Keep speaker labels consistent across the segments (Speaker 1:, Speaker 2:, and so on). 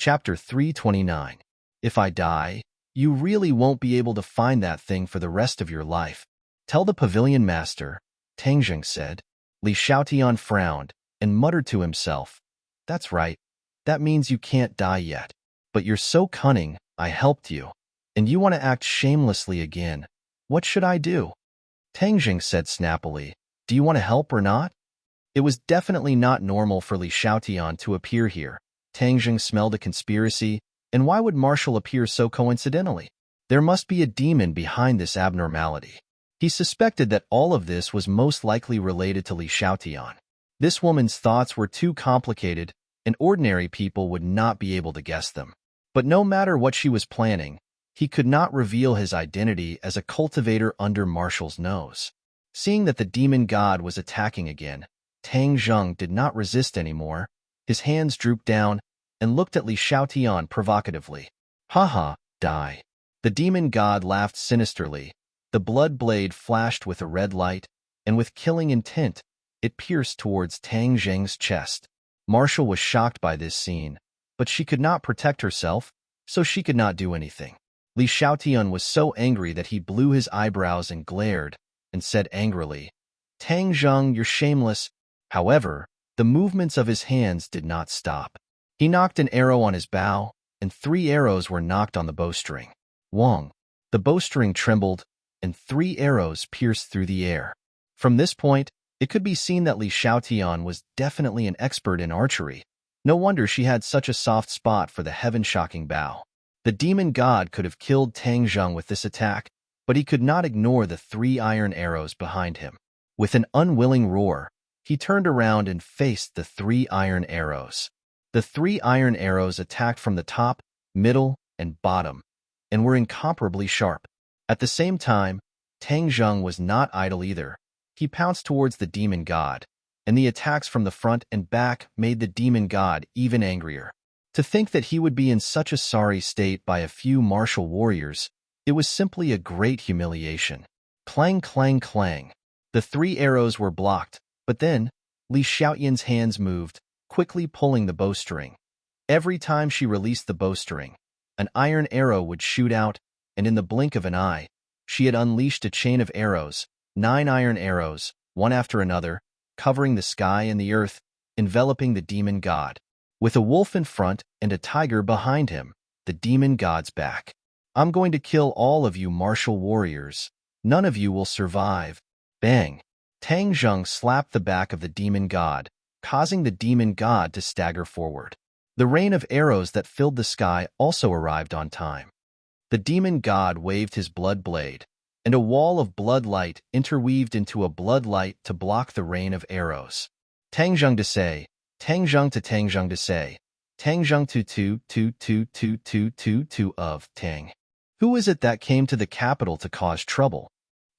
Speaker 1: Chapter 329. If I die, you really won't be able to find that thing for the rest of your life. Tell the pavilion master, Tangjing said. Li Xiaotian frowned and muttered to himself, That's right. That means you can't die yet. But you're so cunning, I helped you. And you want to act shamelessly again. What should I do? Tangjing said snappily, Do you want to help or not? It was definitely not normal for Li Xiaotian to appear here. Tangjing smelled a conspiracy, and why would Marshall appear so coincidentally? There must be a demon behind this abnormality. He suspected that all of this was most likely related to Li Xiaotian. This woman's thoughts were too complicated, and ordinary people would not be able to guess them. But no matter what she was planning, he could not reveal his identity as a cultivator under Marshall's nose. Seeing that the demon god was attacking again, Tang Zheng did not resist anymore. His hands drooped down and looked at Li Xiaotian provocatively. Haha, die. The demon god laughed sinisterly. The blood blade flashed with a red light, and with killing intent, it pierced towards Tang Zheng's chest. Marshall was shocked by this scene, but she could not protect herself, so she could not do anything. Li Xiaotian was so angry that he blew his eyebrows and glared, and said angrily, Tang Zheng, you're shameless. However, the movements of his hands did not stop. He knocked an arrow on his bow, and 3 arrows were knocked on the bowstring. Wong. The bowstring trembled, and 3 arrows pierced through the air. From this point, it could be seen that Li Xiaotian was definitely an expert in archery. No wonder she had such a soft spot for the heaven-shocking bow. The demon god could have killed Tang Zheng with this attack, but he could not ignore the 3 iron arrows behind him. With an unwilling roar, he turned around and faced the 3 iron arrows. The 3 iron arrows attacked from the top, middle, and bottom, and were incomparably sharp. At the same time, Tang Zheng was not idle either. He pounced towards the demon god, and the attacks from the front and back made the demon god even angrier. To think that he would be in such a sorry state by a few martial warriors, it was simply a great humiliation. Clang, clang, clang. The 3 arrows were blocked, but then, Li Xiaotian's hands moved, quickly pulling the bowstring. Every time she released the bowstring, an iron arrow would shoot out, and in the blink of an eye, she had unleashed a chain of arrows, 9 iron arrows, one after another, covering the sky and the earth, enveloping the demon god. With a wolf in front and a tiger behind him, the demon god's back. I'm going to kill all of you martial warriors. None of you will survive. Bang! Tang Zheng slapped the back of the demon god, causing the demon god to stagger forward. The rain of arrows that filled the sky also arrived on time. The demon god waved his blood blade, and a wall of blood light interweaved into a blood light to block the rain of arrows. Tang Zheng to say, Tang Zheng to Tang Zheng to say, Tang Zheng to of Tang. Who is it that came to the capital to cause trouble?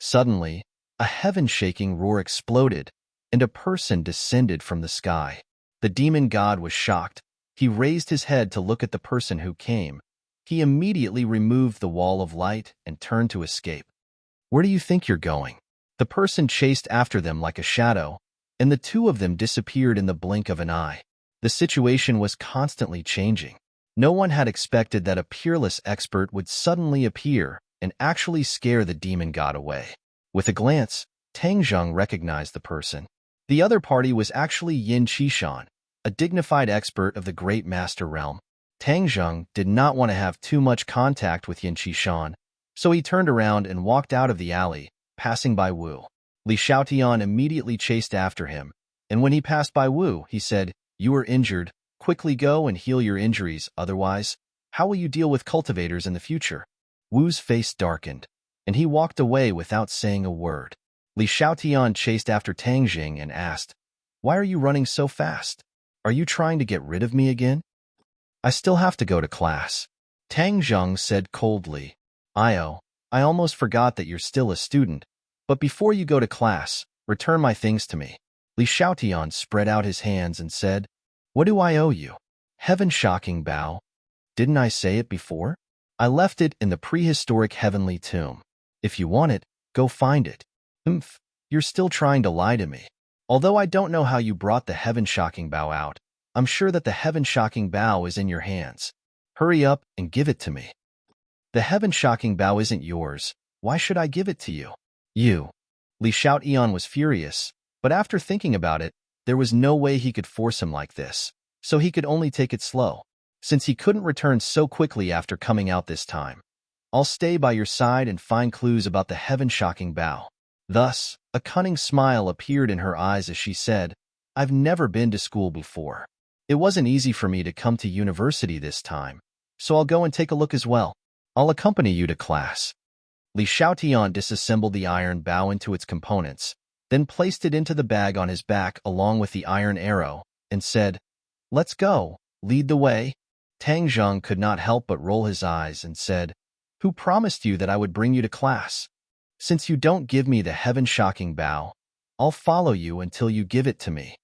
Speaker 1: Suddenly, a heaven-shaking roar exploded, and a person descended from the sky. The demon god was shocked. He raised his head to look at the person who came. He immediately removed the wall of light and turned to escape. Where do you think you're going? The person chased after them like a shadow, and the 2 of them disappeared in the blink of an eye. The situation was constantly changing. No one had expected that a peerless expert would suddenly appear and actually scare the demon god away. With a glance, Tang Zheng recognized the person. The other party was actually Yin Qishan, a dignified expert of the Great Master Realm. Tang Zheng did not want to have too much contact with Yin Qishan, so he turned around and walked out of the alley, passing by Wu. Li Xiaotian immediately chased after him, and when he passed by Wu, he said, You are injured. Quickly go and heal your injuries, otherwise, how will you deal with cultivators in the future? Wu's face darkened, and he walked away without saying a word. Li Xiaotian chased after Tang Zheng and asked, Why are you running so fast? Are you trying to get rid of me again? I still have to go to class. Tang Zheng said coldly, I almost forgot that you're still a student, but before you go to class, return my things to me. Li Xiaotian spread out his hands and said, What do I owe you? Heaven-shocking bow. Didn't I say it before? I left it in the prehistoric heavenly tomb. If you want it, go find it. You're still trying to lie to me. Although I don't know how you brought the heaven-shocking bow out, I'm sure that the heaven-shocking bow is in your hands. Hurry up and give it to me. The heaven-shocking bow isn't yours. Why should I give it to you? You. Li Shoutian was furious, but after thinking about it, there was no way he could force him like this, so he could only take it slow. Since he couldn't return so quickly after coming out this time, I'll stay by your side and find clues about the heaven-shocking bow. Thus, a cunning smile appeared in her eyes as she said, I've never been to school before. It wasn't easy for me to come to university this time, so I'll go and take a look as well. I'll accompany you to class. Li Shoutian disassembled the iron bow into its components, then placed it into the bag on his back along with the iron arrow, and said, Let's go, lead the way. Tang Zheng could not help but roll his eyes and said, Who promised you that I would bring you to class? Since you don't give me the heaven-shocking bow, I'll follow you until you give it to me.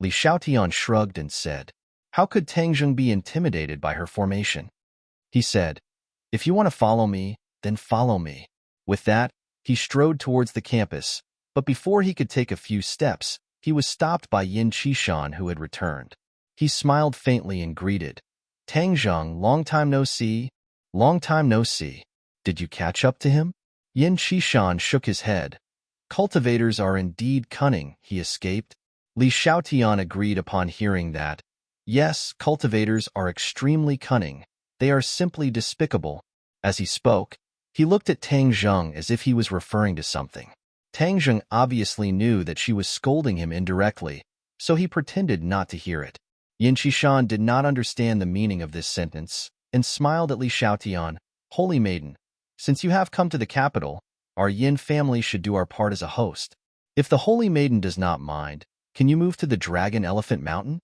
Speaker 1: Li Shoutian shrugged and said, How could Tang Zheng be intimidated by her formation? He said, If you want to follow me, then follow me. With that, he strode towards the campus, but before he could take a few steps, he was stopped by Yin Qishan, who had returned. He smiled faintly and greeted, Tang Zheng, long time no see. Long time no see. Did you catch up to him? Yin Qishan shook his head. Cultivators are indeed cunning, he escaped. Li Shoutian agreed upon hearing that. Yes, cultivators are extremely cunning. They are simply despicable. As he spoke, he looked at Tang Zheng as if he was referring to something. Tang Zheng obviously knew that she was scolding him indirectly, so he pretended not to hear it. Yin Qishan did not understand the meaning of this sentence, and smiled at Li Shoutian. Holy Maiden, since you have come to the capital, our Yin family should do our part as a host. If the Holy Maiden does not mind, can you move to the Dragon Elephant Mountain?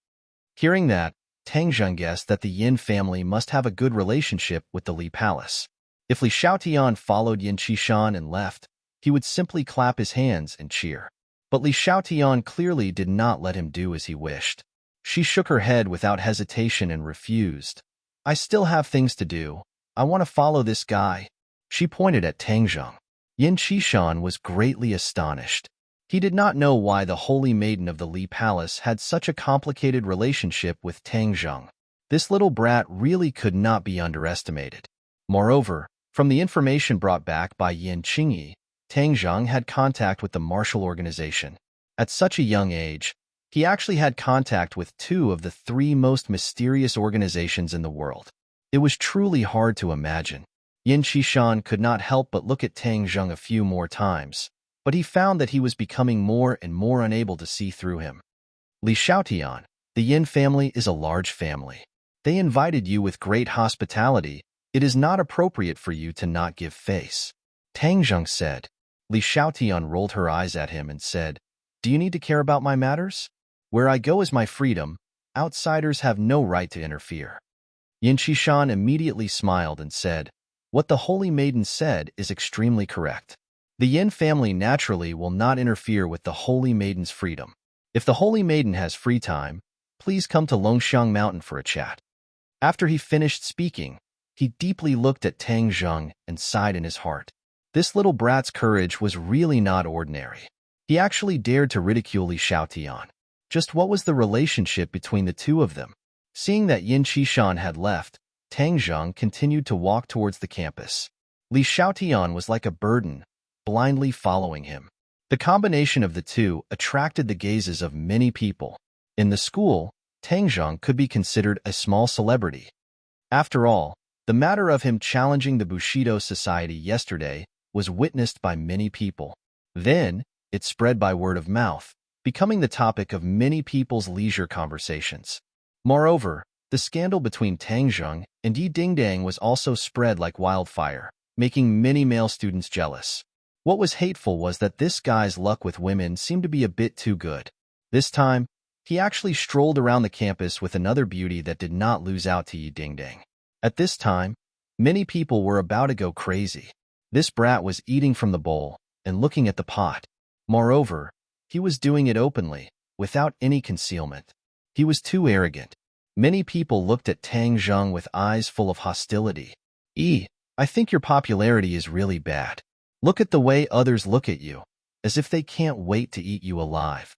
Speaker 1: Hearing that, Tang Zheng guessed that the Yin family must have a good relationship with the Li Palace. If Li Shoutian followed Yin Qishan and left, he would simply clap his hands and cheer. But Li Shoutian clearly did not let him do as he wished. She shook her head without hesitation and refused. I still have things to do. I want to follow this guy. She pointed at Tang Zheng. Yin Qishan was greatly astonished. He did not know why the Holy Maiden of the Li Palace had such a complicated relationship with Tang Zheng. This little brat really could not be underestimated. Moreover, from the information brought back by Yin Qingyi, Tang Zheng had contact with the martial organization. At such a young age, he actually had contact with two of the three most mysterious organizations in the world. It was truly hard to imagine. Yin Qishan could not help but look at Tang Zheng a few more times, but he found that he was becoming more and more unable to see through him. Li Shoutian, the Yin family is a large family. They invited you with great hospitality. It is not appropriate for you to not give face. Tang Zheng said. Li Shoutian rolled her eyes at him and said, Do you need to care about my matters? Where I go is my freedom. Outsiders have no right to interfere. Yin Qishan immediately smiled and said, What the Holy Maiden said is extremely correct. The Yin family naturally will not interfere with the Holy Maiden's freedom. If the Holy Maiden has free time, please come to Longxiang Mountain for a chat. After he finished speaking, he deeply looked at Tang Zheng and sighed in his heart. This little brat's courage was really not ordinary. He actually dared to ridicule Li Shoutian. Just what was the relationship between the two of them? Seeing that Yin Qishan had left, Tang Zheng continued to walk towards the campus. Li Shoutian was like a burden, blindly following him. The combination of the two attracted the gazes of many people. In the school, Tang Zheng could be considered a small celebrity. After all, the matter of him challenging the Bushido Society yesterday was witnessed by many people. Then, it spread by word of mouth, becoming the topic of many people's leisure conversations. Moreover, the scandal between Tang Zheng and Yi Dingdang was also spread like wildfire, making many male students jealous. What was hateful was that this guy's luck with women seemed to be a bit too good. This time, he actually strolled around the campus with another beauty that did not lose out to Yi Dingdang. At this time, many people were about to go crazy. This brat was eating from the bowl and looking at the pot. Moreover, he was doing it openly, without any concealment. He was too arrogant. Many people looked at Tang Zheng with eyes full of hostility. I think your popularity is really bad. Look at the way others look at you, as if they can't wait to eat you alive.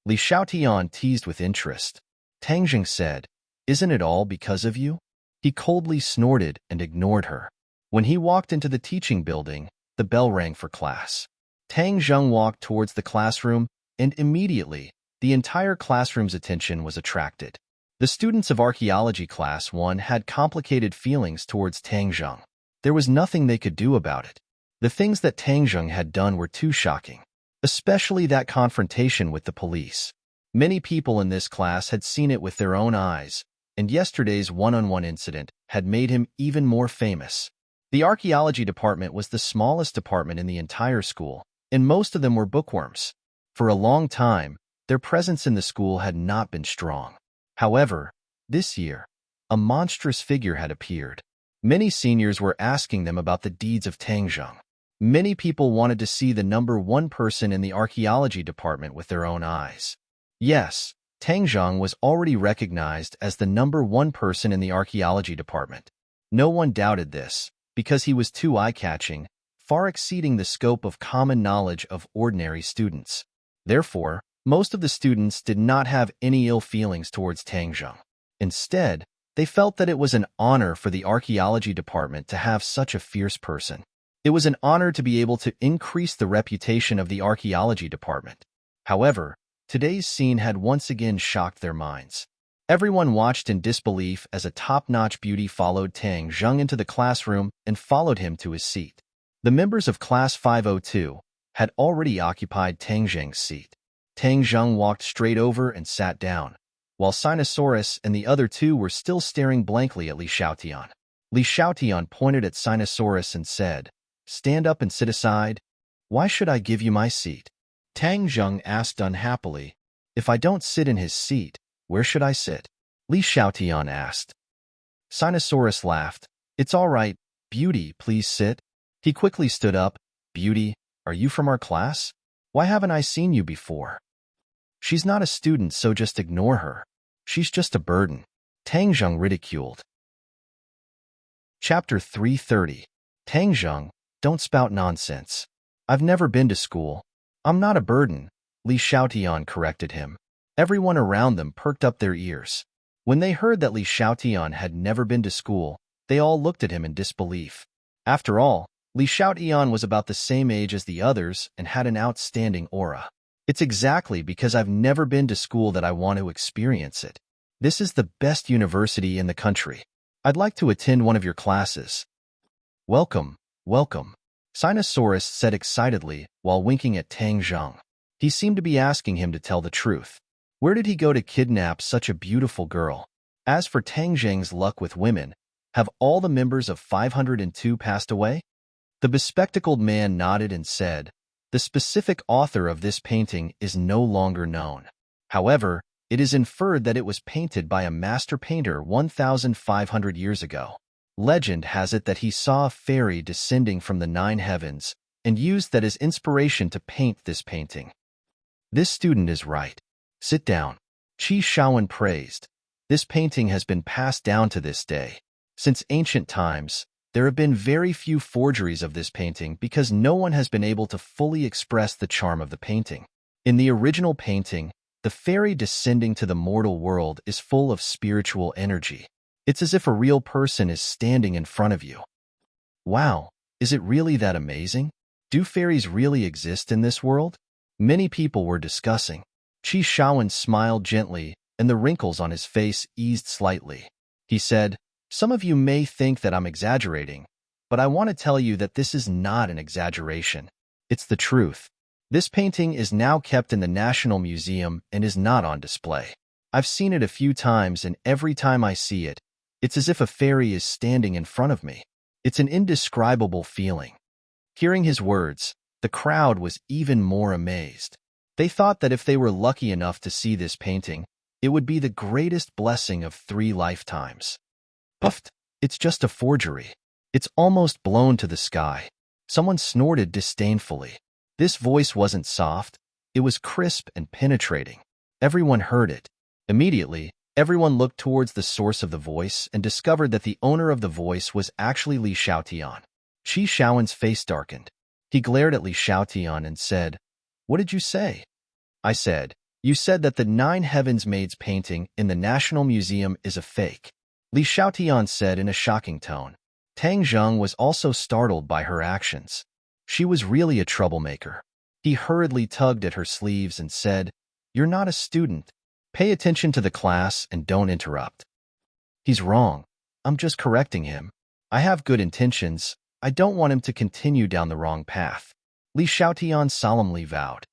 Speaker 1: Li Shoutian teased with interest. Tang Zheng said, Isn't it all because of you? He coldly snorted and ignored her. When he walked into the teaching building, the bell rang for class. Tang Zheng walked towards the classroom, and immediately, the entire classroom's attention was attracted. The students of Archaeology Class 1 had complicated feelings towards Tang Zheng. There was nothing they could do about it. The things that Tang Zheng had done were too shocking, especially that confrontation with the police. Many people in this class had seen it with their own eyes, and yesterday's one-on-one incident had made him even more famous. The archaeology department was the smallest department in the entire school, and most of them were bookworms. For a long time, their presence in the school had not been strong. However, this year, a monstrous figure had appeared. Many seniors were asking them about the deeds of Tang Zheng. Many people wanted to see the number one person in the archaeology department with their own eyes. Yes, Tang Zheng was already recognized as the number one person in the archaeology department. No one doubted this, because he was too eye-catching, far exceeding the scope of common knowledge of ordinary students. Therefore, most of the students did not have any ill feelings towards Tang Zheng. Instead, they felt that it was an honor for the archaeology department to have such a fierce person. It was an honor to be able to increase the reputation of the archaeology department. However, today's scene had once again shocked their minds. Everyone watched in disbelief as a top-notch beauty followed Tang Zheng into the classroom and followed him to his seat. The members of Class 502 had already occupied Tang Zheng's seat. Tang Zheng walked straight over and sat down, while Sinosaurus and the other two were still staring blankly at Li Xiaotian. Li Xiaotian pointed at Sinosaurus and said, "Stand up and sit aside. Why should I give you my seat?" Tang Zheng asked unhappily, "If I don't sit in his seat, where should I sit?" Li Xiaotian asked. Sinosaurus laughed. "It's all right. Beauty, please sit." He quickly stood up. "Beauty, are you from our class? Why haven't I seen you before?" "She's not a student, so just ignore her. She's just a burden," Tang Zheng ridiculed. Chapter 330. Tang Zheng, don't spout nonsense. I've never been to school. I'm not a burden, Li Xiaotian corrected him. Everyone around them perked up their ears. When they heard that Li Xiaotian had never been to school, they all looked at him in disbelief. After all, Li Xiaotian was about the same age as the others and had an outstanding aura. "It's exactly because I've never been to school that I want to experience it. This is the best university in the country. I'd like to attend one of your classes." "Welcome, welcome," Sinosaurus said excitedly while winking at Tang Zheng. He seemed to be asking him to tell the truth. Where did he go to kidnap such a beautiful girl? As for Tang Zheng's luck with women, have all the members of 502 passed away? The bespectacled man nodded and said, "The specific author of this painting is no longer known. However, it is inferred that it was painted by a master painter 1,500 years ago. Legend has it that he saw a fairy descending from the 9 heavens and used that as inspiration to paint this painting." "This student is right. Sit down," Qi Shaowen praised. "This painting has been passed down to this day. Since ancient times, there have been very few forgeries of this painting because no one has been able to fully express the charm of the painting. In the original painting, the fairy descending to the mortal world is full of spiritual energy. It's as if a real person is standing in front of you." "Wow, is it really that amazing? Do fairies really exist in this world?" Many people were discussing. Qi Shaowen smiled gently, and the wrinkles on his face eased slightly. He said, "Some of you may think that I'm exaggerating, but I want to tell you that this is not an exaggeration. It's the truth. This painting is now kept in the National Museum and is not on display. I've seen it a few times, and every time I see it, it's as if a fairy is standing in front of me. It's an indescribable feeling." Hearing his words, the crowd was even more amazed. They thought that if they were lucky enough to see this painting, it would be the greatest blessing of 3 lifetimes. "Puffed, it's just a forgery. It's almost blown to the sky." Someone snorted disdainfully. This voice wasn't soft, it was crisp and penetrating. Everyone heard it. Immediately, everyone looked towards the source of the voice and discovered that the owner of the voice was actually Li Xiaotian. Qi Shaowen's face darkened. He glared at Li Xiaotian and said, "What did you say?" "I said, you said that the 9 Heavens Maids painting in the National Museum is a fake." Li Xiaotian said in a shocking tone. Tang Zheng was also startled by her actions. She was really a troublemaker. He hurriedly tugged at her sleeves and said, "You're not a student. Pay attention to the class and don't interrupt." "He's wrong. I'm just correcting him. I have good intentions. I don't want him to continue down the wrong path," Li Xiaotian solemnly vowed.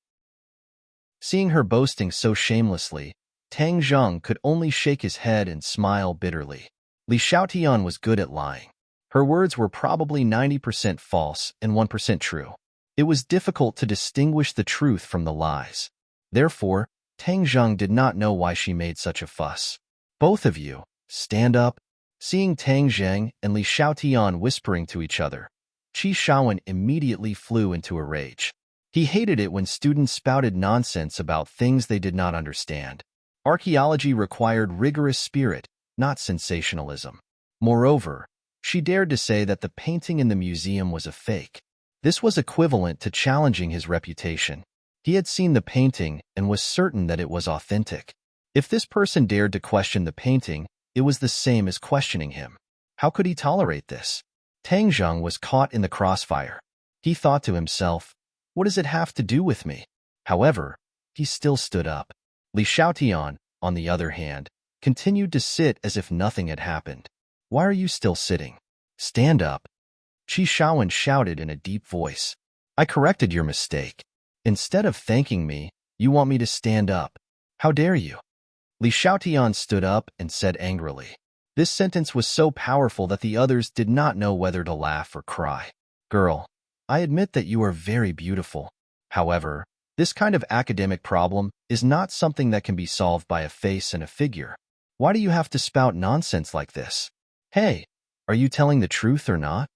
Speaker 1: Seeing her boasting so shamelessly, Tang Zheng could only shake his head and smile bitterly. Li Xiaotian was good at lying. Her words were probably 90% false and 1% true. It was difficult to distinguish the truth from the lies. Therefore, Tang Zheng did not know why she made such a fuss. "Both of you, stand up." Seeing Tang Zheng and Li Xiaotian whispering to each other, Qi Shaowen immediately flew into a rage. He hated it when students spouted nonsense about things they did not understand. Archaeology required rigorous spirit, not sensationalism. Moreover, she dared to say that the painting in the museum was a fake. This was equivalent to challenging his reputation. He had seen the painting and was certain that it was authentic. If this person dared to question the painting, it was the same as questioning him. How could he tolerate this? Tang Zheng was caught in the crossfire. He thought to himself, "What does it have to do with me?" However, he still stood up. Li Xiaotian, on the other hand, continued to sit as if nothing had happened. "Why are you still sitting? Stand up." Qi Shaowen shouted in a deep voice. "I corrected your mistake. Instead of thanking me, you want me to stand up. How dare you?" Li Xiaotian stood up and said angrily. This sentence was so powerful that the others did not know whether to laugh or cry. "Girl, I admit that you are very beautiful. However, this kind of academic problem is not something that can be solved by a face and a figure. Why do you have to spout nonsense like this? Hey, are you telling the truth or not?"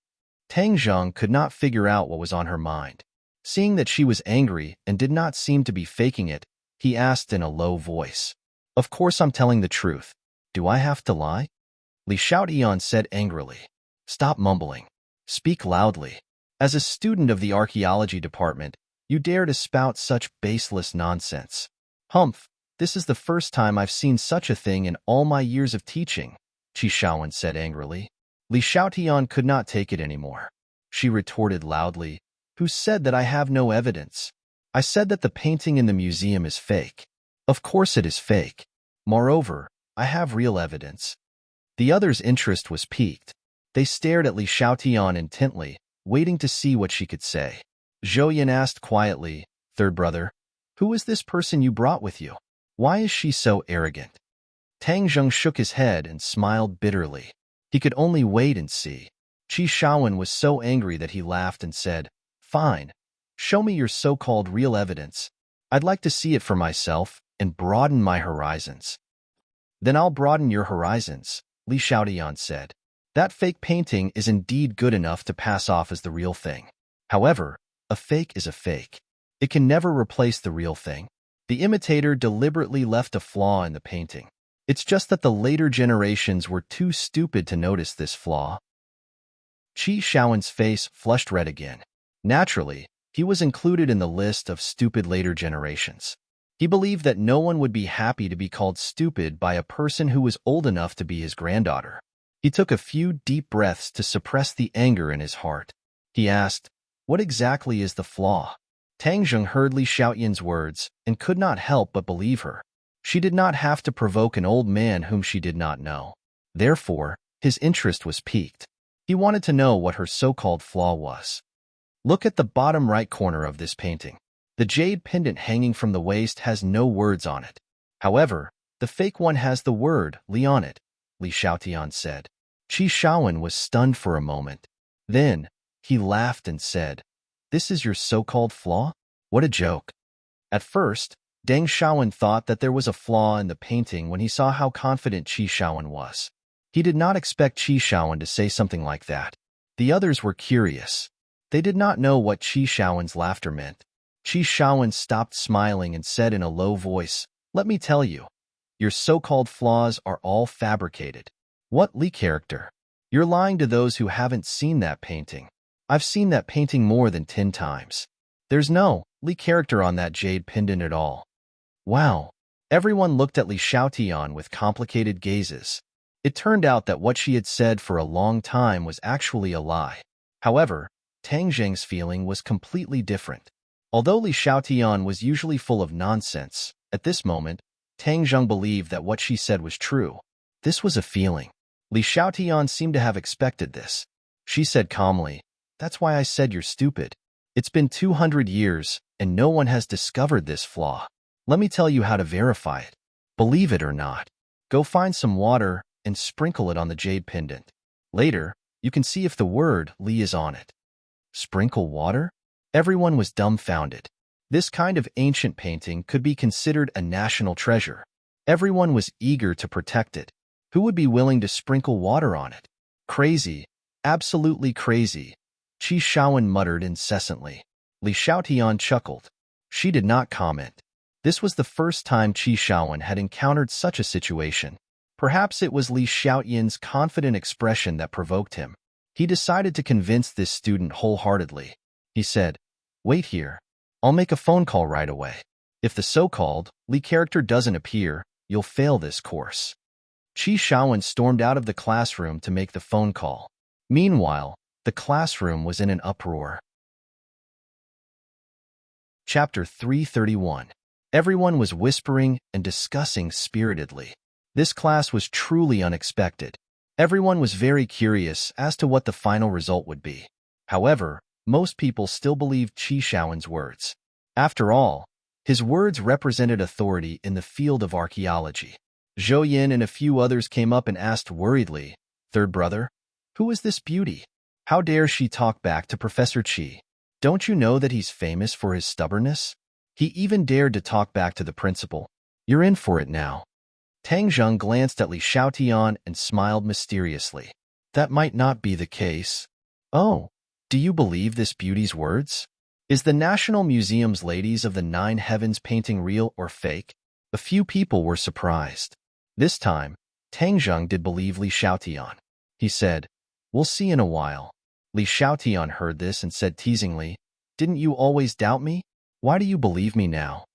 Speaker 1: Tang Zheng could not figure out what was on her mind. Seeing that she was angry and did not seem to be faking it, he asked in a low voice, "Of course I'm telling the truth. Do I have to lie?" Li Xiaotian said angrily, "Stop mumbling. Speak loudly. As a student of the archaeology department, you dare to spout such baseless nonsense. Humph, this is the first time I've seen such a thing in all my years of teaching," Qi Shaowen said angrily. Li Xiaotian could not take it anymore. She retorted loudly, "Who said that I have no evidence? I said that the painting in the museum is fake. Of course it is fake. Moreover, I have real evidence." The others' interest was piqued. They stared at Li Xiaotian intently, waiting to see what she could say. Zhou asked quietly, "Third brother, who is this person you brought with you? Why is she so arrogant?" Tang Zheng shook his head and smiled bitterly. He could only wait and see. Qi Shaowen was so angry that he laughed and said, "Fine. Show me your so-called real evidence. I'd like to see it for myself and broaden my horizons." "Then I'll broaden your horizons," Li Xiaotian said. "That fake painting is indeed good enough to pass off as the real thing. However, a fake is a fake. It can never replace the real thing. The imitator deliberately left a flaw in the painting. It's just that the later generations were too stupid to notice this flaw." Qi Shaowen's face flushed red again. Naturally, he was included in the list of stupid later generations. He believed that no one would be happy to be called stupid by a person who was old enough to be his granddaughter. He took a few deep breaths to suppress the anger in his heart. He asked, "What exactly is the flaw?" Tang Zheng heard Li Xiaotian's words and could not help but believe her. She did not have to provoke an old man whom she did not know. Therefore, his interest was piqued. He wanted to know what her so-called flaw was. "Look at the bottom right corner of this painting. The jade pendant hanging from the waist has no words on it. However, the fake one has the word Li on it," Li Xiaotian said. Qi Shaowen was stunned for a moment. Then, he laughed and said, "This is your so-called flaw? What a joke." At first, Deng Shaowen thought that there was a flaw in the painting when he saw how confident Qi Shaowen was. He did not expect Qi Shaowen to say something like that. The others were curious. They did not know what Qi Shaowen's laughter meant. Qi Shaowen stopped smiling and said in a low voice, "Let me tell you, your so-called flaws are all fabricated." "What, Li character? You're lying to those who haven't seen that painting. I've seen that painting more than 10 times. There's no Li character on that jade pendant at all." Wow! Everyone looked at Li Xiaotian with complicated gazes. It turned out that what she had said for a long time was actually a lie. However, Tang Zheng's feeling was completely different. Although Li Xiaotian was usually full of nonsense, at this moment, Tang Zheng believed that what she said was true. This was a feeling. Li Xiaotian seemed to have expected this. She said calmly, "That's why I said you're stupid. It's been 200 years, and no one has discovered this flaw. Let me tell you how to verify it. Believe it or not. Go find some water and sprinkle it on the jade pendant. Later, you can see if the word Li is on it." Sprinkle water? Everyone was dumbfounded. This kind of ancient painting could be considered a national treasure. Everyone was eager to protect it. Who would be willing to sprinkle water on it? Crazy. Absolutely crazy. Qi Shaowen muttered incessantly. Li Xiaotian chuckled. She did not comment. This was the first time Qi Shaowen had encountered such a situation. Perhaps it was Li Xiaotian's confident expression that provoked him. He decided to convince this student wholeheartedly. He said, "Wait here. I'll make a phone call right away. If the so-called Li character doesn't appear, you'll fail this course." Qi Shaowen stormed out of the classroom to make the phone call. Meanwhile, the classroom was in an uproar. Chapter 331. Everyone was whispering and discussing spiritedly. This class was truly unexpected. Everyone was very curious as to what the final result would be. However, most people still believed Qi Shaowen's words. After all, his words represented authority in the field of archaeology. Zhou Yin and a few others came up and asked worriedly, "Third brother, who is this beauty? How dare she talk back to Professor Qi? Don't you know that he's famous for his stubbornness? He even dared to talk back to the principal. You're in for it now." Tang Zheng glanced at Li Xiaotian and smiled mysteriously. "That might not be the case." "Oh, do you believe this beauty's words? Is the National Museum's Ladies of the Nine Heavens painting real or fake?" A few people were surprised. This time, Tang Zheng did believe Li Xiaotian. He said, "We'll see in a while." Li Xiaotian heard this and said teasingly, "Didn't you always doubt me? Why do you believe me now?"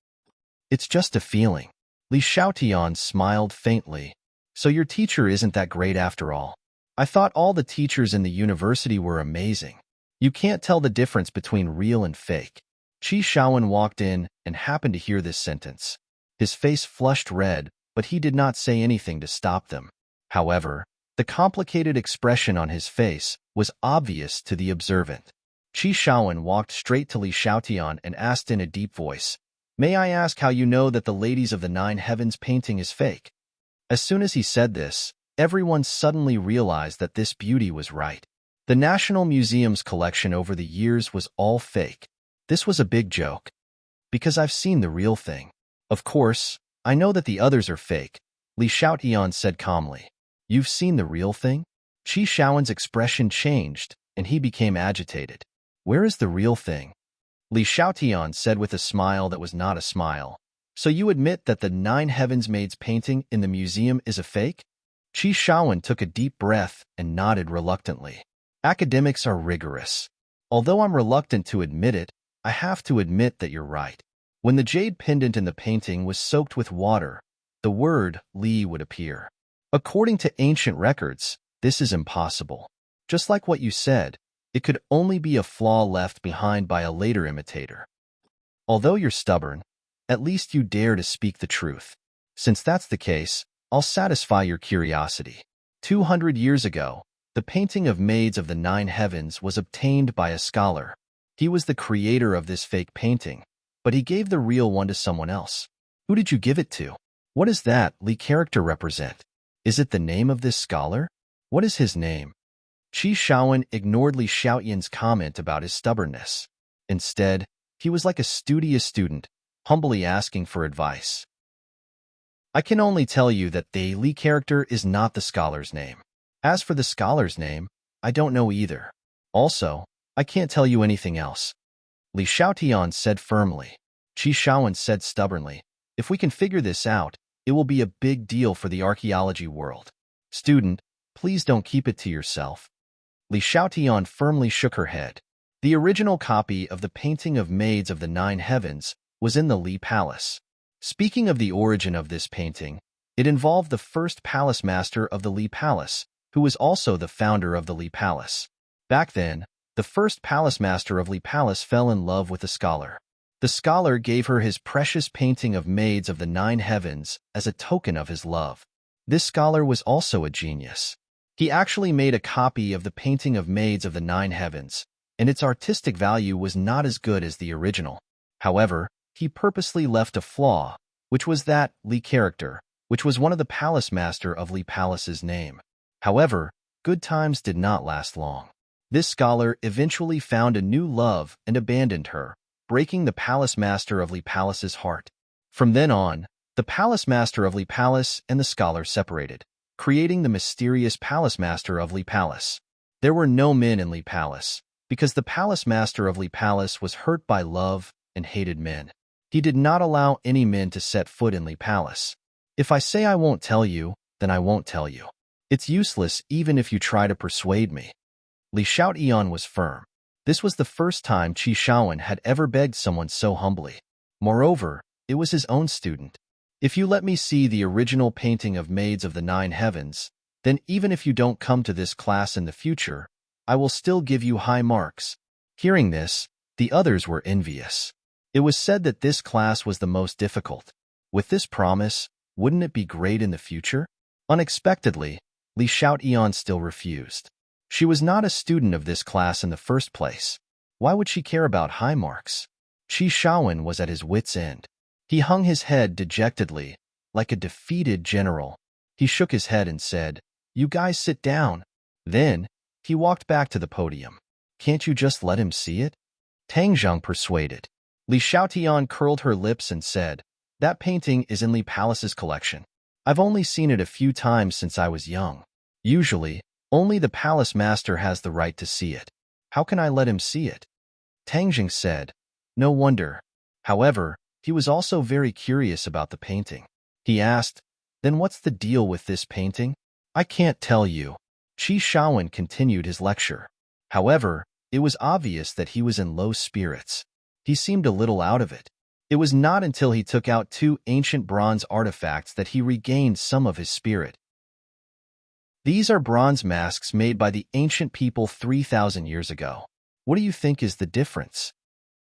Speaker 1: "It's just a feeling." Li Xiaotian smiled faintly. "So your teacher isn't that great after all. I thought all the teachers in the university were amazing. You can't tell the difference between real and fake." Qi Shaowen walked in and happened to hear this sentence. His face flushed red, but he did not say anything to stop them. However, the complicated expression on his face was obvious to the observant. Qi Shaowen walked straight to Li Xiaotian and asked in a deep voice, "May I ask how you know that the Ladies of the Nine Heavens painting is fake?" As soon as he said this, everyone suddenly realized that this beauty was right. The National Museum's collection over the years was all fake. This was a big joke. "Because I've seen the real thing. Of course, I know that the others are fake," Li Xiaotian said calmly. "You've seen the real thing?" Qi Shaowen's expression changed, and he became agitated. "Where is the real thing?" Li Xiaotian said with a smile that was not a smile. "So you admit that the Nine Heavens Maids painting in the museum is a fake?" Qi Shaowen took a deep breath and nodded reluctantly. "Academics are rigorous. Although I'm reluctant to admit it, I have to admit that you're right. When the jade pendant in the painting was soaked with water, the word Li would appear. According to ancient records, this is impossible. Just like what you said, it could only be a flaw left behind by a later imitator. Although you're stubborn, at least you dare to speak the truth. Since that's the case, I'll satisfy your curiosity. 200 years ago, the painting of Maids of the Nine Heavens was obtained by a scholar. He was the creator of this fake painting, but he gave the real one to someone else. Who did you give it to? What does that Li character represent? Is it the name of this scholar? What is his name?" Qi Shaowen ignored Li Xiaotian's comment about his stubbornness. Instead, he was like a studious student, humbly asking for advice. "I can only tell you that the Li character is not the scholar's name. As for the scholar's name, I don't know either. Also, I can't tell you anything else," Li Xiaotian said firmly. Qi Shaowen said stubbornly, "If we can figure this out, it will be a big deal for the archaeology world. Student, please don't keep it to yourself." Li Xiaotian firmly shook her head. The original copy of the painting of Maids of the Nine Heavens was in the Li Palace. Speaking of the origin of this painting, It involved the first palace master of the Li Palace, who was also the founder of the Li Palace. Back then, the first palace master of Li Palace fell in love with a scholar. The scholar gave her his precious painting of maids of the 9 heavens as a token of his love. This scholar was also a genius. He actually made a copy of the painting of maids of the 9 heavens, and its artistic value was not as good as the original. However, he purposely left a flaw, which was that Li character, which was one of the palace master of Li Palace's name. However, good times did not last long. This scholar eventually found a new love and abandoned her, breaking the palace master of Li Palace's heart. From then on, the palace master of Li Palace and the scholar separated, creating the mysterious palace master of Li Palace. There were no men in Li Palace, because the palace master of Li Palace was hurt by love and hated men. He did not allow any men to set foot in Li Palace. If I say I won't tell you, then I won't tell you. It's useless even if you try to persuade me. Li Xiaotian was firm. This was the first time Qi Shaowen had ever begged someone so humbly. Moreover, it was his own student. If you let me see the original painting of maids of the 9 heavens, then even if you don't come to this class in the future, I will still give you high marks. Hearing this, the others were envious. It was said that this class was the most difficult. With this promise, wouldn't it be great in the future? Unexpectedly, Li Xiaotian still refused. She was not a student of this class in the first place. Why would she care about high marks? Qi Shaowen was at his wit's end. He hung his head dejectedly, like a defeated general. He shook his head and said, "You guys sit down." Then, he walked back to the podium. "Can't you just let him see it?" Tang Zheng persuaded. Li Xiaotian curled her lips and said, "That painting is in Li Palace's collection. I've only seen it a few times since I was young. Usually, only the palace master has the right to see it. How can I let him see it?" Tang Zheng said, "No wonder." However, he was also very curious about the painting. He asked, "Then what's the deal with this painting?" "I can't tell you." Qi Shaowen continued his lecture. However, it was obvious that he was in low spirits. He seemed a little out of it. It was not until he took out 2 ancient bronze artifacts that he regained some of his spirit. These are bronze masks made by the ancient people 3,000 years ago. What do you think is the difference?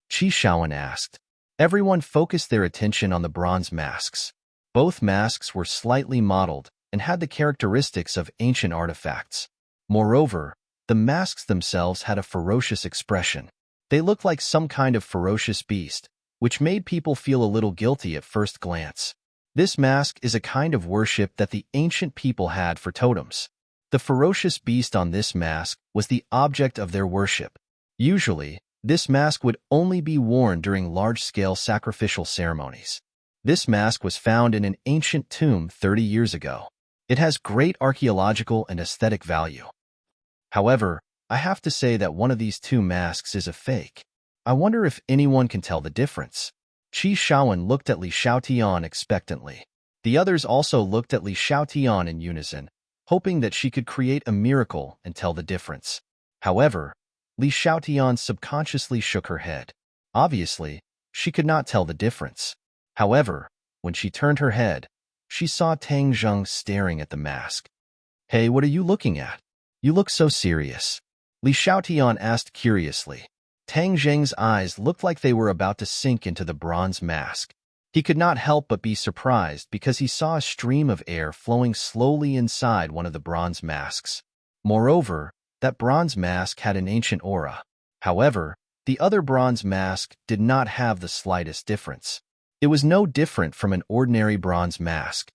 Speaker 1: Qi Shaowen asked. Everyone focused their attention on the bronze masks. Both masks were slightly modeled and had the characteristics of ancient artifacts. Moreover, the masks themselves had a ferocious expression. They looked like some kind of ferocious beast, which made people feel a little guilty at first glance. This mask is a kind of worship that the ancient people had for totems. The ferocious beast on this mask was the object of their worship. Usually, this mask would only be worn during large-scale sacrificial ceremonies. This mask was found in an ancient tomb 30 years ago. It has great archaeological and aesthetic value. However, I have to say that one of these 2 masks is a fake. I wonder if anyone can tell the difference. Qi Shaowen looked at Li Xiaotian expectantly. The others also looked at Li Xiaotian in unison, hoping that she could create a miracle and tell the difference. However, Li Xiaotian subconsciously shook her head. Obviously, she could not tell the difference. However, when she turned her head, she saw Tang Zheng staring at the mask. "Hey, what are you looking at? You look so serious." Li Xiaotian asked curiously. Tang Zheng's eyes looked like they were about to sink into the bronze mask. He could not help but be surprised because he saw a stream of air flowing slowly inside one of the bronze masks. Moreover, that bronze mask had an ancient aura. However, the other bronze mask did not have the slightest difference. It was no different from an ordinary bronze mask.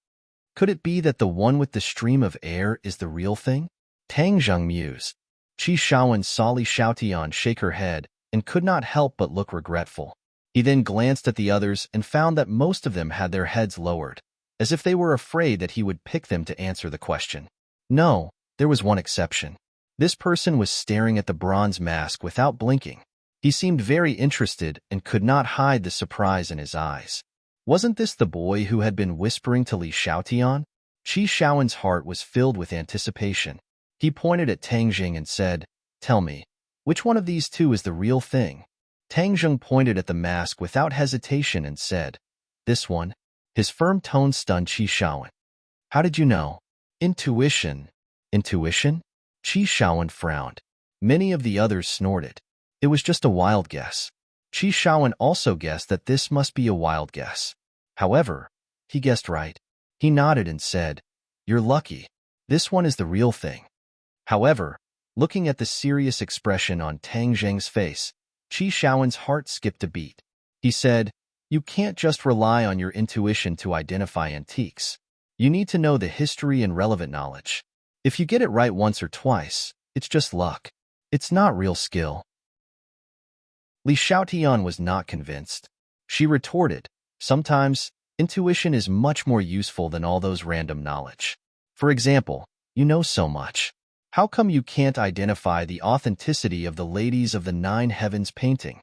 Speaker 1: Could it be that the one with the stream of air is the real thing? Tang Zheng mused. Qi Shaowen saw Li Xiaotian shake her head and could not help but look regretful. He then glanced at the others and found that most of them had their heads lowered, as if they were afraid that he would pick them to answer the question. No, there was one exception. This person was staring at the bronze mask without blinking. He seemed very interested and could not hide the surprise in his eyes. Wasn't this the boy who had been whispering to Li Xiaotian? Qi Shaowen's heart was filled with anticipation. He pointed at Tang Zheng and said, "Tell me, which one of these 2 is the real thing?" Tang Zheng pointed at the mask without hesitation and said, "This one." His firm tone stunned Qi Shaowen. How did you know? Intuition. Intuition? Qi Shaowen frowned. Many of the others snorted. It was just a wild guess. Qi Shaowen also guessed that this must be a wild guess. However, he guessed right. He nodded and said, "You're lucky. This one is the real thing." However, looking at the serious expression on Tang Zheng's face, Qi Shaowen's heart skipped a beat. He said, "You can't just rely on your intuition to identify antiques. You need to know the history and relevant knowledge. If you get it right once or twice, it's just luck. It's not real skill." Li Xiaotian was not convinced. She retorted, "Sometimes, intuition is much more useful than all those random knowledge. For example, you know so much. How come you can't identify the authenticity of the Ladies of the Nine Heavens painting?"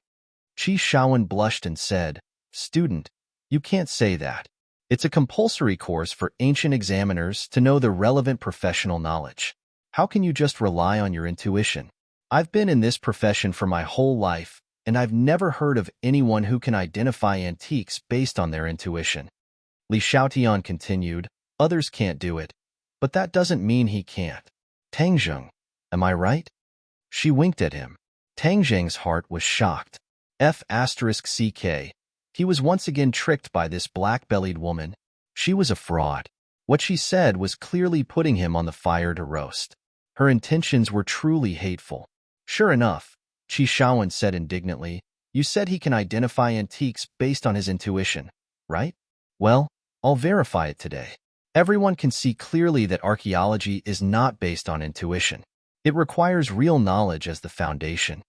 Speaker 1: Qi Shaowen blushed and said, "Student, you can't say that. It's a compulsory course for ancient examiners to know the relevant professional knowledge. How can you just rely on your intuition? I've been in this profession for my whole life, and I've never heard of anyone who can identify antiques based on their intuition." Li Xiaotian continued, "Others can't do it, but that doesn't mean he can't. Tangzheng, am I right?" She winked at him. Tangzheng's heart was shocked. F***ck. He was once again tricked by this black-bellied woman. She was a fraud. What she said was clearly putting him on the fire to roast. Her intentions were truly hateful. "Sure enough," Qi Shaowen said indignantly, "you said he can identify antiques based on his intuition, right? Well, I'll verify it today. Everyone can see clearly that archaeology is not based on intuition. It requires real knowledge as the foundation."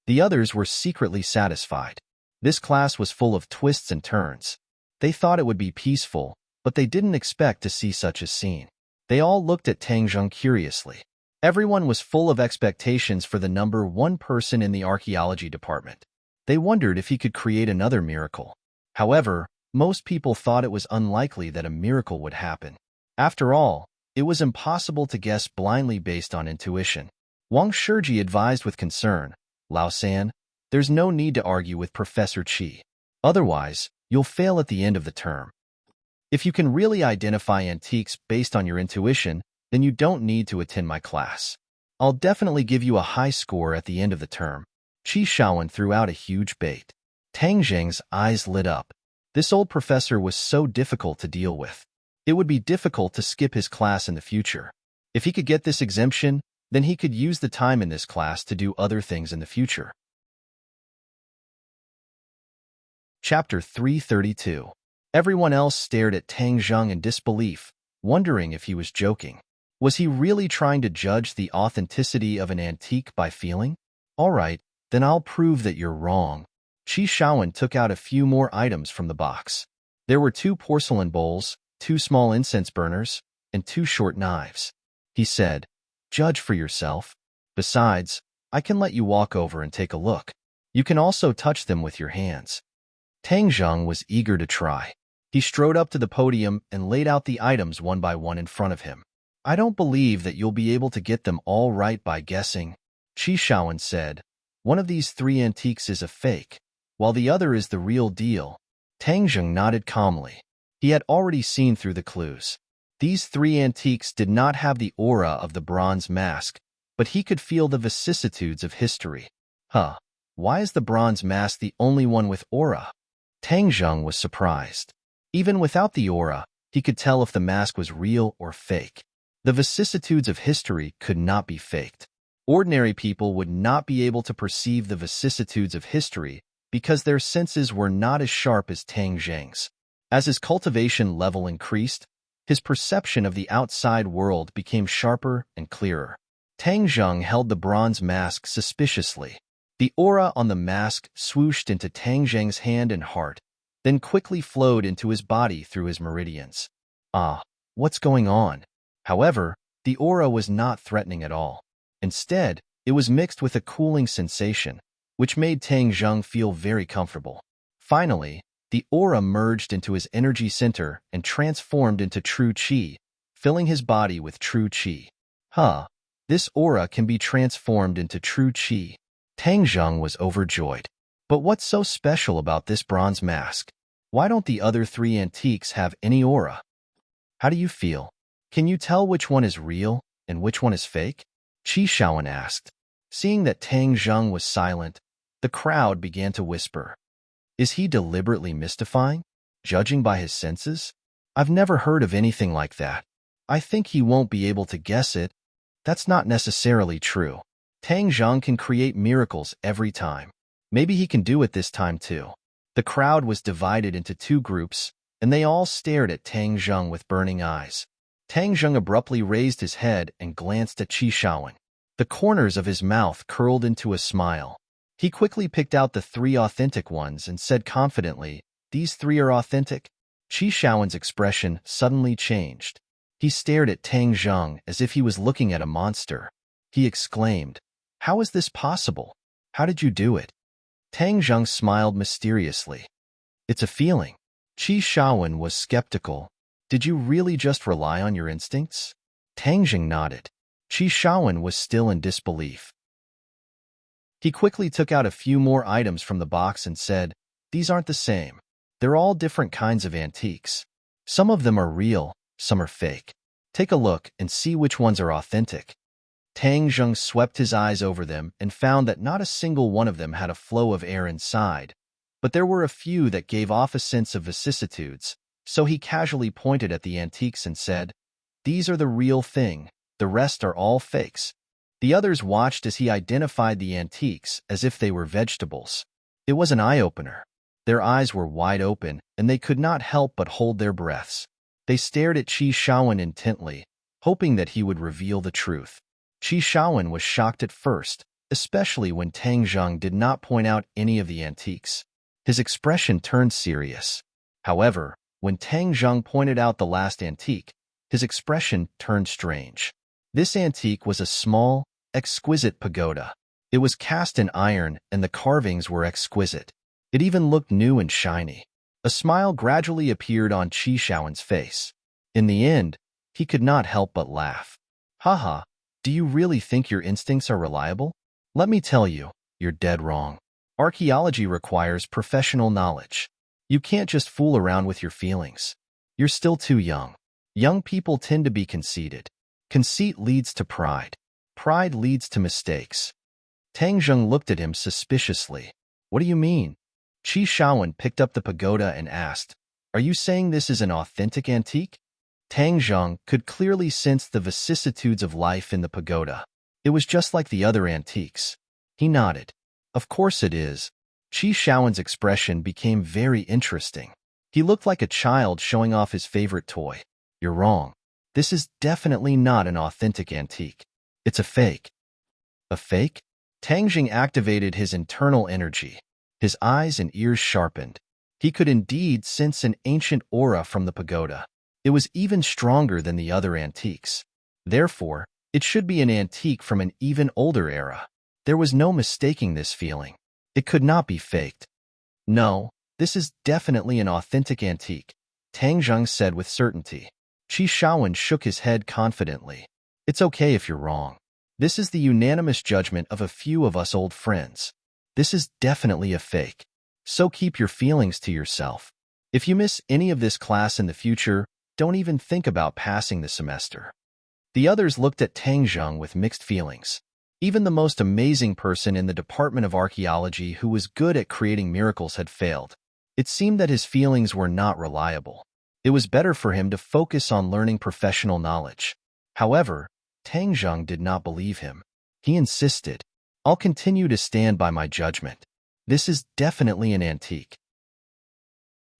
Speaker 1: The others were secretly satisfied. This class was full of twists and turns. They thought it would be peaceful, but they didn't expect to see such a scene. They all looked at Tangzheng curiously. Everyone was full of expectations for the number one person in the archaeology department. They wondered if he could create another miracle. However, most people thought it was unlikely that a miracle would happen. After all, it was impossible to guess blindly based on intuition. Wang Shiji advised with concern, "Lao San, there's no need to argue with Professor Qi. Otherwise, you'll fail at the end of the term. If you can really identify antiques based on your intuition, then you don't need to attend my class. I'll definitely give you a high score at the end of the term." Qi Shaowen threw out a huge bait. Tang Zheng's eyes lit up. This old professor was so difficult to deal with. It would be difficult to skip his class in the future. If he could get this exemption, then he could use the time in this class to do other things in the future. Chapter 332. Everyone else stared at Tang Zheng in disbelief, wondering if he was joking. Was he really trying to judge the authenticity of an antique by feeling? All right, then I'll prove that you're wrong. Qi Shaowen took out a few more items from the box. There were 2 porcelain bowls, 2 small incense burners, and 2 short knives. He said, "Judge for yourself. Besides, I can let you walk over and take a look. You can also touch them with your hands." Tang Zheng was eager to try. He strode up to the podium and laid out the items one by one in front of him. "I don't believe that you'll be able to get them all right by guessing," Qi Shaowen said. "One of these 3 antiques is a fake, while the other is the real deal." Tang Zheng nodded calmly. He had already seen through the clues. These 3 antiques did not have the aura of the bronze mask, but he could feel the vicissitudes of history. Why is the bronze mask the only one with aura? Tang Zheng was surprised. Even without the aura, he could tell if the mask was real or fake. The vicissitudes of history could not be faked. Ordinary people would not be able to perceive the vicissitudes of history because their senses were not as sharp as Tang Zheng's. As his cultivation level increased, his perception of the outside world became sharper and clearer. Tang Zheng held the bronze mask suspiciously. The aura on the mask swooshed into Tang Zheng's hand and heart, then quickly flowed into his body through his meridians. What's going on? However, the aura was not threatening at all. Instead, it was mixed with a cooling sensation, which made Tang Zheng feel very comfortable. Finally, the aura merged into his energy center and transformed into true qi, filling his body with true qi. This aura can be transformed into true qi. Tang Zheng was overjoyed. But what's so special about this bronze mask? Why don't the other 3 antiques have any aura? How do you feel? Can you tell which one is real and which one is fake? Qi Shaoan asked. Seeing that Tang Zheng was silent, the crowd began to whisper. Is he deliberately mystifying, judging by his senses? I've never heard of anything like that. I think he won't be able to guess it. That's not necessarily true. Tang Zheng can create miracles every time. Maybe he can do it this time too. The crowd was divided into two groups, and they all stared at Tang Zheng with burning eyes. Tang Zheng abruptly raised his head and glanced at Qi Shaoan. The corners of his mouth curled into a smile. He quickly picked out the 3 authentic ones and said confidently, "These 3 are authentic." Qi Shaoan's expression suddenly changed. He stared at Tang Zheng as if he was looking at a monster. He exclaimed, "How is this possible? How did you do it?" Tang Zheng smiled mysteriously. "It's a feeling." Qi Shaoan was skeptical. "Did you really just rely on your instincts?" Tang Zheng nodded. Qi Shaoan was still in disbelief. He quickly took out a few more items from the box and said, "These aren't the same. They're all different kinds of antiques. Some of them are real, some are fake. Take a look and see which ones are authentic." Tang Zheng swept his eyes over them and found that not a single one of them had a flow of air inside, but there were a few that gave off a sense of vicissitudes, so he casually pointed at the antiques and said, "These are the real thing, the rest are all fakes." The others watched as he identified the antiques as if they were vegetables. It was an eye-opener. Their eyes were wide open, and they could not help but hold their breaths. They stared at Qi Shaoan intently, hoping that he would reveal the truth. Qi Shaoan was shocked at first, especially when Tang Zheng did not point out any of the antiques. His expression turned serious. However, when Tang Zheng pointed out the last antique, his expression turned strange. This antique was a small, exquisite pagoda. It was cast in iron, and the carvings were exquisite. It even looked new and shiny. A smile gradually appeared on Qi Shaoan's face. In the end, he could not help but laugh. "Haha, do you really think your instincts are reliable? Let me tell you, you're dead wrong. Archaeology requires professional knowledge. You can't just fool around with your feelings. You're still too young. Young people tend to be conceited. Conceit leads to pride. Pride leads to mistakes." Tang Zheng looked at him suspiciously. "What do you mean?" Qi Shaoan picked up the pagoda and asked, "Are you saying this is an authentic antique?" Tang Zheng could clearly sense the vicissitudes of life in the pagoda. It was just like the other antiques. He nodded. "Of course it is." Qi Shaoan's expression became very interesting. He looked like a child showing off his favorite toy. "You're wrong. This is definitely not an authentic antique. It's a fake." "A fake?" Tang Zheng activated his internal energy. His eyes and ears sharpened. He could indeed sense an ancient aura from the pagoda. It was even stronger than the other antiques. Therefore, it should be an antique from an even older era. There was no mistaking this feeling. It could not be faked. "No, this is definitely an authentic antique," Tang Zheng said with certainty. Qi Shaoan shook his head confidently. "It's okay if you're wrong. This is the unanimous judgment of a few of us old friends. This is definitely a fake. So keep your feelings to yourself. If you miss any of this class in the future, don't even think about passing the semester." The others looked at Tang Zheng with mixed feelings. Even the most amazing person in the Department of Archaeology who was good at creating miracles had failed. It seemed that his feelings were not reliable. It was better for him to focus on learning professional knowledge. However, Tang Zheng did not believe him. He insisted, "I'll continue to stand by my judgment. This is definitely an antique.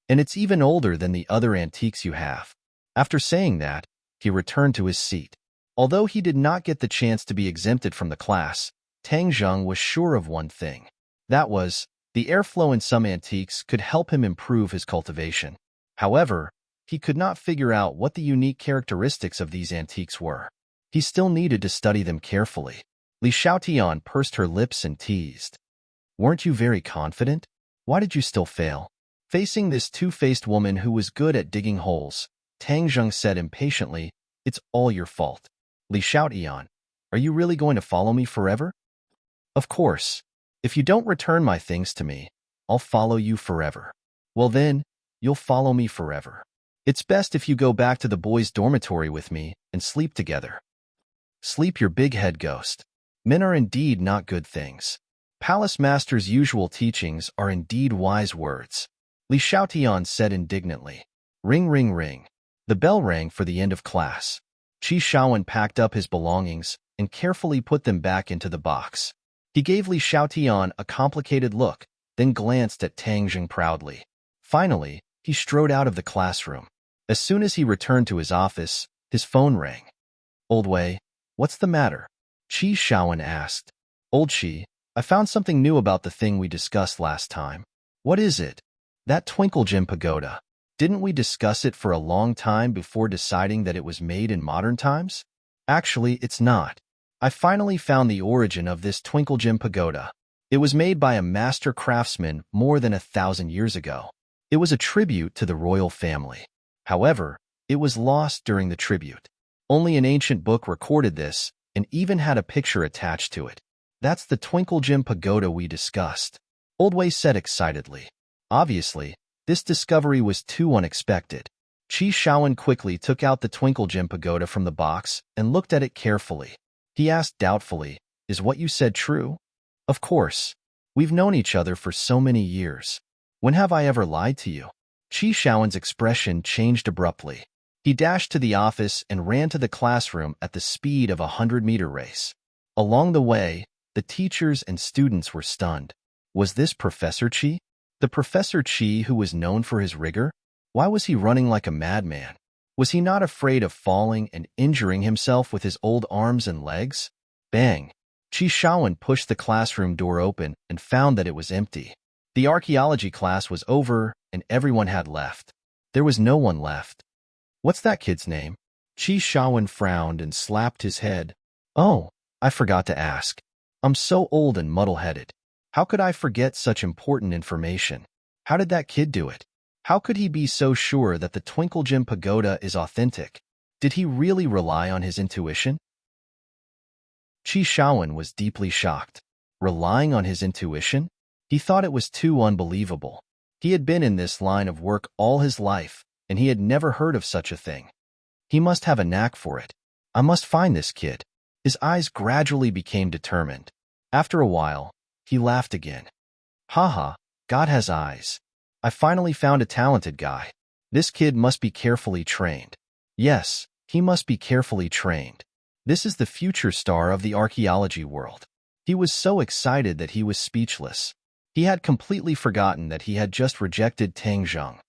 Speaker 1: And it's even older than the other antiques you have." After saying that, he returned to his seat. Although he did not get the chance to be exempted from the class, Tang Zheng was sure of one thing. That was, the airflow in some antiques could help him improve his cultivation. However, he could not figure out what the unique characteristics of these antiques were. He still needed to study them carefully. Li Xiaotian pursed her lips and teased. "Weren't you very confident? Why did you still fail?" Facing this two-faced woman who was good at digging holes, Tang Zheng said impatiently, "It's all your fault. Li Xiaotian, are you really going to follow me forever?" "Of course. If you don't return my things to me, I'll follow you forever." "Well then, you'll follow me forever." It's best if you go back to the boys' dormitory with me and sleep together. Sleep, your big head ghost. Men are indeed not good things. Palace Master's usual teachings are indeed wise words. Li Xiaotian said indignantly. Ring, ring, ring. The bell rang for the end of class. Qi Shaowen packed up his belongings and carefully put them back into the box. He gave Li Xiaotian a complicated look, then glanced at Tang Jing proudly. Finally, he strode out of the classroom. As soon as he returned to his office, his phone rang. Old Wei, what's the matter? Qi Shaowen asked. Old Qi, I found something new about the thing we discussed last time. What is it? That Twinkle Gem pagoda. Didn't we discuss it for a long time before deciding that it was made in modern times? Actually, it's not. I finally found the origin of this Twinkle Gem pagoda. It was made by a master craftsman more than 1,000 years ago. It was a tribute to the royal family. However, it was lost during the tribute. Only an ancient book recorded this and even had a picture attached to it. That's the Twinkle Gem pagoda we discussed, Old Wei said excitedly. Obviously, this discovery was too unexpected. Qi Shaowen quickly took out the Twinkle Gem pagoda from the box and looked at it carefully. He asked doubtfully, Is what you said true? Of course. We've known each other for so many years. When have I ever lied to you? Qi Shaowen's expression changed abruptly. He dashed to the office and ran to the classroom at the speed of a 100-meter race. Along the way, the teachers and students were stunned. Was this Professor Qi? The Professor Qi who was known for his rigor? Why was he running like a madman? Was he not afraid of falling and injuring himself with his old arms and legs? Bang! Qi Shaowen pushed the classroom door open and found that it was empty. The archaeology class was over and everyone had left. There was no one left. What's that kid's name? Qi Shaowen frowned and slapped his head. Oh, I forgot to ask. I'm so old and muddle-headed. How could I forget such important information? How did that kid do it? How could he be so sure that the Twinkle Gem pagoda is authentic? Did he really rely on his intuition? Qi Shaowen was deeply shocked. Relying on his intuition? He thought it was too unbelievable. He had been in this line of work all his life, and he had never heard of such a thing. He must have a knack for it. I must find this kid. His eyes gradually became determined. After a while, he laughed again. Haha, God has eyes. I finally found a talented guy. This kid must be carefully trained. Yes, he must be carefully trained. This is the future star of the archaeology world. He was so excited that he was speechless. He had completely forgotten that he had just rejected Tang Zheng.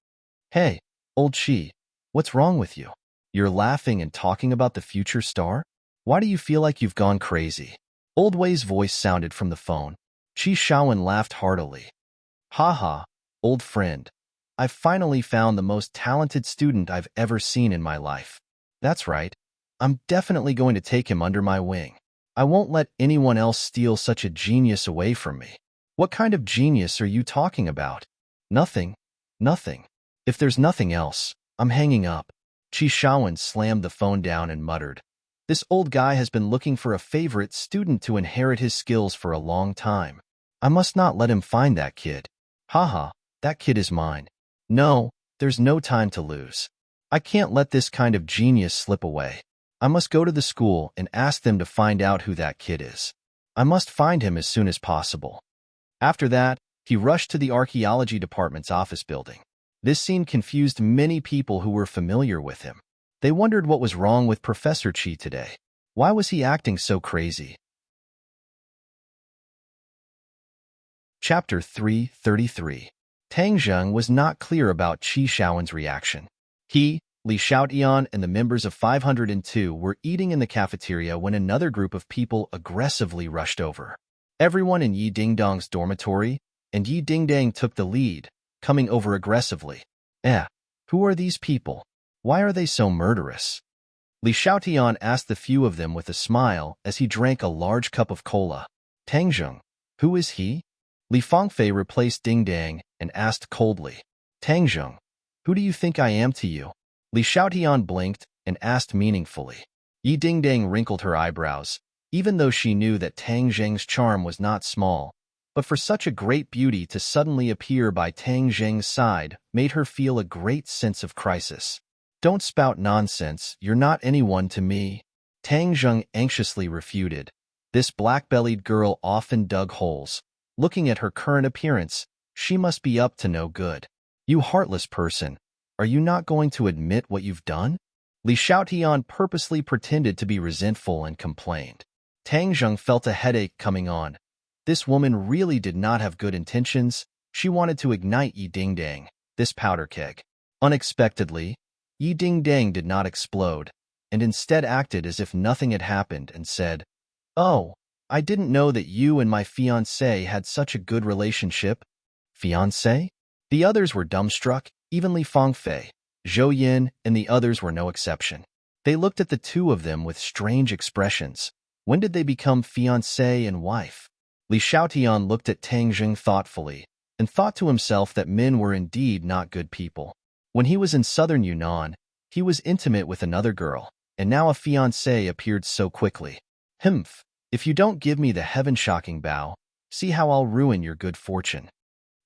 Speaker 1: Hey, old Qi, what's wrong with you? You're laughing and talking about the future star? Why do you feel like you've gone crazy? Old Wei's voice sounded from the phone. Qi Shaowen laughed heartily. Haha, old friend. I've finally found the most talented student I've ever seen in my life. That's right. I'm definitely going to take him under my wing. I won't let anyone else steal such a genius away from me. What kind of genius are you talking about? Nothing. Nothing. If there's nothing else, I'm hanging up. Qi Shaowen slammed the phone down and muttered. This old guy has been looking for a favorite student to inherit his skills for a long time. I must not let him find that kid. Haha, that kid is mine. No, there's no time to lose. I can't let this kind of genius slip away. I must go to the school and ask them to find out who that kid is. I must find him as soon as possible. After that, he rushed to the archaeology department's office building. This scene confused many people who were familiar with him. They wondered what was wrong with Professor Qi today. Why was he acting so crazy? Chapter 333. Tang Zheng was not clear about Qi Shaowen's reaction. He, Li Xiaotian, and the members of 502 were eating in the cafeteria when another group of people aggressively rushed over. Everyone in Yi Dingdang's dormitory, and Yi Dingdang took the lead, coming over aggressively. Who are these people? Why are they so murderous? Li Xiaotian asked the few of them with a smile as he drank a large cup of cola. Tang Zheng, who is he? Li Fangfei replaced Dingdang and asked coldly. Tang Zheng, who do you think I am to you? Li Xiaotian blinked and asked meaningfully. Yi Dingdang wrinkled her eyebrows, even though she knew that Tang Zheng's charm was not small, but for such a great beauty to suddenly appear by Tang Zheng's side made her feel a great sense of crisis. Don't spout nonsense, you're not anyone to me. Tang Zheng anxiously refuted. This black-bellied girl often dug holes. Looking at her current appearance, she must be up to no good. You heartless person, are you not going to admit what you've done? Li Xiaotian purposely pretended to be resentful and complained. Tang Zheng felt a headache coming on. This woman really did not have good intentions. She wanted to ignite Yi Dingdang, this powder keg. Unexpectedly, Yi Dingdang did not explode, and instead acted as if nothing had happened and said, "Oh, I didn't know that you and my fiancé had such a good relationship." Fiancé? The others were dumbstruck, even Li Fangfei, Zhou Yin, and the others were no exception. They looked at the two of them with strange expressions. When did they become fiancé and wife? Li Xiaotian looked at Tang Zheng thoughtfully, and thought to himself that men were indeed not good people. When he was in southern Yunnan, he was intimate with another girl, and now a fiancé appeared so quickly. Humph, if you don't give me the heaven-shocking bow, see how I'll ruin your good fortune.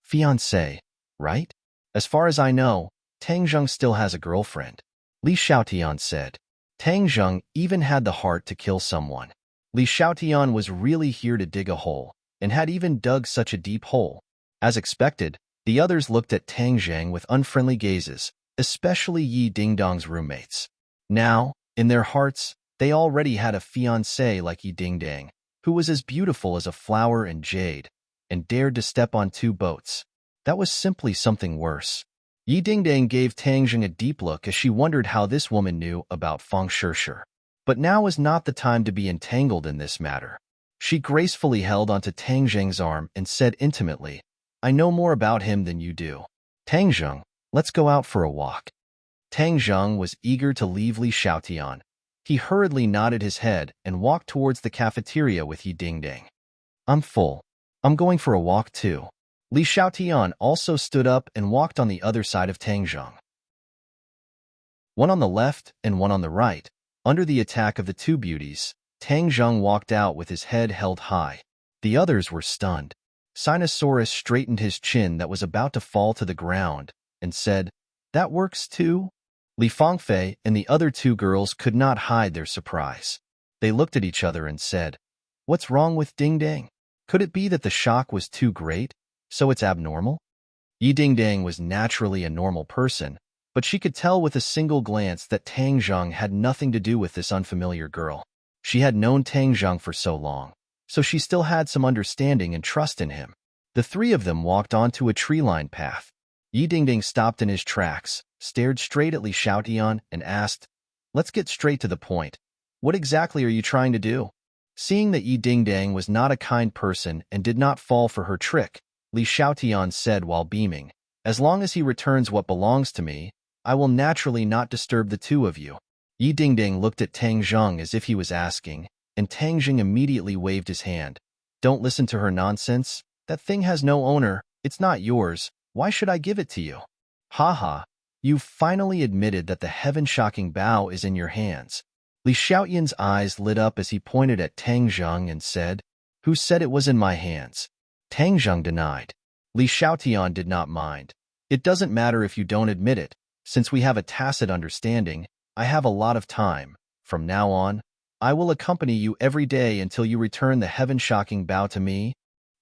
Speaker 1: Fiancé, right? As far as I know, Tang Zheng still has a girlfriend. Li Xiaotian said. Tang Zheng even had the heart to kill someone. Li Xiaotian was really here to dig a hole, and had even dug such a deep hole. As expected, the others looked at Tang Zheng with unfriendly gazes, especially Yi Dingdong's roommates. Now, in their hearts, they already had a fiancé like Yi Dingdang, who was as beautiful as a flower and jade, and dared to step on two boats. That was simply something worse. Yi Dingdang gave Tang Zheng a deep look as she wondered how this woman knew about Feng Shishir. But now was not the time to be entangled in this matter. She gracefully held onto Tang Zheng's arm and said intimately, "I know more about him than you do. Tang Zheng, let's go out for a walk." Tang Zheng was eager to leave Li Xiaotian. He hurriedly nodded his head and walked towards the cafeteria with Yi Dingdang. "I'm full. I'm going for a walk too." Li Xiaotian also stood up and walked on the other side of Tang Zheng. One on the left and one on the right. Under the attack of the two beauties, Tang Zheng walked out with his head held high. The others were stunned. Sinosaurus straightened his chin that was about to fall to the ground and said, "That works too?" Li Fangfei and the other two girls could not hide their surprise. They looked at each other and said, "What's wrong with Dingdang? Could it be that the shock was too great, so it's abnormal?" Yi Dingdang was naturally a normal person, but she could tell with a single glance that Tang Zheng had nothing to do with this unfamiliar girl. She had known Tang Zheng for so long, so she still had some understanding and trust in him. The three of them walked onto a tree-lined path. Yi Dingdang stopped in his tracks, stared straight at Li Xiaotian, and asked, "Let's get straight to the point. What exactly are you trying to do?" Seeing that Yi Dingdang was not a kind person and did not fall for her trick, Li Xiaotian said while beaming, "As long as he returns what belongs to me, I will naturally not disturb the two of you." Yi Dingdang looked at Tang Zheng as if he was asking, and Tang Zheng immediately waved his hand. "Don't listen to her nonsense. That thing has no owner. It's not yours. Why should I give it to you?" "Ha ha, you've finally admitted that the heaven-shocking bow is in your hands." Li Xiaotian's eyes lit up as he pointed at Tang Zheng and said, "Who said it was in my hands?" Tang Zheng denied. Li Xiaotian did not mind. "It doesn't matter if you don't admit it. Since we have a tacit understanding, I have a lot of time. From now on, I will accompany you every day until you return the heaven-shocking bow to me."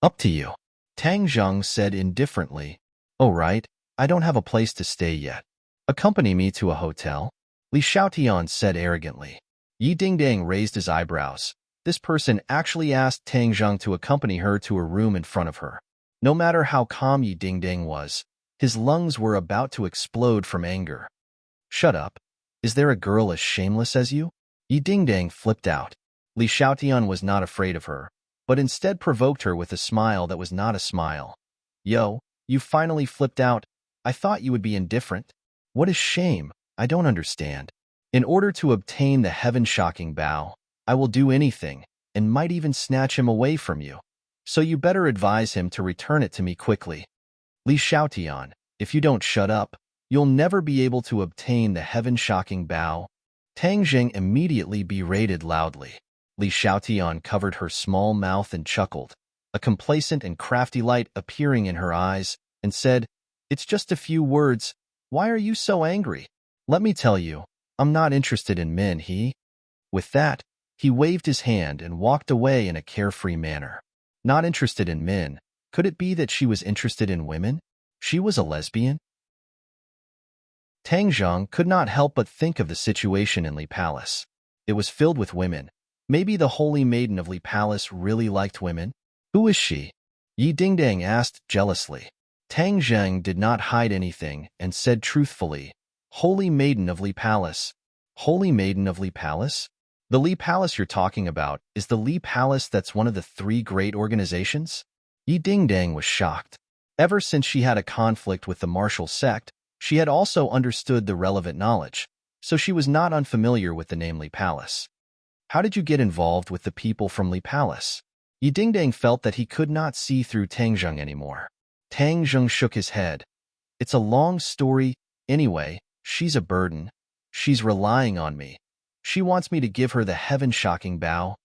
Speaker 1: "Up to you," Tang Zheng said indifferently. "Oh right, I don't have a place to stay yet. Accompany me to a hotel," Li Xiaotian said arrogantly. Yi Dingdang raised his eyebrows. This person actually asked Tang Zheng to accompany her to a room in front of her. No matter how calm Yi Dingdang was, his lungs were about to explode from anger. "Shut up. Is there a girl as shameless as you?" Yi Dingdang flipped out. Li Xiaotian was not afraid of her, but instead provoked her with a smile that was not a smile. "Yo, you finally flipped out. I thought you would be indifferent. What is shame? I don't understand. In order to obtain the heaven-shocking bow, I will do anything, and might even snatch him away from you. So you better advise him to return it to me quickly." "Li Xiaotian, if you don't shut up, you'll never be able to obtain the heaven-shocking bow." Tang Zheng immediately berated loudly. Li Xiaotian covered her small mouth and chuckled, a complacent and crafty light appearing in her eyes, and said, "It's just a few words. Why are you so angry?" Let me tell you, I'm not interested in men, With that, he waved his hand and walked away in a carefree manner. Not interested in men. Could it be that she was interested in women? She was a lesbian? Tang Zheng could not help but think of the situation in Li Palace. It was filled with women. Maybe the holy maiden of Li Palace really liked women? Who is she? Yi Dingdang asked jealously. Tang Zheng did not hide anything and said truthfully, Holy Maiden of Li Palace. Holy Maiden of Li Palace? The Li Palace you're talking about is the Li Palace that's one of the 3 great organizations? Yi Dingdang was shocked. Ever since she had a conflict with the martial sect, she had also understood the relevant knowledge, so she was not unfamiliar with the name Li Palace. How did you get involved with the people from Li Palace? Yi Dingdang felt that he could not see through Tang Zheng anymore. Tang Zheng shook his head. It's a long story. Anyway, she's a burden. She's relying on me. She wants me to give her the heaven-shocking bow.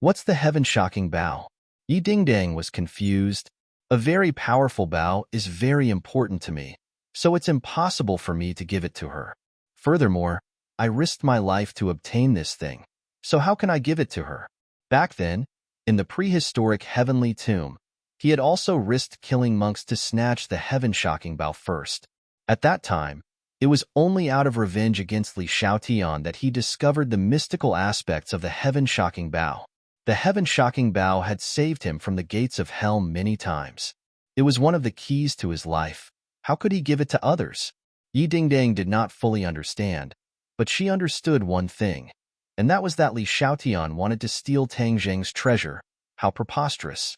Speaker 1: What's the heaven-shocking bow? Yi Dingdang was confused. A very powerful bow is very important to me, so it's impossible for me to give it to her. Furthermore, I risked my life to obtain this thing, so how can I give it to her? Back then, in the prehistoric heavenly tomb, he had also risked killing monks to snatch the heaven-shocking bow first. At that time, it was only out of revenge against Li Shaotian that he discovered the mystical aspects of the heaven-shocking bow. The heaven-shocking bow had saved him from the gates of hell many times. It was one of the keys to his life. How could he give it to others? Yi Dingdang did not fully understand, but she understood one thing, and that was that Li Shaotian wanted to steal Tang Zheng's treasure. How preposterous.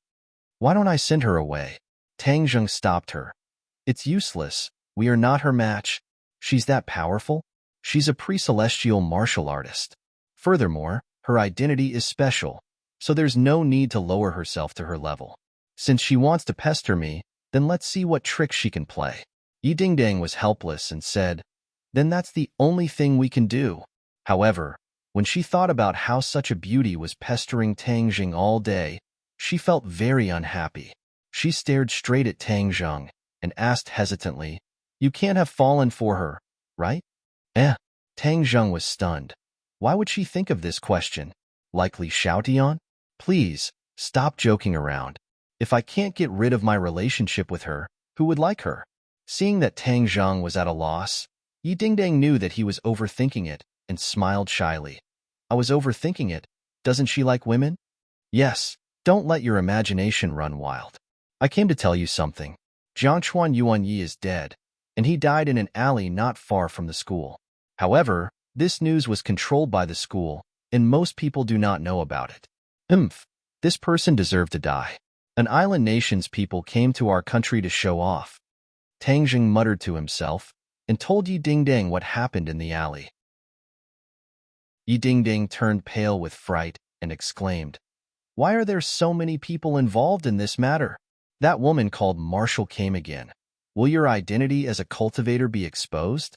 Speaker 1: Why don't I send her away? Tang Zheng stopped her. It's useless. We are not her match. She's that powerful? She's a pre-celestial martial artist. Furthermore, her identity is special, so there's no need to lower herself to her level. Since she wants to pester me, then let's see what tricks she can play. Yi Dingdang was helpless and said, then that's the only thing we can do. However, when she thought about how such a beauty was pestering Tang Zheng all day, she felt very unhappy. She stared straight at Tang Zheng and asked hesitantly, you can't have fallen for her, right? Tang Zheng was stunned. Why would she think of this question? Like Li Shaotian? Please, stop joking around. If I can't get rid of my relationship with her, who would like her? Seeing that Tang Zheng was at a loss, Yi Dingdang knew that he was overthinking it and smiled shyly. I was overthinking it. Doesn't she like women? Yes, don't let your imagination run wild. I came to tell you something. Jiangchuan Yuanyi is dead, and he died in an alley not far from the school. However, this news was controlled by the school, and most people do not know about it. This person deserved to die. An island nation's people came to our country to show off. Tang Zheng muttered to himself and told Yi Dingdang what happened in the alley. Yi Dingdang turned pale with fright and exclaimed, why are there so many people involved in this matter? That woman called Marshall came again. Will your identity as a cultivator be exposed?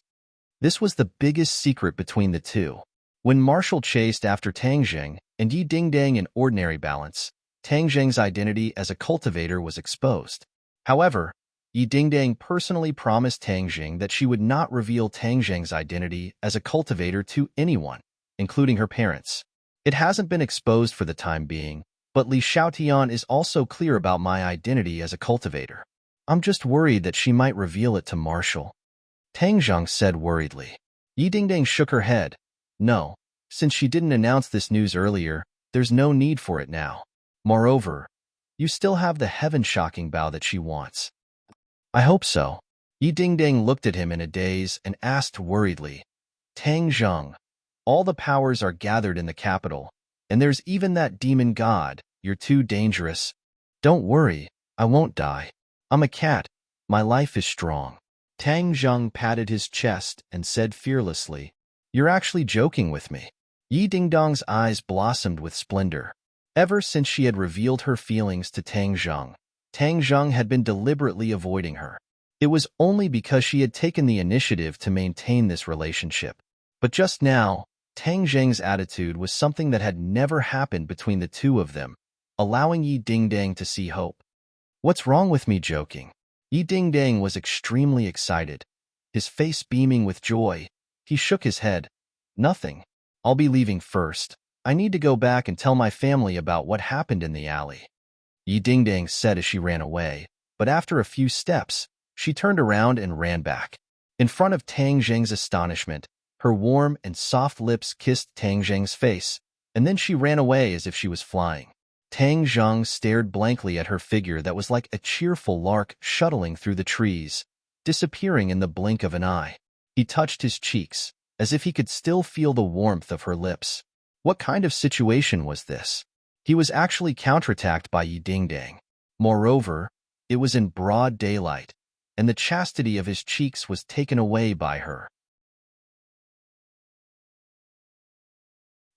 Speaker 1: This was the biggest secret between the two. When Marshall chased after Tang Zheng and Yi Dingdang in ordinary balance, Tang Zheng's identity as a cultivator was exposed. However, Yi Dingdang personally promised Tang Zheng that she would not reveal Tang Zheng's identity as a cultivator to anyone, including her parents. It hasn't been exposed for the time being, but Li Shaotian is also clear about my identity as a cultivator. I'm just worried that she might reveal it to Marshall. Tang Zheng said worriedly. Yi Dingdang shook her head. No, since she didn't announce this news earlier, there's no need for it now. Moreover, you still have the heaven-shocking bow that she wants. I hope so. Yi Dingdang looked at him in a daze and asked worriedly, Tang Zheng, all the powers are gathered in the capital, and there's even that demon god. You're too dangerous. Don't worry, I won't die. I'm a cat. My life is strong. Tang Zheng patted his chest and said fearlessly, you're actually joking with me. Yi Dingdang's eyes blossomed with splendor. Ever since she had revealed her feelings to Tang Zheng had been deliberately avoiding her. It was only because she had taken the initiative to maintain this relationship. But just now, Tang Zheng's attitude was something that had never happened between the two of them, allowing Yi Dingdang to see hope. What's wrong with me joking? Yi Dingdang was extremely excited, his face beaming with joy. He shook his head. Nothing. I'll be leaving first. I need to go back and tell my family about what happened in the alley. Yi Dingdang said as she ran away, but after a few steps, she turned around and ran back. In front of Tang Zheng's astonishment, her warm and soft lips kissed Tang Zheng's face, and then she ran away as if she was flying. Tang Zheng stared blankly at her figure that was like a cheerful lark shuttling through the trees, disappearing in the blink of an eye. He touched his cheeks, as if he could still feel the warmth of her lips. What kind of situation was this? He was actually counterattacked by Yi Dingdang. Moreover, it was in broad daylight, and the chastity of his cheeks was taken away by her.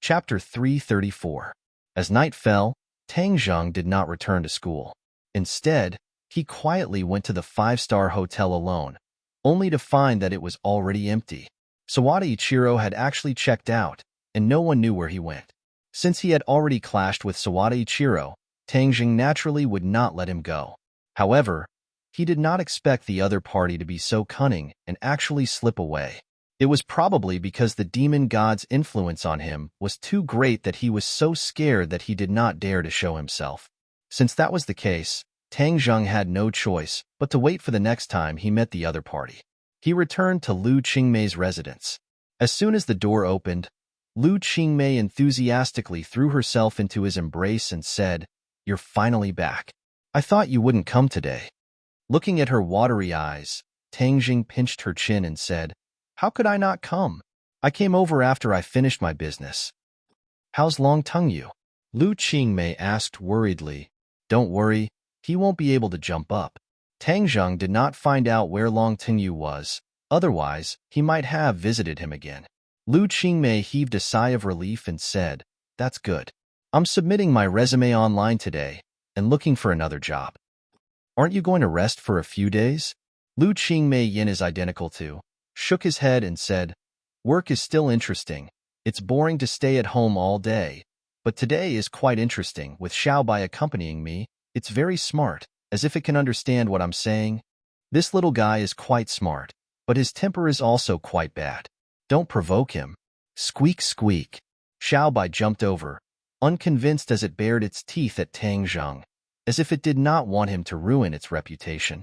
Speaker 1: Chapter 334. As night fell, Tang Zheng did not return to school. Instead, he quietly went to the five-star hotel alone, only to find that it was already empty. Sawada Ichiro had actually checked out, and no one knew where he went. Since he had already clashed with Sawada Ichiro, Tang Zheng naturally would not let him go. However, he did not expect the other party to be so cunning and actually slip away. It was probably because the demon god's influence on him was too great that he was so scared that he did not dare to show himself. Since that was the case, Tang Zheng had no choice but to wait for the next time he met the other party. He returned to Lu Qingmei's residence. As soon as the door opened, Lu Qingmei enthusiastically threw herself into his embrace and said, "You're finally back. I thought you wouldn't come today." Looking at her watery eyes, Tang Zheng pinched her chin and said, "How could I not come? I came over after I finished my business." "How's Long Tongue you?" Lu Qingmei asked worriedly. "Don't worry, he won't be able to jump up." Tang Zheng did not find out where Long Tingyu was, otherwise he might have visited him again. Lu Qingmei heaved a sigh of relief and said, "That's good. I'm submitting my resume online today and looking for another job." "Aren't you going to rest for a few days?" Lu Qingmei Yin is identical to, shook his head and said, "Work is still interesting. It's boring to stay at home all day, but today is quite interesting with Xiaobai accompanying me. It's very smart, as if it can understand what I'm saying. This little guy is quite smart, but his temper is also quite bad. Don't provoke him." Squeak, squeak. Xiaobai jumped over, unconvinced as it bared its teeth at Tang Zheng, as if it did not want him to ruin its reputation.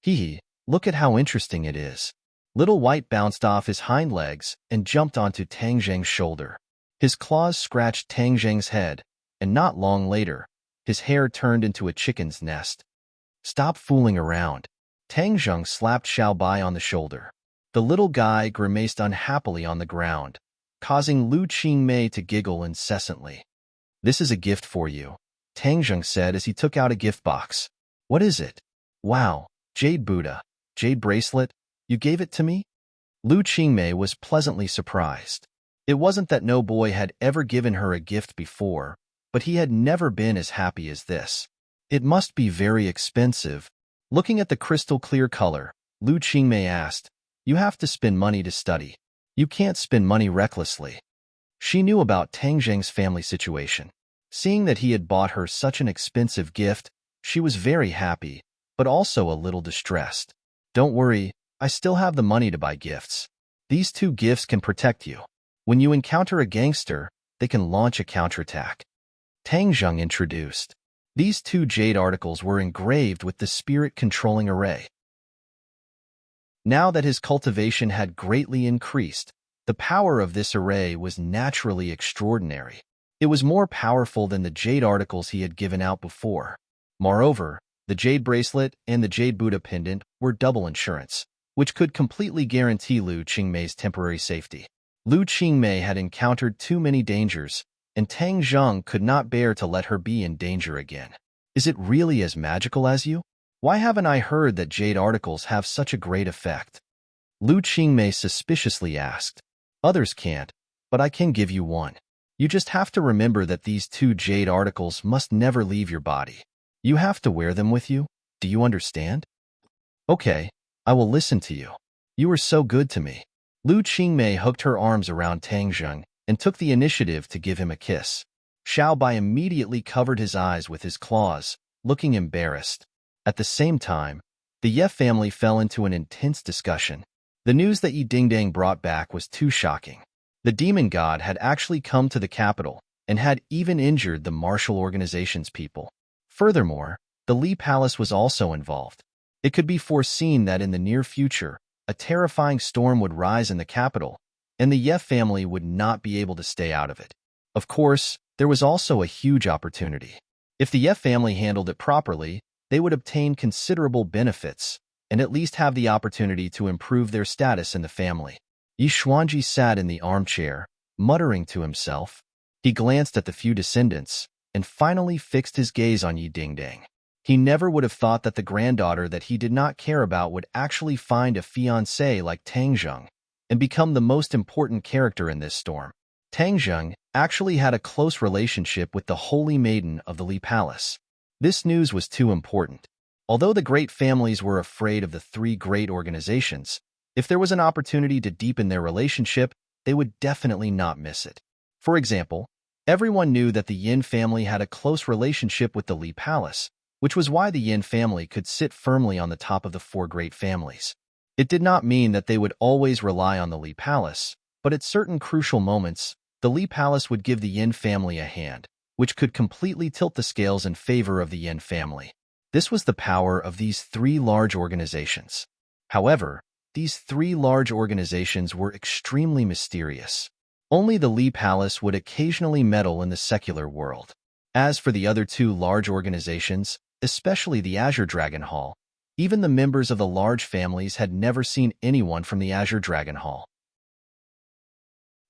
Speaker 1: "Hee, look at how interesting it is." Little White bounced off his hind legs and jumped onto Tang Zheng's shoulder. His claws scratched Tang Zheng's head, and not long later, his hair turned into a chicken's nest. "Stop fooling around." Tang Zheng slapped Xiaobai on the shoulder. The little guy grimaced unhappily on the ground, causing Lu Qingmei to giggle incessantly. "This is a gift for you," Tang Zheng said as he took out a gift box. "What is it?" "Wow, Jade Buddha, jade bracelet. You gave it to me?" Lu Qingmei was pleasantly surprised. It wasn't that no boy had ever given her a gift before, but he had never been as happy as this. "It must be very expensive." Looking at the crystal clear color, Lu Qingmei asked, "You have to spend money to study. You can't spend money recklessly." She knew about Tang Zheng's family situation. Seeing that he had bought her such an expensive gift, she was very happy, but also a little distressed. "Don't worry, I still have the money to buy gifts. These two gifts can protect you. When you encounter a gangster, they can launch a counterattack." Tang Zheng introduced. These two jade articles were engraved with the spirit-controlling array. Now that his cultivation had greatly increased, the power of this array was naturally extraordinary. It was more powerful than the jade articles he had given out before. Moreover, the jade bracelet and the jade Buddha pendant were double insurance, which could completely guarantee Lu Qingmei's temporary safety. Lu Qingmei had encountered too many dangers, and Tang Zheng could not bear to let her be in danger again. "Is it really as magical as you? Why haven't I heard that jade articles have such a great effect?" Lu Qingmei suspiciously asked. "Others can't, but I can give you one. You just have to remember that these two jade articles must never leave your body. You have to wear them with you. Do you understand?" "Okay, I will listen to you. You are so good to me." Lu Qingmei hooked her arms around Tang Zheng and took the initiative to give him a kiss. Xiaobai immediately covered his eyes with his claws, looking embarrassed. At the same time, the Ye family fell into an intense discussion. The news that Yi Dingdang brought back was too shocking. The demon god had actually come to the capital and had even injured the martial organization's people. Furthermore, the Li Palace was also involved. It could be foreseen that in the near future, a terrifying storm would rise in the capital, and the Ye family would not be able to stay out of it. Of course, there was also a huge opportunity. If the Ye family handled it properly, they would obtain considerable benefits and at least have the opportunity to improve their status in the family. Yi Xuanji sat in the armchair, muttering to himself. He glanced at the few descendants and finally fixed his gaze on Yi Dingdang. He never would have thought that the granddaughter that he did not care about would actually find a fiancé like Tang Zheng and become the most important character in this storm. Tang Zheng actually had a close relationship with the Holy Maiden of the Li Palace. This news was too important. Although the great families were afraid of the three great organizations, if there was an opportunity to deepen their relationship, they would definitely not miss it. For example, everyone knew that the Yin family had a close relationship with the Li Palace, which was why the Yin family could sit firmly on the top of the four great families. It did not mean that they would always rely on the Li Palace, but at certain crucial moments, the Li Palace would give the Yin family a hand, which could completely tilt the scales in favor of the Yin family. This was the power of these three large organizations. However, these three large organizations were extremely mysterious. Only the Li Palace would occasionally meddle in the secular world. As for the other two large organizations, especially the Azure Dragon Hall, even the members of the large families had never seen anyone from the Azure Dragon Hall.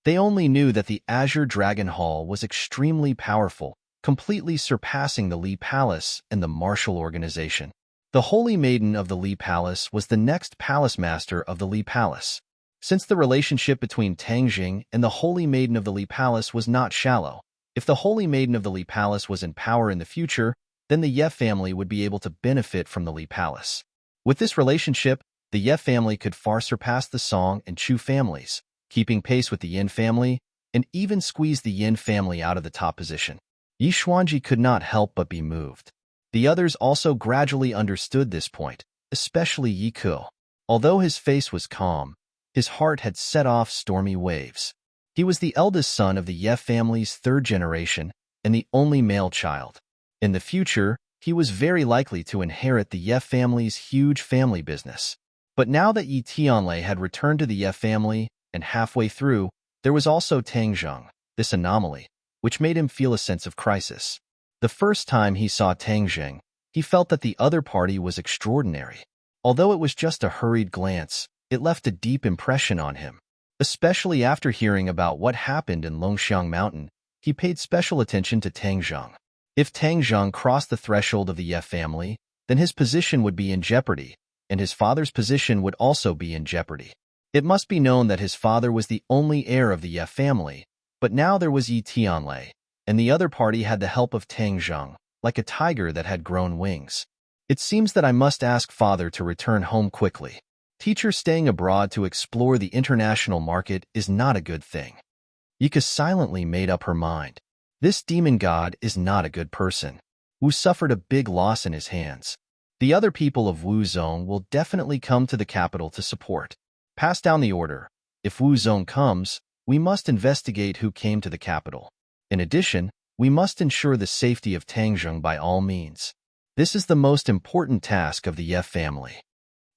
Speaker 1: They only knew that the Azure Dragon Hall was extremely powerful, completely surpassing the Li Palace and the martial organization. The Holy Maiden of the Li Palace was the next palace master of the Li Palace. Since the relationship between Tang Jing and the Holy Maiden of the Li Palace was not shallow, if the Holy Maiden of the Li Palace was in power in the future, then the Ye family would be able to benefit from the Li Palace. With this relationship, the Ye family could far surpass the Song and Chu families, keeping pace with the Yin family, and even squeeze the Yin family out of the top position. Yi Xuanji could not help but be moved. The others also gradually understood this point, especially Yi Ke. Although his face was calm, his heart had set off stormy waves. He was the eldest son of the Ye family's third generation and the only male child. In the future, he was very likely to inherit the Ye family's huge family business. But now that Yi Tianlei had returned to the Ye family, and halfway through, there was also Tang Zheng, this anomaly, which made him feel a sense of crisis. The first time he saw Tang Zheng, he felt that the other party was extraordinary. Although it was just a hurried glance, it left a deep impression on him. Especially after hearing about what happened in Longxiang Mountain, he paid special attention to Tang Zheng. If Tang Zheng crossed the threshold of the Ye family, then his position would be in jeopardy, and his father's position would also be in jeopardy. It must be known that his father was the only heir of the Ye family, but now there was Yi Tianlei, and the other party had the help of Tang Zheng, like a tiger that had grown wings. It seems that I must ask father to return home quickly. Teacher staying abroad to explore the international market is not a good thing. Yika silently made up her mind. This demon god is not a good person. Wu suffered a big loss in his hands. The other people of Wu Zong will definitely come to the capital to support. Pass down the order. If Wu Zong comes, we must investigate who came to the capital. In addition, we must ensure the safety of Tang Zheng by all means. This is the most important task of the Ye family.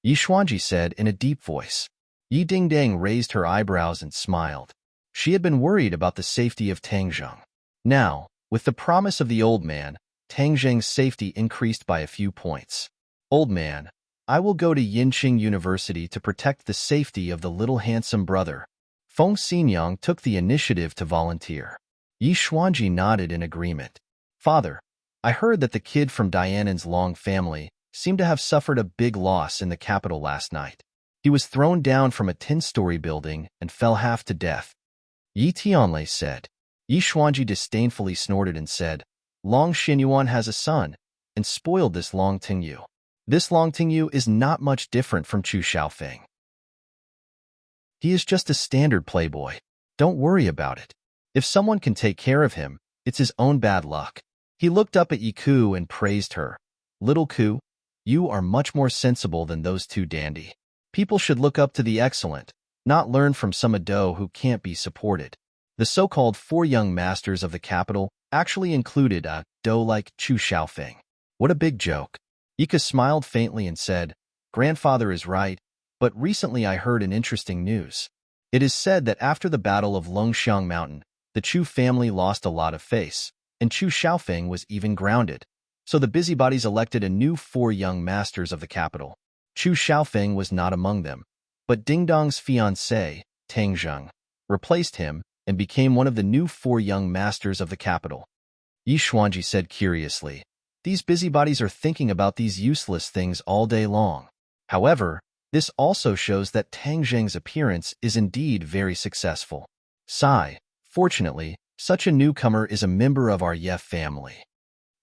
Speaker 1: Yi Xuanji said in a deep voice. Yi Dingdang raised her eyebrows and smiled. She had been worried about the safety of Tang Zheng. Now, with the promise of the old man, Tang Zheng's safety increased by a few points. Old man, I will go to Yinqing University to protect the safety of the little handsome brother. Feng Xinyang took the initiative to volunteer. Yi Xuanji nodded in agreement. Father, I heard that the kid from Dianan's Long family seemed to have suffered a big loss in the capital last night. He was thrown down from a 10-story building and fell half to death. Yi Tianlei said. Yi Xuanji disdainfully snorted and said, Long Xinyuan has a son, and spoiled this Long Tingyu. This Long Tingyu is not much different from Chu Xiaofeng. He is just a standard playboy. Don't worry about it. If someone can take care of him, it's his own bad luck. He looked up at Yi Ku and praised her. Little Ku, you are much more sensible than those two dandy. People should look up to the excellent, not learn from some ado who can't be supported. The so-called four young masters of the capital actually included a doe like Chu Xiaofeng. What a big joke. Ika smiled faintly and said, "Grandfather is right, but recently I heard an interesting news. It is said that after the Battle of Longxiang Mountain, the Chu family lost a lot of face, and Chu Xiaofeng was even grounded. So the busybodies elected a new four young masters of the capital. Chu Xiaofeng was not among them, but Ding Dong's fiancé, Tang Zheng, replaced him and became one of the new four young masters of the capital." Yi Xuanji said curiously, "These busybodies are thinking about these useless things all day long. However, this also shows that Tang Zheng's appearance is indeed very successful. Sigh, fortunately, such a newcomer is a member of our Ye family."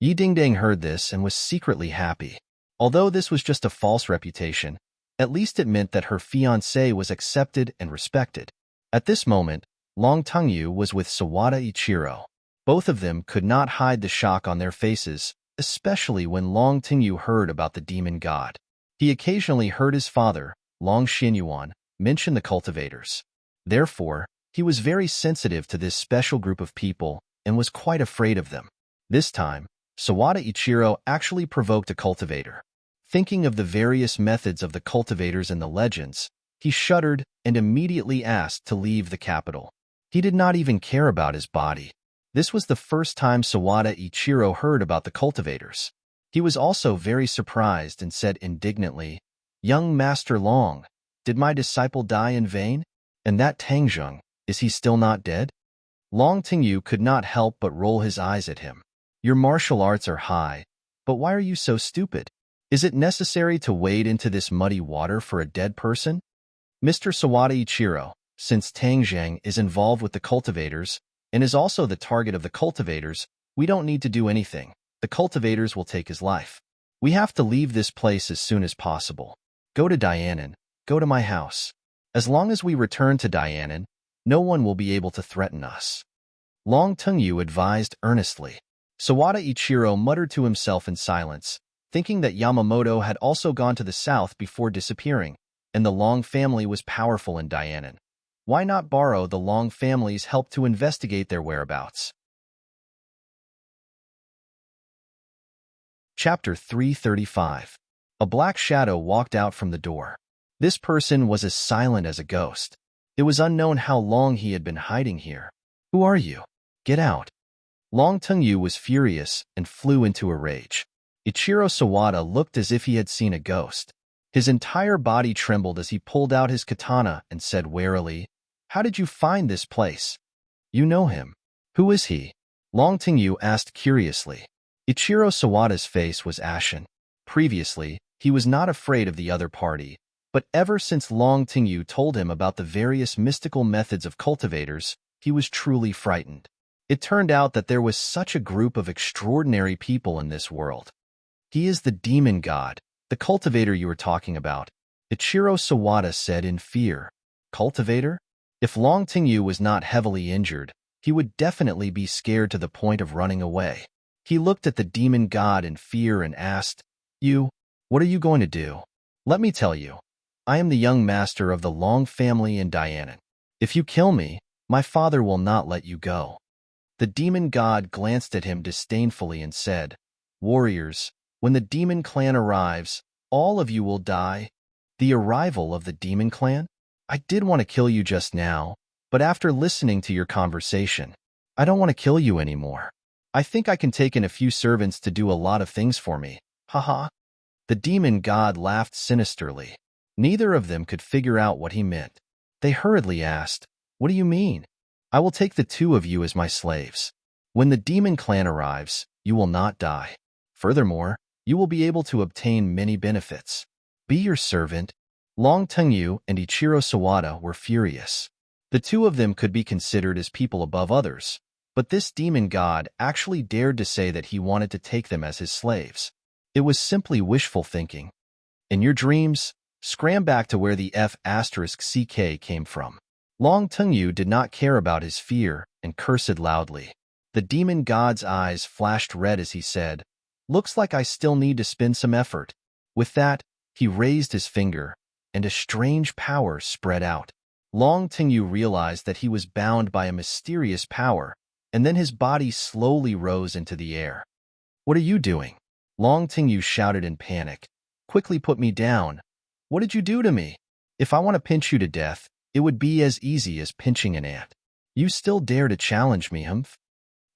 Speaker 1: Yi Dingdang heard this and was secretly happy. Although this was just a false reputation, at least it meant that her fiancé was accepted and respected. At this moment, Long Tengyu was with Sawada Ichiro. Both of them could not hide the shock on their faces, especially when Long Tengyu heard about the demon god. He occasionally heard his father, Long Xinyuan, mention the cultivators. Therefore, he was very sensitive to this special group of people and was quite afraid of them. This time, Sawada Ichiro actually provoked a cultivator. Thinking of the various methods of the cultivators in the legends, he shuddered and immediately asked to leave the capital. He did not even care about his body. This was the first time Sawada Ichiro heard about the cultivators. He was also very surprised and said indignantly, "Young Master Long, did my disciple die in vain? And that Tang Zheng, is he still not dead?" Long Tengyu could not help but roll his eyes at him. "Your martial arts are high, but why are you so stupid? Is it necessary to wade into this muddy water for a dead person?" "Mr. Sawada Ichiro, since Tang Zheng is involved with the cultivators and is also the target of the cultivators, we don't need to do anything. The cultivators will take his life. We have to leave this place as soon as possible. Go to Dianan, go to my house. As long as we return to Dianan, no one will be able to threaten us," Long Tengyu advised earnestly. Sawada Ichiro muttered to himself in silence, thinking that Yamamoto had also gone to the south before disappearing, and the Long family was powerful in Dianan. Why not borrow the Long family's help to investigate their whereabouts? Chapter 335. A black shadow walked out from the door. This person was as silent as a ghost. It was unknown how long he had been hiding here. "Who are you? Get out." Long Tengyu was furious and flew into a rage. Ichiro Sawada looked as if he had seen a ghost. His entire body trembled as he pulled out his katana and said warily, "How did you find this place?" "You know him. Who is he?" Long Tengyu asked curiously. Ichiro Sawada's face was ashen. Previously, he was not afraid of the other party, but ever since Long Tengyu told him about the various mystical methods of cultivators, he was truly frightened. It turned out that there was such a group of extraordinary people in this world. "He is the demon god, the cultivator you were talking about," Ichiro Sawada said in fear. "Cultivator?" If Long Tengyu was not heavily injured, he would definitely be scared to the point of running away. He looked at the demon god in fear and asked, What are you going to do?" "Let me tell you. I am the young master of the Long family in Dianan. If you kill me, my father will not let you go." The demon god glanced at him disdainfully and said, "Warriors, when the demon clan arrives, all of you will die." "The arrival of the demon clan? I did want to kill you just now, but after listening to your conversation, I don't want to kill you anymore. I think I can take in a few servants to do a lot of things for me. Haha." The demon god laughed sinisterly. Neither of them could figure out what he meant. They hurriedly asked, "What do you mean?" "I will take the two of you as my slaves. When the demon clan arrives, you will not die. Furthermore, you will be able to obtain many benefits. Be your servant." Long Tengyu and Ichiro Sawada were furious. The two of them could be considered as people above others, but this demon god actually dared to say that he wanted to take them as his slaves. It was simply wishful thinking. In your dreams, scram back to where the F***CK came from. Long Tengyu did not care about his fear and cursed loudly. The demon god's eyes flashed red as he said, "Looks like I still need to spend some effort." With that, he raised his finger, and a strange power spread out. Long Tingyu realized that he was bound by a mysterious power, and then his body slowly rose into the air. "What are you doing?" Long Tingyu shouted in panic. "Quickly put me down. What did you do to me? If I want to pinch you to death, it would be as easy as pinching an ant. You still dare to challenge me, humph?"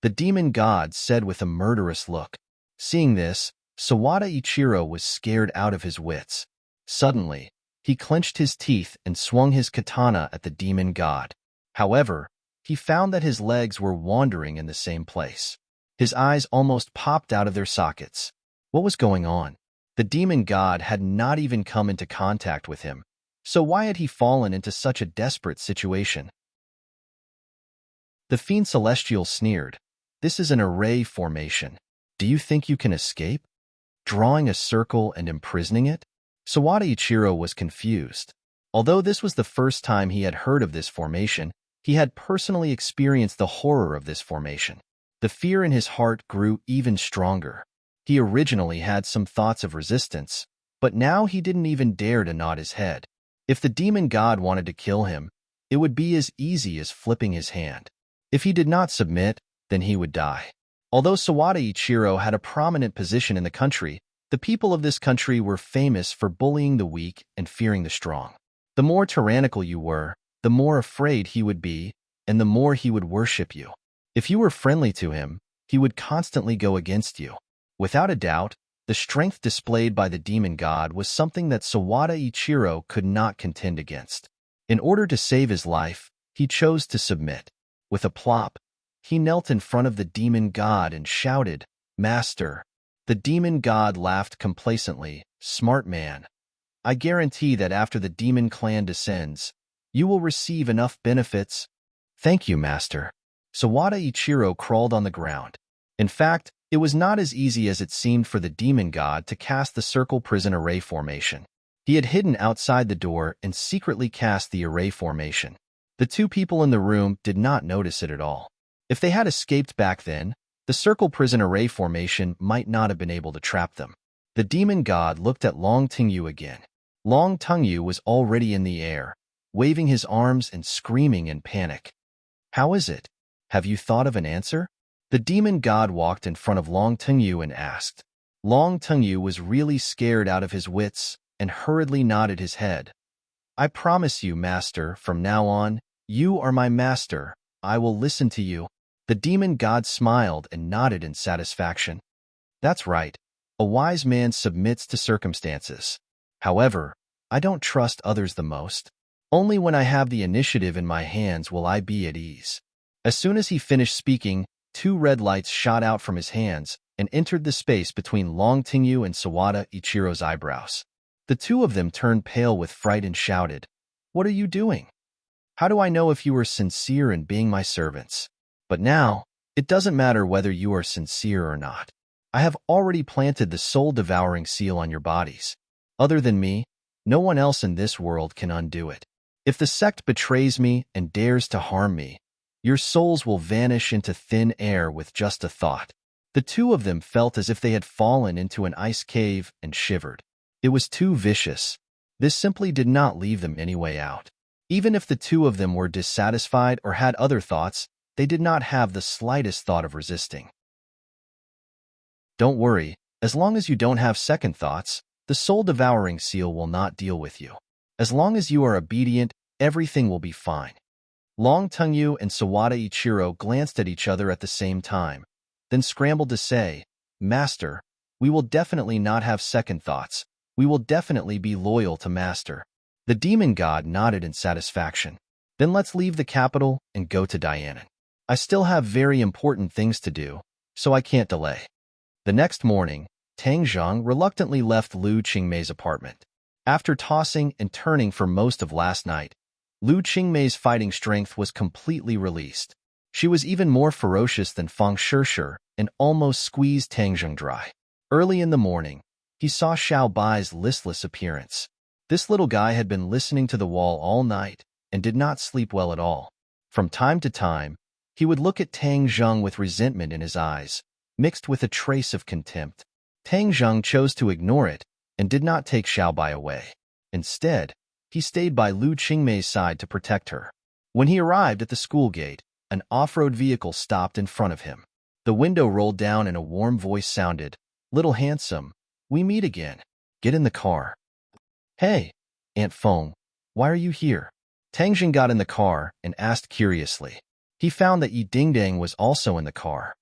Speaker 1: The demon god said with a murderous look. Seeing this, Sawada Ichiro was scared out of his wits. Suddenly, he clenched his teeth and swung his katana at the demon god. However, he found that his legs were wandering in the same place. His eyes almost popped out of their sockets. What was going on? The demon god had not even come into contact with him, so why had he fallen into such a desperate situation? The fiend celestial sneered. "This is an array formation. Do you think you can escape? Drawing a circle and imprisoning it?" Sawada Ichiro was confused. Although this was the first time he had heard of this formation, he had personally experienced the horror of this formation. The fear in his heart grew even stronger. He originally had some thoughts of resistance, but now he didn't even dare to nod his head. If the demon god wanted to kill him, it would be as easy as flipping his hand. If he did not submit, then he would die. Although Sawada Ichiro had a prominent position in the country, the people of this country were famous for bullying the weak and fearing the strong. The more tyrannical you were, the more afraid he would be, and the more he would worship you. If you were friendly to him, he would constantly go against you. Without a doubt, the strength displayed by the demon god was something that Sawada Ichiro could not contend against. In order to save his life, he chose to submit. With a plop, he knelt in front of the demon god and shouted, "Master." The demon god laughed complacently. "Smart man. I guarantee that after the demon clan descends, you will receive enough benefits." "Thank you, master." Sawada Ichiro crawled on the ground. In fact, it was not as easy as it seemed for the demon god to cast the circle prison array formation. He had hidden outside the door and secretly cast the array formation. The two people in the room did not notice it at all. If they had escaped back then, the circle prison array formation might not have been able to trap them. The demon god looked at Long Tingyu again. Long Tingyu was already in the air, waving his arms and screaming in panic. "How is it? Have you thought of an answer?" The demon god walked in front of Long Tingyu and asked. Long Tingyu was really scared out of his wits and hurriedly nodded his head. "I promise you, master, from now on, you are my master. I will listen to you." The demon god smiled and nodded in satisfaction. "That's right. A wise man submits to circumstances. However, I don't trust others the most. Only when I have the initiative in my hands will I be at ease." As soon as he finished speaking, two red lights shot out from his hands and entered the space between Long Tingyu and Sawada Ichiro's eyebrows. The two of them turned pale with fright and shouted, "What are you doing? How do I know if you are sincere in being my servants? But now, it doesn't matter whether you are sincere or not. I have already planted the soul-devouring seal on your bodies. Other than me, no one else in this world can undo it. If the sect betrays me and dares to harm me, your souls will vanish into thin air with just a thought." The two of them felt as if they had fallen into an ice cave and shivered. It was too vicious. This simply did not leave them any way out. Even if the two of them were dissatisfied or had other thoughts, they did not have the slightest thought of resisting. "Don't worry, as long as you don't have second thoughts, the soul-devouring seal will not deal with you. As long as you are obedient, everything will be fine." Long Tingyu and Sawada Ichiro glanced at each other at the same time, then scrambled to say, "Master, we will definitely not have second thoughts. We will definitely be loyal to Master." The demon god nodded in satisfaction. "Then let's leave the capital and go to Dianan. I still have very important things to do, so I can't delay." The next morning, Tang Zhang reluctantly left Lu Qingmei's apartment. After tossing and turning for most of last night, Lu Qingmei's fighting strength was completely released. She was even more ferocious than Fang Shishir and almost squeezed Tang Zhang dry. Early in the morning, he saw Xiao Bai's listless appearance. This little guy had been listening to the wall all night and did not sleep well at all. From time to time, he would look at Tang Zhang with resentment in his eyes, mixed with a trace of contempt. Tang Zhang chose to ignore it and did not take Xiao Bai away. Instead, He stayed by Lu Qingmei's side to protect her. When he arrived at the school gate, an off-road vehicle stopped in front of him. The window rolled down and a warm voice sounded, "Little handsome, we meet again. Get in the car." "Hey, Aunt Feng, why are you here?" Tang Jing got in the car and asked curiously. He found that Yi Dingdang was also in the car.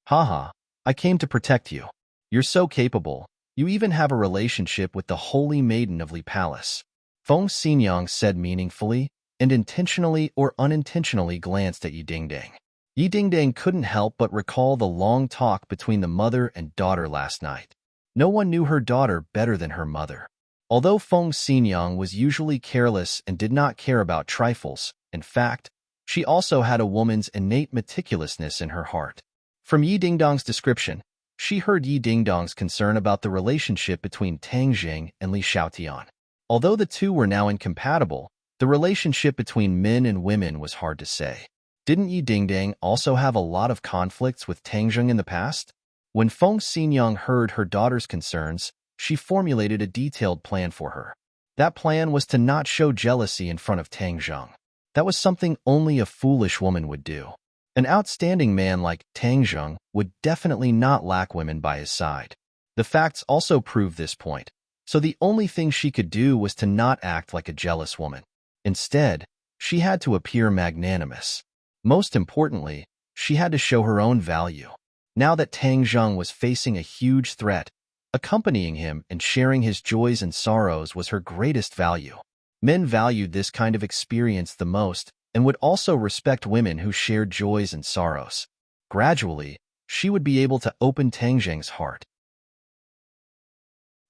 Speaker 1: "Haha, I came to protect you. You're so capable. You even have a relationship with the Holy Maiden of Li Palace." Feng Xinyang said meaningfully, and intentionally or unintentionally glanced at Yi Dingdang. Yi Dingdang couldn't help but recall the long talk between the mother and daughter last night. No one knew her daughter better than her mother. Although Feng Xinyang was usually careless and did not care about trifles, in fact, she also had a woman's innate meticulousness in her heart. From Yi Dingdang's description, she heard Yi Dingdang's concern about the relationship between Tang Jing and Li Xiaotian. Although the two were now incompatible, the relationship between men and women was hard to say. Didn't Yi Dingdang also have a lot of conflicts with Tang Jing in the past? When Feng Xinyang heard her daughter's concerns, she formulated a detailed plan for her. That plan was to not show jealousy in front of Tang Jing. That was something only a foolish woman would do. An outstanding man like Tang Jing would definitely not lack women by his side. The facts also prove this point, so the only thing she could do was to not act like a jealous woman. Instead, she had to appear magnanimous. Most importantly, she had to show her own value. Now that Tang Jing was facing a huge threat, accompanying him and sharing his joys and sorrows was her greatest value. Men valued this kind of experience the most and would also respect women who shared joys and sorrows. Gradually, she would be able to open Tang Jing's heart.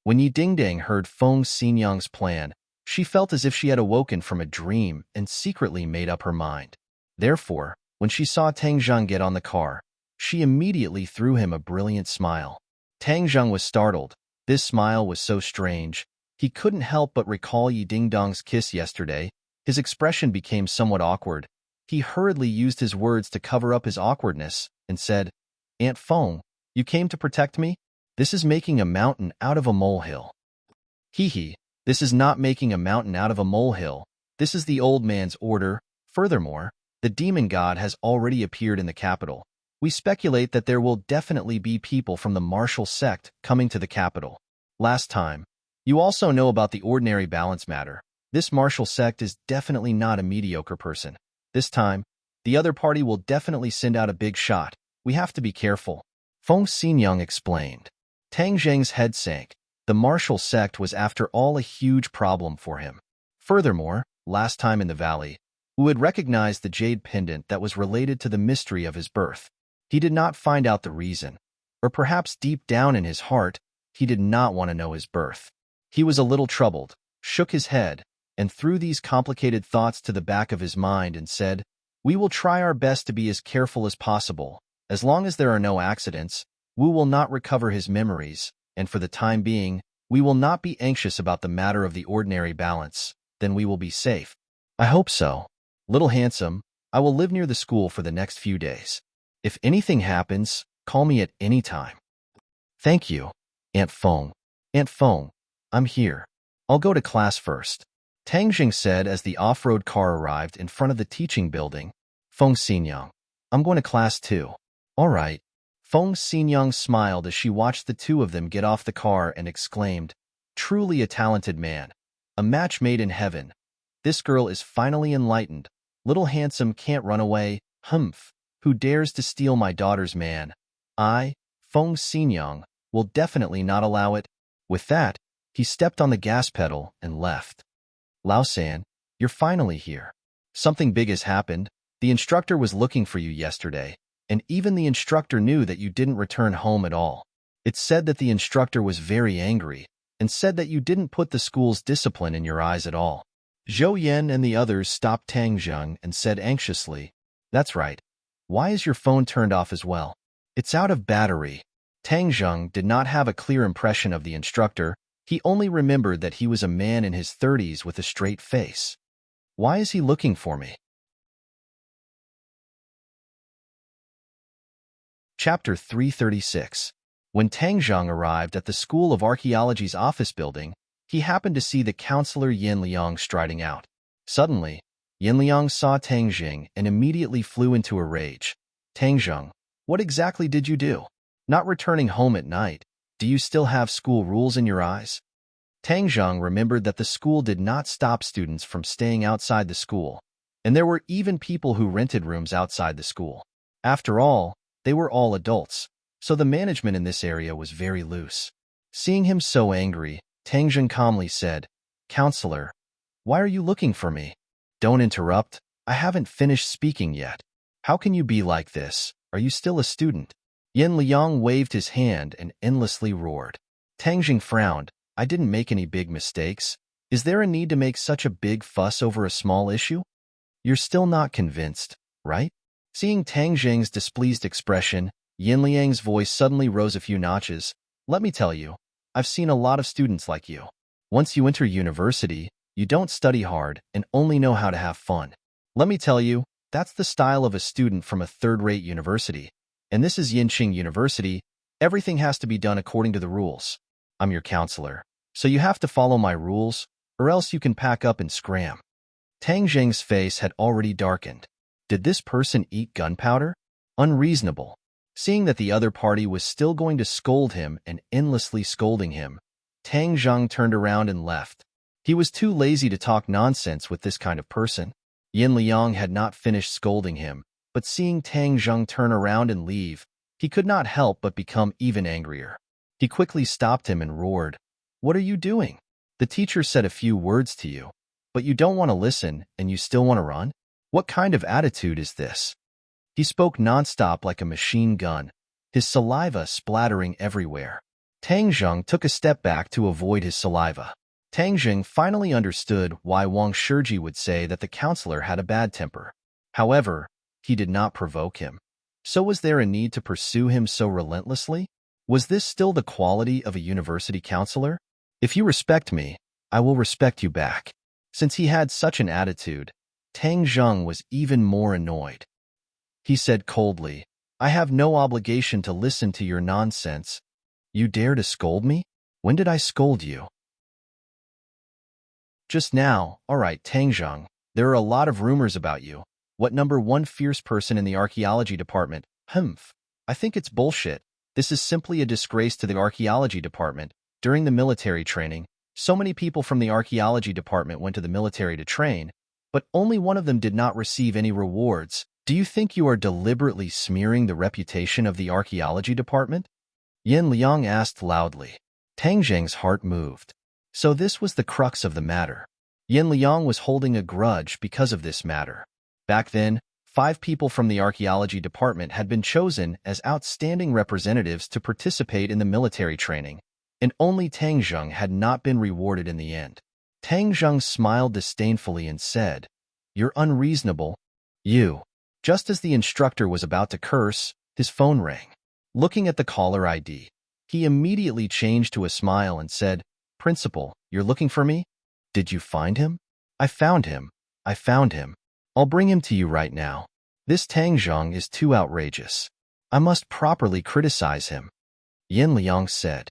Speaker 1: When Yi Dingdang heard Feng Xinyang's plan, she felt as if she had awoken from a dream and secretly made up her mind. Therefore, when she saw Tang Jing get on the car, she immediately threw him a brilliant smile. Tang Jing was startled. This smile was so strange. He couldn't help but recall Yi Dingdang's kiss yesterday. His expression became somewhat awkward. He hurriedly used his words to cover up his awkwardness and said, "Aunt Feng, you came to protect me? This is making a mountain out of a molehill." "Hee, this is not making a mountain out of a molehill. This is the old man's order. Furthermore, the demon god has already appeared in the capital. We speculate that there will definitely be people from the martial sect coming to the capital. Last time, you also know about the ordinary balance matter. This martial sect is definitely not a mediocre person. This time, the other party will definitely send out a big shot. We have to be careful." Feng Xinyang explained. Tang Jing's head sank. The martial sect was after all a huge problem for him. Furthermore, last time in the valley, Wu had recognized the jade pendant that was related to the mystery of his birth. He did not find out the reason, or perhaps deep down in his heart, he did not want to know his birth. He was a little troubled, shook his head, and threw these complicated thoughts to the back of his mind and said, "We will try our best to be as careful as possible. As long as there are no accidents, Wu will not recover his memories, and for the time being, we will not be anxious about the matter of the ordinary balance. Then we will be safe." "I hope so. Little handsome, I will live near the school for the next few days. If anything happens, call me at any time." "Thank you, Aunt Feng. Aunt Feng, I'm here. I'll go to class first," Tang Jing said as the off-road car arrived in front of the teaching building. "Feng Xinyang, I'm going to class too." "All right." Feng Xinyang smiled as she watched the two of them get off the car and exclaimed, "Truly a talented man. A match made in heaven. This girl is finally enlightened. Little handsome can't run away. Humph. Who dares to steal my daughter's man? I, Feng Xinyang, will definitely not allow it." With that, he stepped on the gas pedal and left. "Lao San, you're finally here. Something big has happened. The instructor was looking for you yesterday, and even the instructor knew that you didn't return home at all. It's said that the instructor was very angry and said that you didn't put the school's discipline in your eyes at all." Zhou Yan and the others stopped Tang Jing and said anxiously, "That's right. Why is your phone turned off as well?" "It's out of battery." Tang Jing did not have a clear impression of the instructor. He only remembered that he was a man in his 30s with a straight face. "Why is he looking for me?" Chapter 336. When Tang Jing arrived at the School of Archaeology's office building, he happened to see the counselor Yin Liang striding out. Suddenly, Yin Liang saw Tang Jing and immediately flew into a rage. Tang Jing, what exactly did you do? Not returning home at night, do you still have school rules in your eyes? Tang Jing remembered that the school did not stop students from staying outside the school, and there were even people who rented rooms outside the school. After all, they were all adults, so the management in this area was very loose. Seeing him so angry, Tang Jing calmly said, "Counselor, why are you looking for me? Don't interrupt, I haven't finished speaking yet. How can you be like this? Are you still a student?" Yin Liang waved his hand and endlessly roared. Tang Jing frowned. "I didn't make any big mistakes. Is there a need to make such a big fuss over a small issue? You're still not convinced, right?" Seeing Tang Jing's displeased expression, Yin Liang's voice suddenly rose a few notches. "Let me tell you, I've seen a lot of students like you. Once you enter university, you don't study hard and only know how to have fun. Let me tell you, that's the style of a student from a third-rate university. And this is Yinqing University. Everything has to be done according to the rules. I'm your counselor, so you have to follow my rules, or else you can pack up and scram." Tang Jing's face had already darkened. Did this person eat gunpowder? Unreasonable. Seeing that the other party was still going to scold him and endlessly scolding him, Tang Jing turned around and left. He was too lazy to talk nonsense with this kind of person. Yin Liang had not finished scolding him, but seeing Tang Jing turn around and leave, he could not help but become even angrier. He quickly stopped him and roared, "What are you doing? The teacher said a few words to you, but you don't want to listen and you still want to run? What kind of attitude is this?" He spoke nonstop like a machine gun, his saliva splattering everywhere. Tang Jing took a step back to avoid his saliva. Tang Jing finally understood why Wang Shiji would say that the counselor had a bad temper. However, he did not provoke him. So was there a need to pursue him so relentlessly? Was this still the quality of a university counselor? If you respect me, I will respect you back. Since he had such an attitude, Tang Jing was even more annoyed. He said coldly, "I have no obligation to listen to your nonsense. You dare to scold me? When did I scold you?" "Just now. All right, Tang Jing, there are a lot of rumors about you. What #1 fierce person in the archaeology department? Humph. I think it's bullshit. This is simply a disgrace to the archaeology department. During the military training, so many people from the archaeology department went to the military to train, but only one of them did not receive any rewards. Do you think you are deliberately smearing the reputation of the archaeology department?" Yin Liang asked loudly. Tang Jing's heart moved. So this was the crux of the matter. Yin Liang was holding a grudge because of this matter. Back then, 5 people from the archaeology department had been chosen as outstanding representatives to participate in the military training, and only Tang Jing had not been rewarded in the end. Tang Jing smiled disdainfully and said, "You're unreasonable. You." Just as the instructor was about to curse, his phone rang. Looking at the caller ID, he immediately changed to a smile and said, "Principal, you're looking for me? Did you find him?" "I found him. I found him. I'll bring him to you right now. This Tang Jing is too outrageous. I must properly criticize him." Yin Liang said,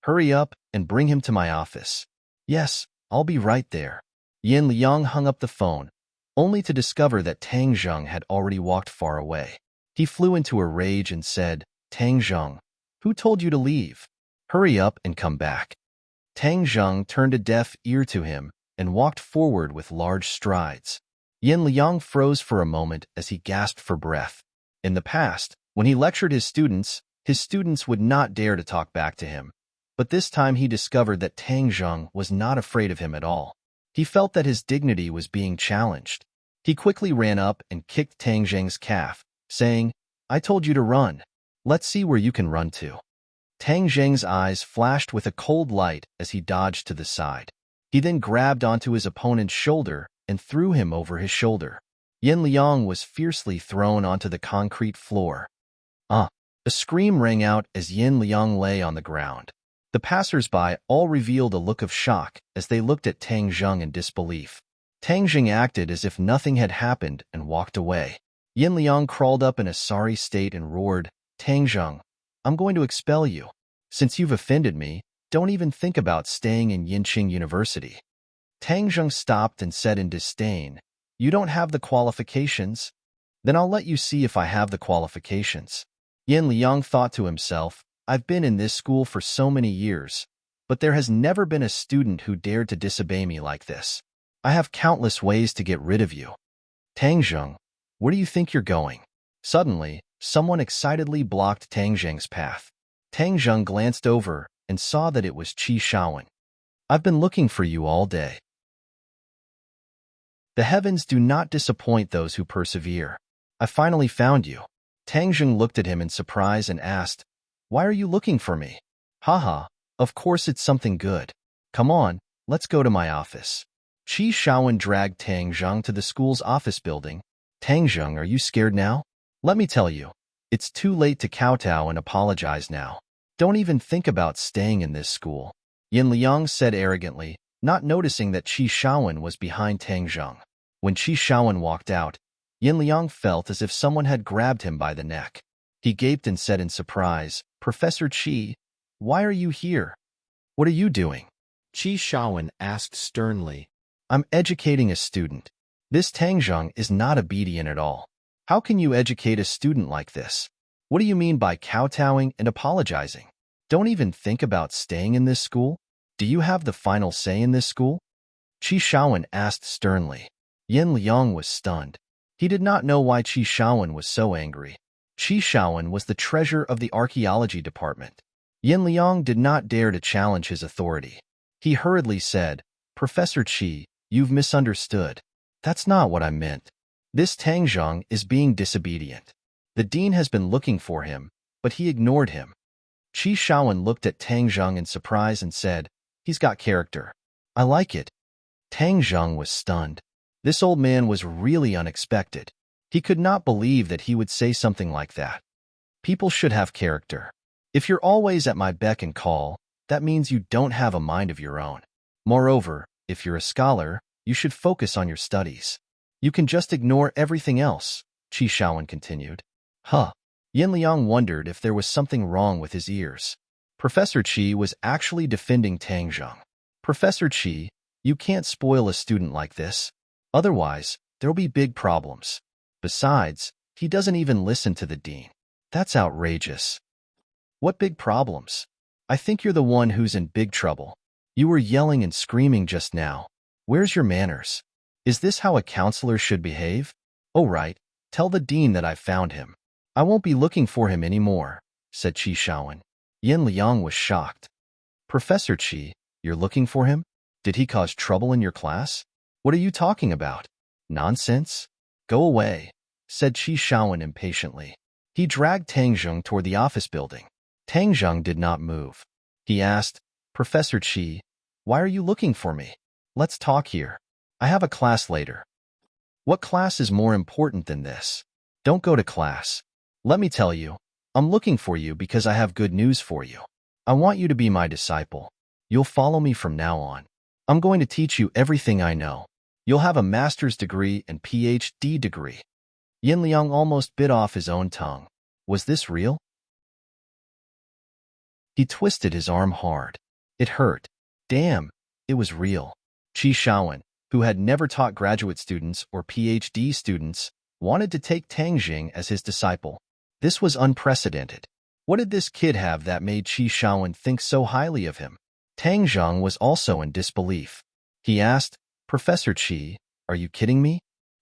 Speaker 1: "Hurry up and bring him to my office." "Yes, I'll be right there." Yin Liang hung up the phone, only to discover that Tang Jing had already walked far away. He flew into a rage and said, "Tang Jing, who told you to leave? Hurry up and come back." Tang Jing turned a deaf ear to him and walked forward with large strides. Yin Liang froze for a moment as he gasped for breath. In the past, when he lectured his students would not dare to talk back to him. But this time he discovered that Tang Jing was not afraid of him at all. He felt that his dignity was being challenged. He quickly ran up and kicked Tang Jing's calf, saying, "I told you to run. Let's see where you can run to." Tang Jing's eyes flashed with a cold light as he dodged to the side. He then grabbed onto his opponent's shoulder and threw him over his shoulder. Yin Liang was fiercely thrown onto the concrete floor. A scream rang out as Yin Liang lay on the ground. The passers-by all revealed a look of shock as they looked at Tang Jing in disbelief. Tang Jing acted as if nothing had happened and walked away. Yin Liang crawled up in a sorry state and roared, "Tang Jing, I'm going to expel you. Since you've offended me, Don't even think about staying in Yinqing University. Tang Zheng stopped and said in disdain, You don't have the qualifications? Then I'll let you see if I have the qualifications. Yin Liang thought to himself, I've been in this school for so many years, but there has never been a student who dared to disobey me like this. I have countless ways to get rid of you. Tang Zheng, where do you think you're going? Suddenly, someone excitedly blocked Tang Zheng's path. Tang Zheng glanced over and saw that it was Qi Shaowen. I've been looking for you all day. The heavens do not disappoint those who persevere. I finally found you. Tang Zheng looked at him in surprise and asked, Why are you looking for me? Haha, of course it's something good. Come on, let's go to my office. Qi Shaowen dragged Tang Zheng to the school's office building. Tang Zheng, are you scared now? Let me tell you, it's too late to kowtow and apologize now. Don't even think about staying in this school. Yin Liang said arrogantly, not noticing that Qi Shaowen was behind Tang Zheng. When Qi Shaowen walked out, Yin Liang felt as if someone had grabbed him by the neck. He gaped and said in surprise, Professor Qi, why are you here? What are you doing? Qi Shaowen asked sternly. I'm educating a student. This Tang Zheng is not obedient at all. How can you educate a student like this? What do you mean by kowtowing and apologizing? Don't even think about staying in this school? Do you have the final say in this school? Qi Shaowen asked sternly. Yin Liang was stunned. He did not know why Qi Shaowen was so angry. Qi Shaowen was the treasurer of the archaeology department. Yin Liang did not dare to challenge his authority. He hurriedly said, Professor Qi, you've misunderstood. That's not what I meant. This Tang Zheng is being disobedient. The dean has been looking for him, but he ignored him. Qi Shaowen looked at Tang Zheng in surprise and said, He's got character. I like it. Tang Zheng was stunned. This old man was really unexpected. He could not believe that he would say something like that. People should have character. If you're always at my beck and call, that means you don't have a mind of your own. Moreover, if you're a scholar, you should focus on your studies. You can just ignore everything else, Qi Shaowen continued. Yin Liang wondered if there was something wrong with his ears. Professor Qi was actually defending Tang Zheng. Professor Qi, you can't spoil a student like this. Otherwise, there'll be big problems. Besides, he doesn't even listen to the dean. That's outrageous. What big problems? I think you're the one who's in big trouble. You were yelling and screaming just now. Where's your manners? Is this how a counselor should behave? Oh right, tell the dean that I found him. I won't be looking for him anymore, said Qi Shaowen. Yin Liang was shocked. Professor Qi, you're looking for him? Did he cause trouble in your class? What are you talking about? Nonsense? Go away, said Qi Shaowen impatiently. He dragged Tang Zheng toward the office building. Tang Zheng did not move. He asked, Professor Qi, why are you looking for me? Let's talk here. I have a class later. What class is more important than this? Don't go to class. Let me tell you, I'm looking for you because I have good news for you. I want you to be my disciple. You'll follow me from now on. I'm going to teach you everything I know. You'll have a master's degree and PhD degree. Yin Liang almost bit off his own tongue. Was this real? He twisted his arm hard. It hurt. Damn, it was real. Qi Shaowen, who had never taught graduate students or PhD students, wanted to take Tang Zheng as his disciple. This was unprecedented. What did this kid have that made Qi Shaowen think so highly of him? Tang Zheng was also in disbelief. He asked, Professor Qi, are you kidding me?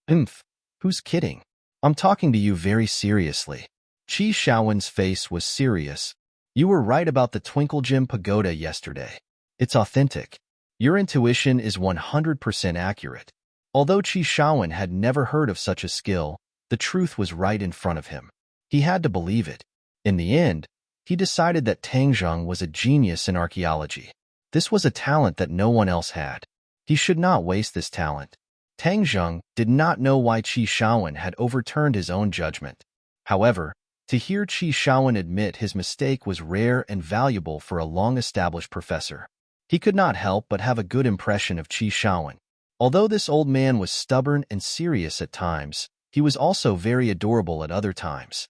Speaker 1: Who's kidding? I'm talking to you very seriously. Qi Shaowen's face was serious. You were right about the Twinkle Gem Pagoda yesterday. It's authentic. Your intuition is 100% accurate. Although Qi Shaowen had never heard of such a skill, the truth was right in front of him. He had to believe it. In the end, he decided that Tang Zheng was a genius in archaeology. This was a talent that no one else had. He should not waste this talent. Tang Zheng did not know why Qi Shaowen had overturned his own judgment. However, to hear Qi Shaowen admit his mistake was rare and valuable for a long-established professor. He could not help but have a good impression of Qi Shaowen. Although this old man was stubborn and serious at times, he was also very adorable at other times.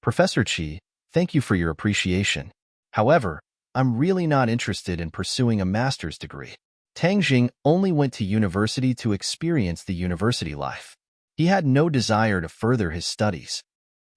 Speaker 1: Professor Qi, thank you for your appreciation. However, I'm really not interested in pursuing a master's degree. Tang Jing only went to university to experience the university life. He had no desire to further his studies.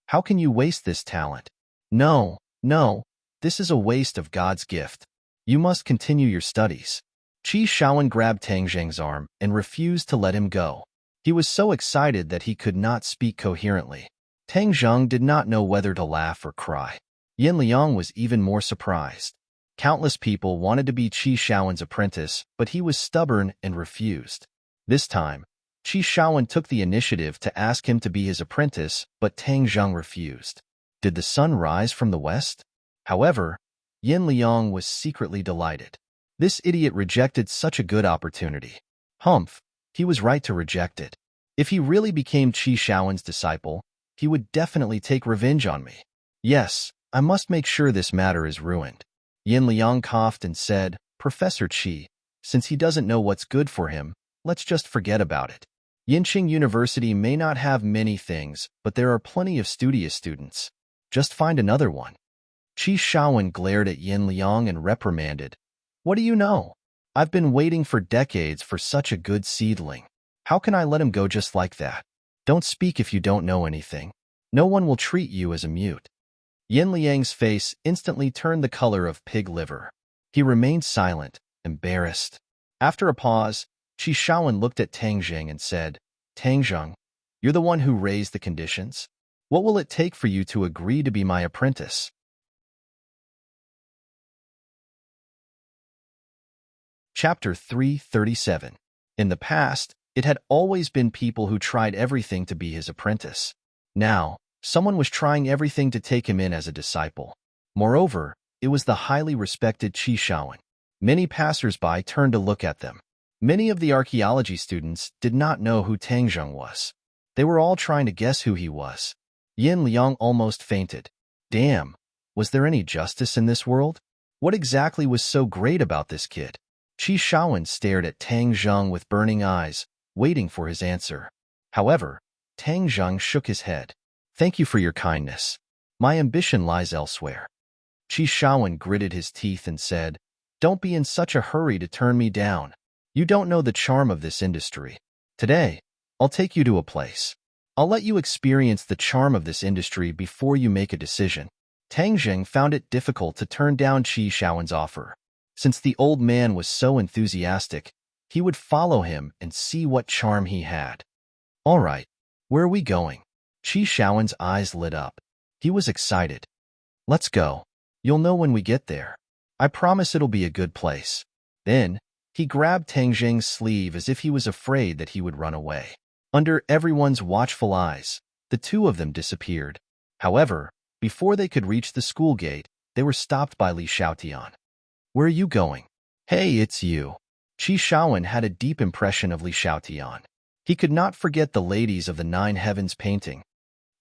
Speaker 1: How can you waste this talent? No, no, this is a waste of God's gift. You must continue your studies. Qi Shaowen grabbed Tang Jing's arm and refused to let him go. He was so excited that he could not speak coherently. Tang Zheng did not know whether to laugh or cry. Yin Liang was even more surprised. Countless people wanted to be Qi Shaowen's apprentice, but he was stubborn and refused. This time, Qi Shaowen took the initiative to ask him to be his apprentice, but Tang Zheng refused. Did the sun rise from the west? However, Yin Liang was secretly delighted. This idiot rejected such a good opportunity. Humph, he was right to reject it. If he really became Qi Shaowen's disciple, he would definitely take revenge on me. Yes, I must make sure this matter is ruined. Yin Liang coughed and said, Professor Qi, since he doesn't know what's good for him, let's just forget about it. Yinqing University may not have many things, but there are plenty of studious students. Just find another one. Qi Shaowen glared at Yin Liang and reprimanded. What do you know? I've been waiting for decades for such a good seedling. How can I let him go just like that? Don't speak if you don't know anything. No one will treat you as a mute. Yin Liang's face instantly turned the color of pig liver. He remained silent, embarrassed. After a pause, Qi Shaowen looked at Tang Jing and said, Tang Zheng, you're the one who raised the conditions? What will it take for you to agree to be my apprentice? Chapter 337. In the past, it had always been people who tried everything to be his apprentice. Now, someone was trying everything to take him in as a disciple. Moreover, it was the highly respected Qi Shaowen. Many passers-by turned to look at them. Many of the archaeology students did not know who Tang Zheng was. They were all trying to guess who he was. Yin Liang almost fainted. Damn, was there any justice in this world? What exactly was so great about this kid? Qi Shaowen stared at Tang Zheng with burning eyes, waiting for his answer. However, Tang Zheng shook his head. Thank you for your kindness. My ambition lies elsewhere. Qi Shaowen gritted his teeth and said, Don't be in such a hurry to turn me down. You don't know the charm of this industry. Today, I'll take you to a place. I'll let you experience the charm of this industry before you make a decision. Tang Jing found it difficult to turn down Qi Shaowen's offer. Since the old man was so enthusiastic, he would follow him and see what charm he had. All right, where are we going? Qi Shaowen's eyes lit up. He was excited. Let's go. You'll know when we get there. I promise it'll be a good place. Then, he grabbed Tang Jing's sleeve as if he was afraid that he would run away. Under everyone's watchful eyes, the two of them disappeared. However, before they could reach the school gate, they were stopped by Li Xiaotian. Where are you going? Hey, it's you. Qi Shaowen had a deep impression of Li Xiaotian. He could not forget the ladies of the Nine Heavens painting.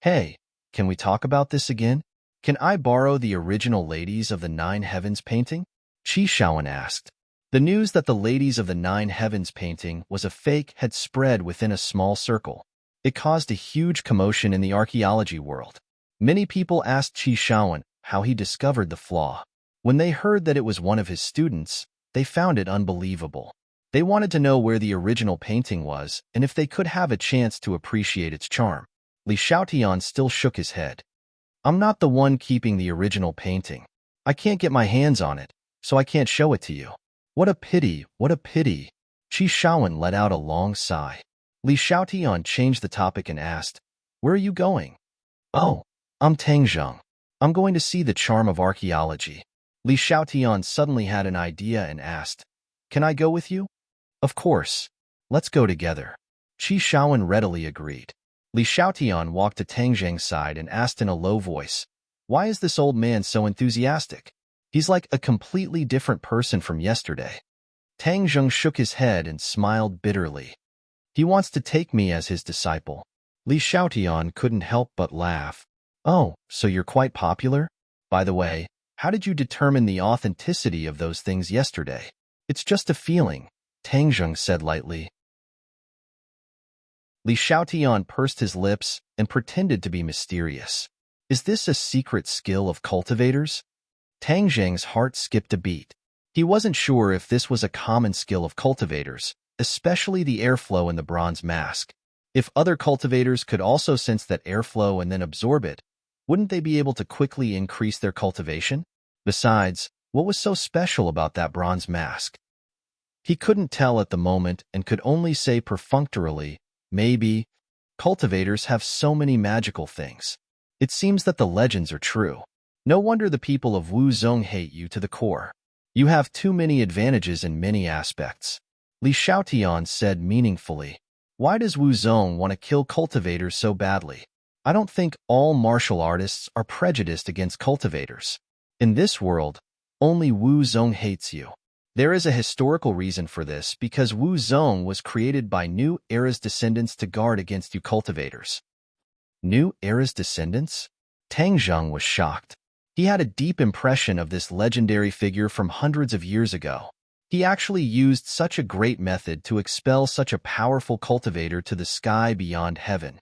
Speaker 1: Hey, can we talk about this again? Can I borrow the original ladies of the Nine Heavens painting? Qi Shaowen asked. The news that the ladies of the Nine Heavens painting was a fake had spread within a small circle. It caused a huge commotion in the archaeology world. Many people asked Qi Shaowen how he discovered the flaw. When they heard that it was one of his students, they found it unbelievable. They wanted to know where the original painting was and if they could have a chance to appreciate its charm. Li Xiaotian still shook his head. I'm not the one keeping the original painting. I can't get my hands on it, so I can't show it to you. What a pity, what a pity. Qi Shaowen let out a long sigh. Li Xiaotian changed the topic and asked, Where are you going? Oh, I'm Tang Zheng. I'm going to see the charm of archaeology. Li Xiaotian suddenly had an idea and asked, Can I go with you? Of course. Let's go together. Qi Shaowen readily agreed. Li Xiaotian walked to Tang Zheng's side and asked in a low voice, Why is this old man so enthusiastic? He's like a completely different person from yesterday. Tang Zheng shook his head and smiled bitterly. He wants to take me as his disciple. Li Xiaotian couldn't help but laugh. Oh, so you're quite popular? By the way, how did you determine the authenticity of those things yesterday? It's just a feeling, Tang Zheng said lightly. Li Xiaotian pursed his lips and pretended to be mysterious. Is this a secret skill of cultivators? Tang Zheng's heart skipped a beat. He wasn't sure if this was a common skill of cultivators, especially the airflow in the bronze mask. If other cultivators could also sense that airflow and then absorb it, wouldn't they be able to quickly increase their cultivation? Besides, what was so special about that bronze mask? He couldn't tell at the moment and could only say perfunctorily, maybe. Cultivators have so many magical things. It seems that the legends are true. No wonder the people of Wu Zong hate you to the core. You have too many advantages in many aspects. Li Xiaotian said meaningfully. Why does Wu Zong want to kill cultivators so badly? I don't think all martial artists are prejudiced against cultivators. In this world, only Wu Zong hates you. There is a historical reason for this because Wu Zong was created by New Era's descendants to guard against you cultivators. New Era's descendants? Tang Zheng was shocked. He had a deep impression of this legendary figure from hundreds of years ago. He actually used such a great method to expel such a powerful cultivator to the sky beyond heaven.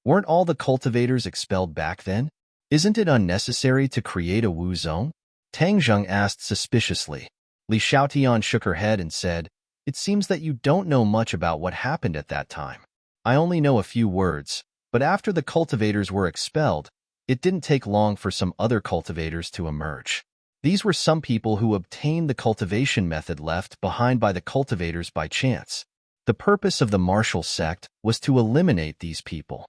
Speaker 1: Weren't all the cultivators expelled back then? Isn't it unnecessary to create a Wu Zong? Tang Zheng asked suspiciously. Li Xiaotian shook her head and said, It seems that you don't know much about what happened at that time. I only know a few words, but after the cultivators were expelled, it didn't take long for some other cultivators to emerge. These were some people who obtained the cultivation method left behind by the cultivators by chance. The purpose of the martial sect was to eliminate these people.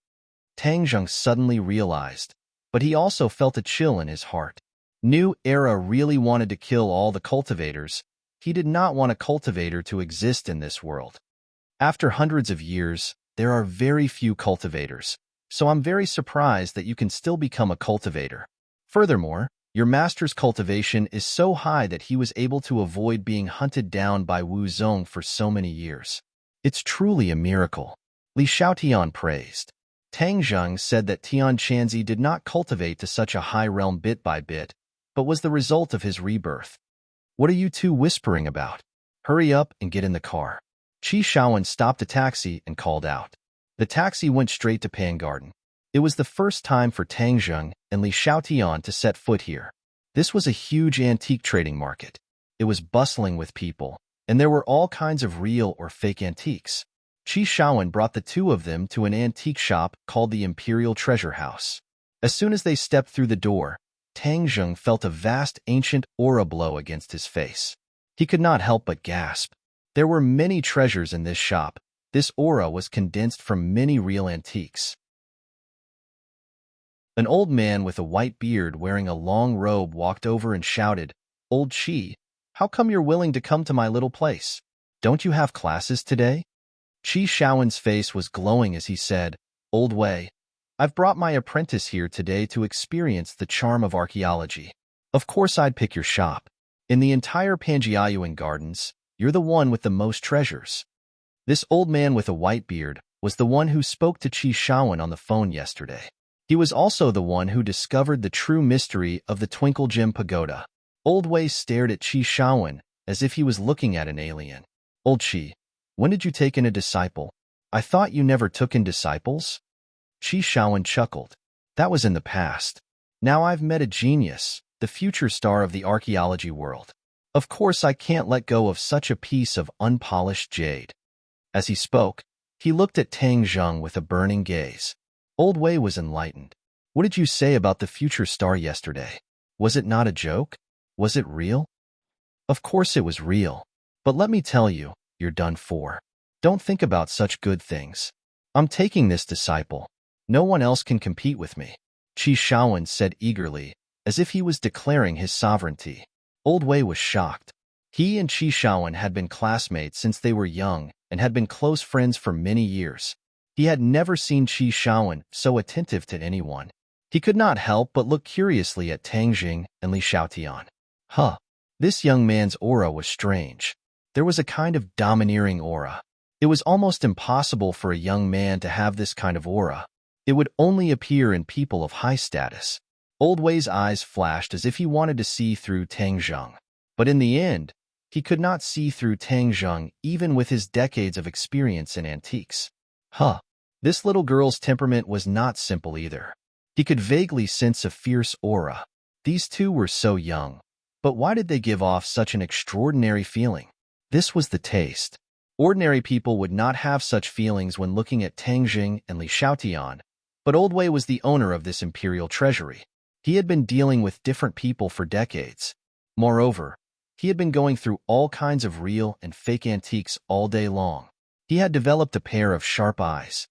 Speaker 1: Tang Zheng suddenly realized, but he also felt a chill in his heart. New Era really wanted to kill all the cultivators. He did not want a cultivator to exist in this world. After hundreds of years, there are very few cultivators, so I'm very surprised that you can still become a cultivator. Furthermore, your master's cultivation is so high that he was able to avoid being hunted down by Wu Zong for so many years. It's truly a miracle. Li Xiaotian praised. Tang Zheng said that Tian Chanzi did not cultivate to such a high realm bit by bit, but was the result of his rebirth. What are you two whispering about? Hurry up and get in the car. Qi Shaowen stopped a taxi and called out. The taxi went straight to Pan Garden. It was the first time for Tang Zheng and Li Xiaotian to set foot here. This was a huge antique trading market. It was bustling with people, and there were all kinds of real or fake antiques. Qi Shaowen brought the two of them to an antique shop called the Imperial Treasure House. As soon as they stepped through the door, Tang Zheng felt a vast ancient aura blow against his face. He could not help but gasp. There were many treasures in this shop. This aura was condensed from many real antiques. An old man with a white beard wearing a long robe walked over and shouted, Old Qi, how come you're willing to come to my little place? Don't you have classes today? Qi Shaowen's face was glowing as he said, Old Wei, I've brought my apprentice here today to experience the charm of archaeology. Of course I'd pick your shop. In the entire Panjiayuan Gardens, you're the one with the most treasures. This old man with a white beard was the one who spoke to Qi Shaowen on the phone yesterday. He was also the one who discovered the true mystery of the Twinkle Gem Pagoda. Old Wei stared at Qi Shaowen as if he was looking at an alien. Old Qi, when did you take in a disciple? I thought you never took in disciples? Qi Shaowen chuckled. That was in the past. Now I've met a genius, the future star of the archaeology world. Of course I can't let go of such a piece of unpolished jade. As he spoke, he looked at Tang Zheng with a burning gaze. Old Wei was enlightened. What did you say about the future star yesterday? Was it not a joke? Was it real? Of course it was real. But let me tell you, you're done for. Don't think about such good things. I'm taking this disciple. No one else can compete with me. Qi Shaowen said eagerly, as if he was declaring his sovereignty. Old Wei was shocked. He and Qi Shaowen had been classmates since they were young and had been close friends for many years. He had never seen Qi Shaowen so attentive to anyone. He could not help but look curiously at Tang Jing and Li Xiaotian. This young man's aura was strange. There was a kind of domineering aura. It was almost impossible for a young man to have this kind of aura. It would only appear in people of high status. Old Wei's eyes flashed as if he wanted to see through Tang Zheng. But in the end, he could not see through Tang Zheng even with his decades of experience in antiques. This little girl's temperament was not simple either. He could vaguely sense a fierce aura. These two were so young, but why did they give off such an extraordinary feeling? This was the taste. Ordinary people would not have such feelings when looking at Tang Jing and Li Xiaotian, but Old Wei was the owner of this imperial treasury. He had been dealing with different people for decades. Moreover, he had been going through all kinds of real and fake antiques all day long. He had developed a pair of sharp eyes.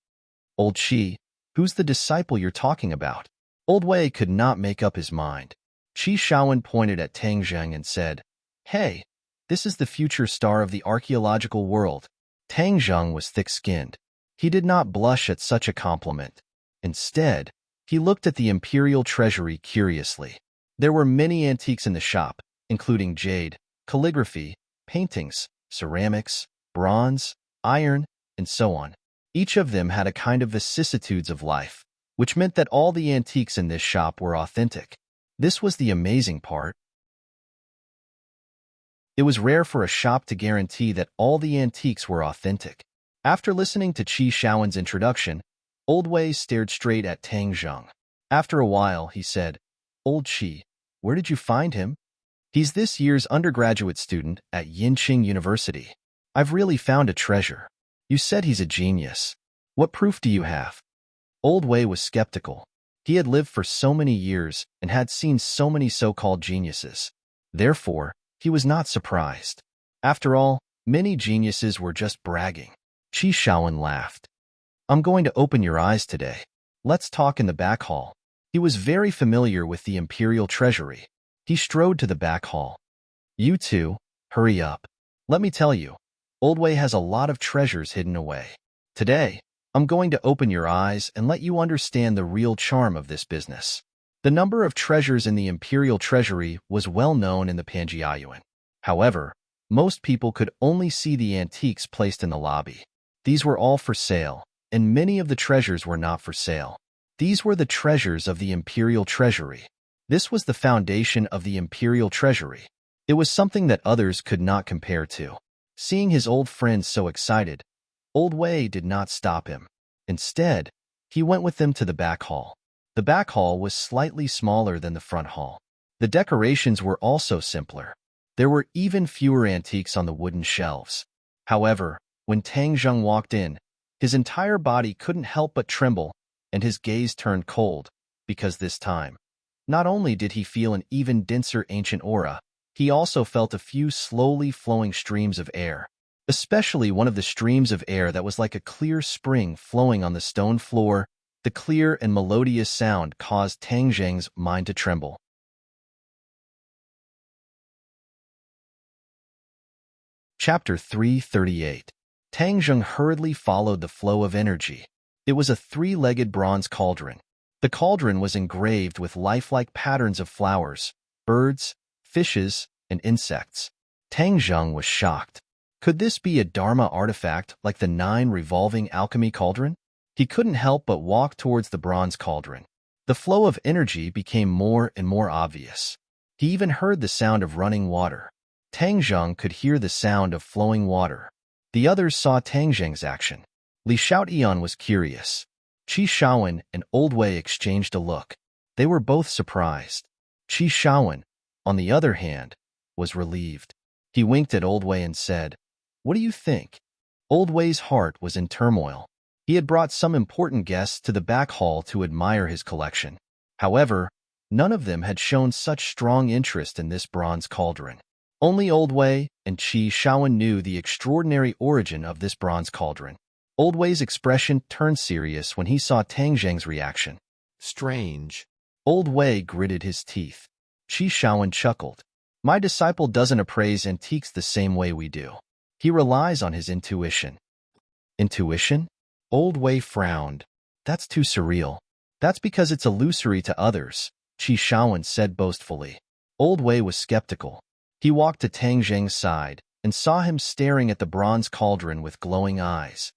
Speaker 1: Old Qi, who's the disciple you're talking about? Old Wei could not make up his mind. Qi Shaowen pointed at Tang Zheng and said, "Hey, this is the future star of the archaeological world." Tang Zheng was thick-skinned. He did not blush at such a compliment. Instead, he looked at the imperial treasury curiously. There were many antiques in the shop, including jade, calligraphy, paintings, ceramics, bronze, iron, and so on. Each of them had a kind of vicissitudes of life, which meant that all the antiques in this shop were authentic. This was the amazing part. It was rare for a shop to guarantee that all the antiques were authentic. After listening to Qi Shaowen's introduction, Old Wei stared straight at Tang Zheng. After a while, he said, "Old Qi, where did you find him?" "He's this year's undergraduate student at Yinqing University. I've really found a treasure." "You said he's a genius. What proof do you have?" Old Wei was skeptical. He had lived for so many years and had seen so many so-called geniuses. Therefore, he was not surprised. After all, many geniuses were just bragging. Qi Shaowen laughed. "I'm going to open your eyes today. Let's talk in the back hall." He was very familiar with the imperial treasury. He strode to the back hall. "You two, hurry up. Let me tell you, Old Wei has a lot of treasures hidden away. Today, I'm going to open your eyes and let you understand the real charm of this business." The number of treasures in the imperial treasury was well known in the Panjiayuan. However, most people could only see the antiques placed in the lobby. These were all for sale, and many of the treasures were not for sale. These were the treasures of the imperial treasury. This was the foundation of the imperial treasury. It was something that others could not compare to. Seeing his old friends so excited, Old Wei did not stop him. Instead, he went with them to the back hall. The back hall was slightly smaller than the front hall. The decorations were also simpler. There were even fewer antiques on the wooden shelves. However, when Tang Zheng walked in, his entire body couldn't help but tremble, and his gaze turned cold, because this time, not only did he feel an even denser ancient aura, he also felt a few slowly flowing streams of air, especially one of the streams of air that was like a clear spring flowing on the stone floor. The clear and melodious sound caused Tang Zheng's mind to tremble. Chapter 338. Tang Zheng hurriedly followed the flow of energy. It was a three-legged bronze cauldron. The cauldron was engraved with lifelike patterns of flowers, birds, fishes, and insects. Tang Zheng was shocked. Could this be a Dharma artifact like the 9 revolving alchemy cauldron? He couldn't help but walk towards the bronze cauldron. The flow of energy became more and more obvious. He even heard the sound of running water. Tang Zheng could hear the sound of flowing water. The others saw Tang Zheng's action. Li Xiaotian was curious. Qi Shaowen and Old Wei exchanged a look. They were both surprised. Qi Shaowen, on the other hand, was relieved. He winked at Old Wei and said, "What do you think?" Old Wei's heart was in turmoil. He had brought some important guests to the back hall to admire his collection. However, none of them had shown such strong interest in this bronze cauldron. Only Old Wei and Qi Shaowen knew the extraordinary origin of this bronze cauldron. Old Wei's expression turned serious when he saw Tang Zheng's reaction.
Speaker 2: Strange.
Speaker 1: Old Wei gritted his teeth. Qi Shaowen chuckled. "My disciple doesn't appraise antiques the same way we do. He relies on his intuition." "Intuition?" Old Wei frowned. "That's too surreal." "That's because it's illusory to others," Qi Shaowen said boastfully. Old Wei was skeptical. He walked to Tang Zheng's side and saw him staring at the bronze cauldron with glowing eyes.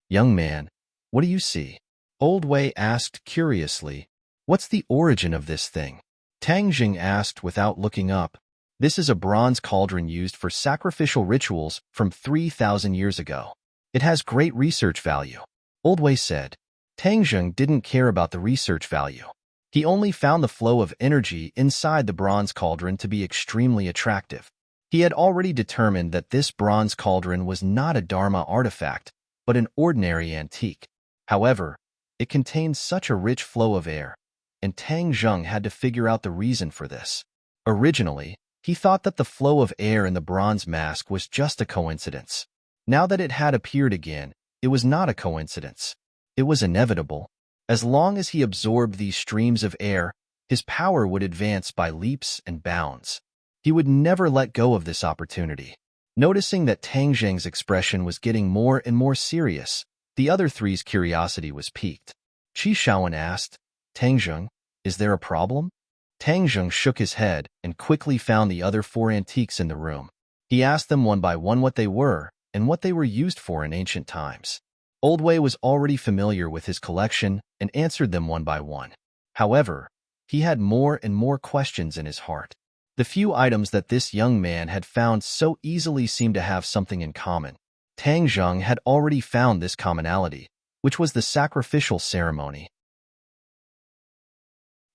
Speaker 1: "Young man, what do you see?" Old Wei asked curiously. "What's the origin of this thing?" Tang Zheng asked without looking up. "This is a bronze cauldron used for sacrificial rituals from 3,000 years ago. It has great research value," Old Wei said. Tang Zheng didn't care about the research value. He only found the flow of energy inside the bronze cauldron to be extremely attractive. He had already determined that this bronze cauldron was not a Dharma artifact, but an ordinary antique. However, it contained such a rich flow of air, and Tang Zheng had to figure out the reason for this. Originally, he thought that the flow of air in the bronze mask was just a coincidence. Now that it had appeared again, it was not a coincidence. It was inevitable. As long as he absorbed these streams of air, his power would advance by leaps and bounds. He would never let go of this opportunity. Noticing that Tang Zheng's expression was getting more and more serious, the other three's curiosity was piqued. Qi Shaowen asked, "Tang Zheng, is there a problem?" Tang Zheng shook his head and quickly found the other four antiques in the room. He asked them one by one what they were and what they were used for in ancient times. Old Wei was already familiar with his collection and answered them one by one. However, he had more and more questions in his heart. The few items that this young man had found so easily seemed to have something in common. Tang Zheng had already found this commonality, which was the sacrificial ceremony.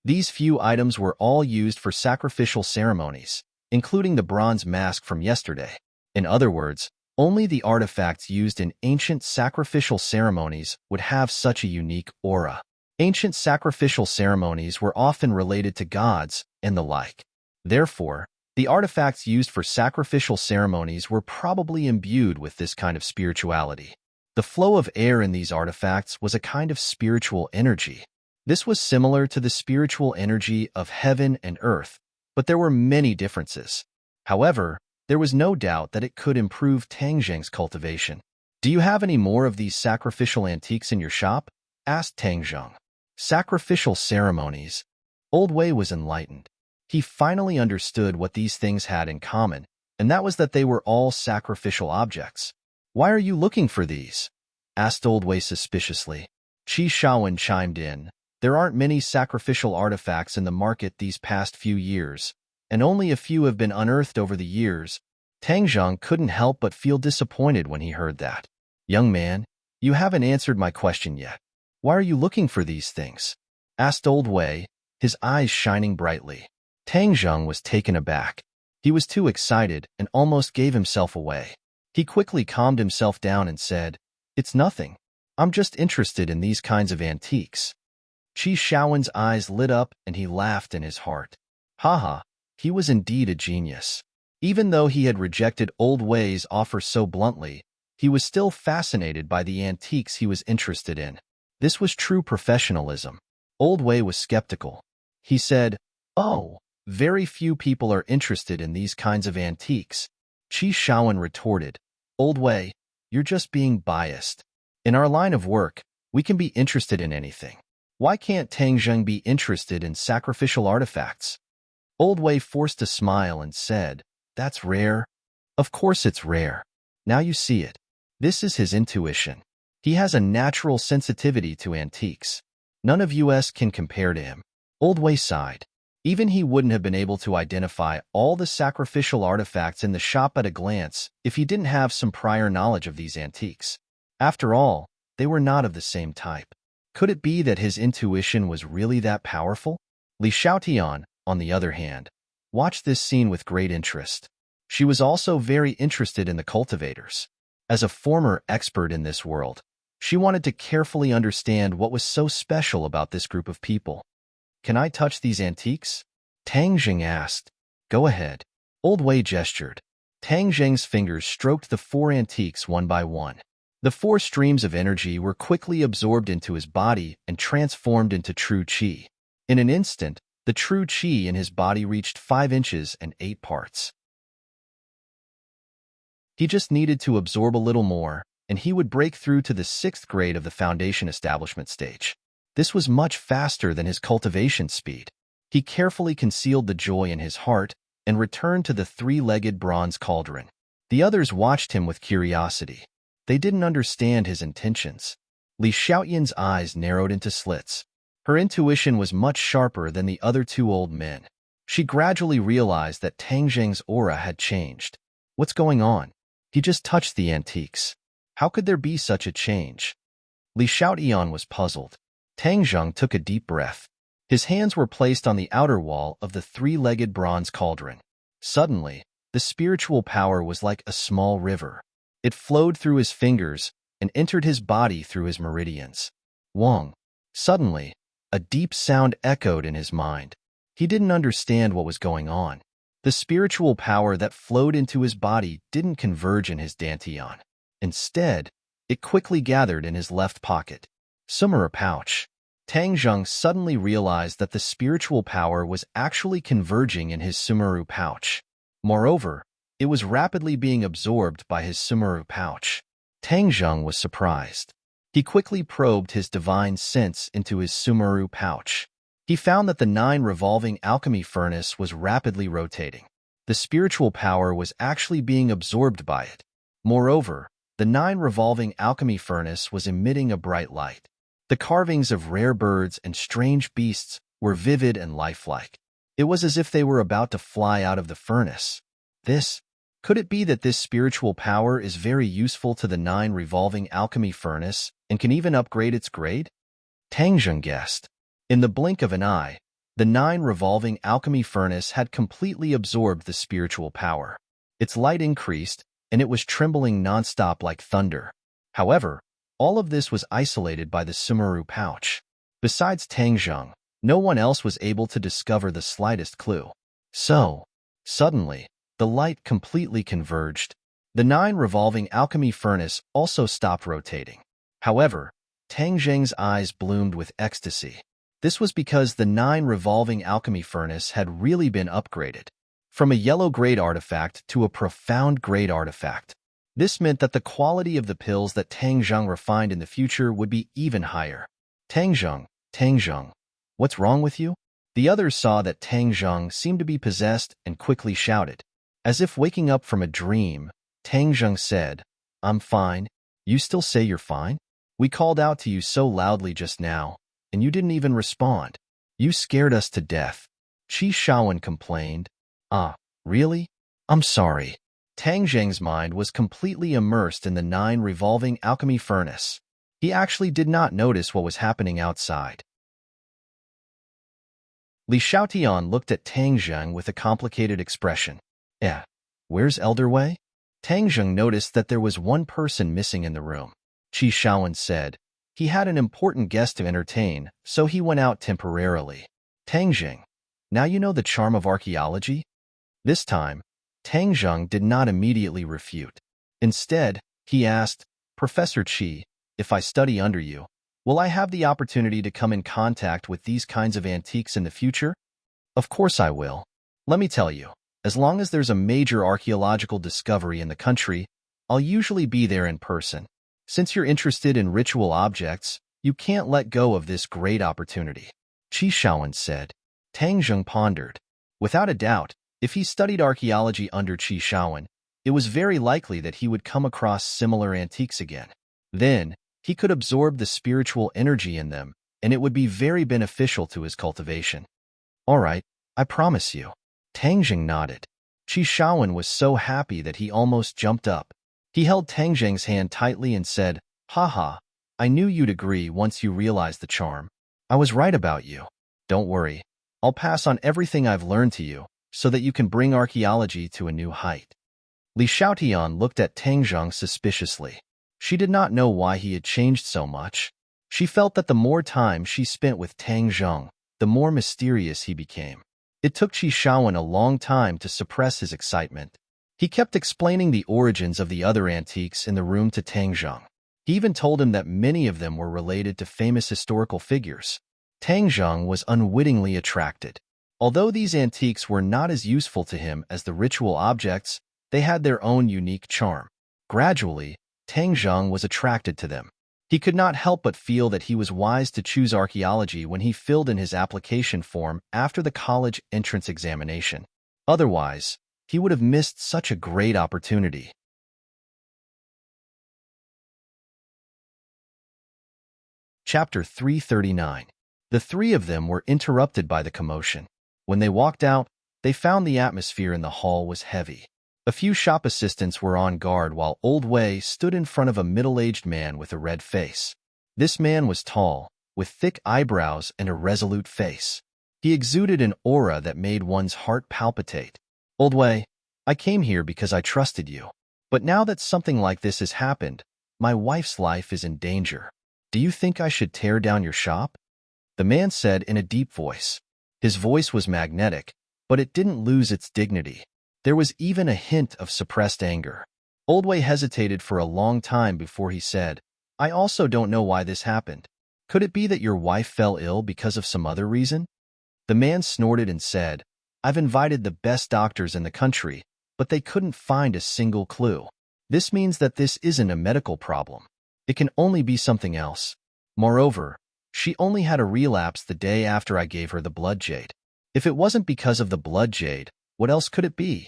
Speaker 1: These few items were all used for sacrificial ceremonies, including the bronze mask from yesterday. In other words, only the artifacts used in ancient sacrificial ceremonies would have such a unique aura. Ancient sacrificial ceremonies were often related to gods and the like. Therefore, the artifacts used for sacrificial ceremonies were probably imbued with this kind of spirituality. The flow of air in these artifacts was a kind of spiritual energy. This was similar to the spiritual energy of heaven and earth, but there were many differences. However, there was no doubt that it could improve Tang Zheng's cultivation. "Do you have any more of these sacrificial antiques in your shop?" asked Tang Zheng. Sacrificial ceremonies. Old Wei was enlightened. He finally understood what these things had in common, and that was that they were all sacrificial objects. "Why are you looking for these?" asked Old Wei suspiciously. Qi Shaowen chimed in. "There aren't many sacrificial artifacts in the market these past few years, and only a few have been unearthed over the years." Tang Zheng couldn't help but feel disappointed when he heard that. "Young man, you haven't answered my question yet. Why are you looking for these things?" asked Old Wei, his eyes shining brightly. Tang Zheng was taken aback. He was too excited and almost gave himself away. He quickly calmed himself down and said, "It's nothing. I'm just interested in these kinds of antiques." Qi Shaowen's eyes lit up and he laughed in his heart. Haha, he was indeed a genius. Even though he had rejected Old Wei's offer so bluntly, he was still fascinated by the antiques he was interested in. This was true professionalism. Old Wei was skeptical. He said, "Oh, very few people are interested in these kinds of antiques." Qi Shaowen retorted, "Old Wei, you're just being biased. In our line of work, we can be interested in anything. Why can't Tang Zheng be interested in sacrificial artifacts?" Old Wei forced a smile and said, "That's rare." "Of course it's rare. Now you see it. This is his intuition. He has a natural sensitivity to antiques. None of us can compare to him." Old Wei sighed. Even he wouldn't have been able to identify all the sacrificial artifacts in the shop at a glance if he didn't have some prior knowledge of these antiques. After all, they were not of the same type. Could it be that his intuition was really that powerful? Li Xiaotian, on the other hand, watched this scene with great interest. She was also very interested in the cultivators. As a former expert in this world, she wanted to carefully understand what was so special about this group of people. "Can I touch these antiques?" Tang Zheng asked. "Go ahead." Old Wei gestured. Tang Zheng's fingers stroked the four antiques one by one. The four streams of energy were quickly absorbed into his body and transformed into true qi. In an instant, the true qi in his body reached 5 inches and 8 parts. He just needed to absorb a little more, and he would break through to the 6th grade of the foundation establishment stage. This was much faster than his cultivation speed. He carefully concealed the joy in his heart and returned to the 3-legged bronze cauldron. The others watched him with curiosity. They didn't understand his intentions. Li Xiaoyan's eyes narrowed into slits. Her intuition was much sharper than the other two old men. She gradually realized that Tang Zheng's aura had changed. What's going on? He just touched the antiques. How could there be such a change? Li Xiaotian was puzzled. Tang Zheng took a deep breath. His hands were placed on the outer wall of the three-legged bronze cauldron. Suddenly, the spiritual power was like a small river. It flowed through his fingers and entered his body through his meridians. Wong. Suddenly, a deep sound echoed in his mind. He didn't understand what was going on. The spiritual power that flowed into his body didn't converge in his dantian. Instead, it quickly gathered in his left pocket. Sumera pouch. Tang Zheng suddenly realized that the spiritual power was actually converging in his Sumeru pouch. Moreover, it was rapidly being absorbed by his Sumeru pouch. Tang Zheng was surprised. He quickly probed his divine sense into his Sumeru pouch. He found that the 9 revolving alchemy furnace was rapidly rotating. The spiritual power was actually being absorbed by it. Moreover, the 9 revolving alchemy furnace was emitting a bright light. The carvings of rare birds and strange beasts were vivid and lifelike. It was as if they were about to fly out of the furnace. Could it be that this spiritual power is very useful to the 9 revolving alchemy furnace and can even upgrade its grade? Tang Zheng guessed. In the blink of an eye, the 9 revolving alchemy furnace had completely absorbed the spiritual power. Its light increased, and it was trembling nonstop like thunder. However, all of this was isolated by the Sumeru pouch. Besides Tang Zheng, no one else was able to discover the slightest clue. So, suddenly, the light completely converged. The 9 revolving alchemy furnace also stopped rotating. However, Tang Zheng's eyes bloomed with ecstasy. This was because the 9 revolving alchemy furnace had really been upgraded from a yellow-grade artifact to a profound-grade artifact. This meant that the quality of the pills that Tang Zheng refined in the future would be even higher. Tang Zheng, what's wrong with you? The others saw that Tang Zheng seemed to be possessed and quickly shouted. As if waking up from a dream, Tang Zheng said, I'm fine. You still say you're fine? We called out to you so loudly just now, and you didn't even respond. You scared us to death. Qi Shaowen complained. Ah, really? I'm sorry. Tang Zheng's mind was completely immersed in the 9 revolving alchemy furnace. He actually did not notice what was happening outside. Li Xiaotian looked at Tang Zheng with a complicated expression. Where's Elder Wei? Tang Zheng noticed that there was one person missing in the room. Qi Shaowen said. He had an important guest to entertain, so he went out temporarily. Tang Zheng, now you know the charm of archaeology? This time, Tang Zheng did not immediately refute. Instead, he asked, Professor Qi, if I study under you, will I have the opportunity to come in contact with these kinds of antiques in the future? Of course I will. Let me tell you, as long as there's a major archaeological discovery in the country, I'll usually be there in person. Since you're interested in ritual objects, you can't let go of this great opportunity. Qi Shaowen said. Tang Zheng pondered. Without a doubt, if he studied archaeology under Qi Shaowen, it was very likely that he would come across similar antiques again. Then, he could absorb the spiritual energy in them, and it would be very beneficial to his cultivation. All right, I promise you. Tang Zheng nodded. Qi Shaowen was so happy that he almost jumped up. He held Tang Zheng's hand tightly and said, Haha, I knew you'd agree once you realized the charm. I was right about you. Don't worry. I'll pass on everything I've learned to you, so that you can bring archaeology to a new height. Li Xiaotian looked at Tang Zheng suspiciously. She did not know why he had changed so much. She felt that the more time she spent with Tang Zheng, the more mysterious he became. It took Qi Shaowen a long time to suppress his excitement. He kept explaining the origins of the other antiques in the room to Tang Zheng. He even told him that many of them were related to famous historical figures. Tang Zheng was unwittingly attracted. Although these antiques were not as useful to him as the ritual objects, they had their own unique charm. Gradually, Tang Zheng was attracted to them. He could not help but feel that he was wise to choose archaeology when he filled in his application form after the college entrance examination. Otherwise, he would have missed such a great opportunity. Chapter 339. The three of them were interrupted by the commotion. When they walked out, they found the atmosphere in the hall was heavy. A few shop assistants were on guard while Old Wei stood in front of a middle-aged man with a red face. This man was tall, with thick eyebrows and a resolute face. He exuded an aura that made one's heart palpitate. "Old Wei, I came here because I trusted you. But now that something like this has happened, my wife's life is in danger. Do you think I should tear down your shop?" The man said in a deep voice. His voice was magnetic, but it didn't lose its dignity. There was even a hint of suppressed anger. Old Wei hesitated for a long time before he said, "I also don't know why this happened. Could it be that your wife fell ill because of some other reason?" The man snorted and said, "I've invited the best doctors in the country, but they couldn't find a single clue. This means that this isn't a medical problem. It can only be something else. Moreover, she only had a relapse the day after I gave her the blood jade. If it wasn't because of the blood jade, what else could it be?"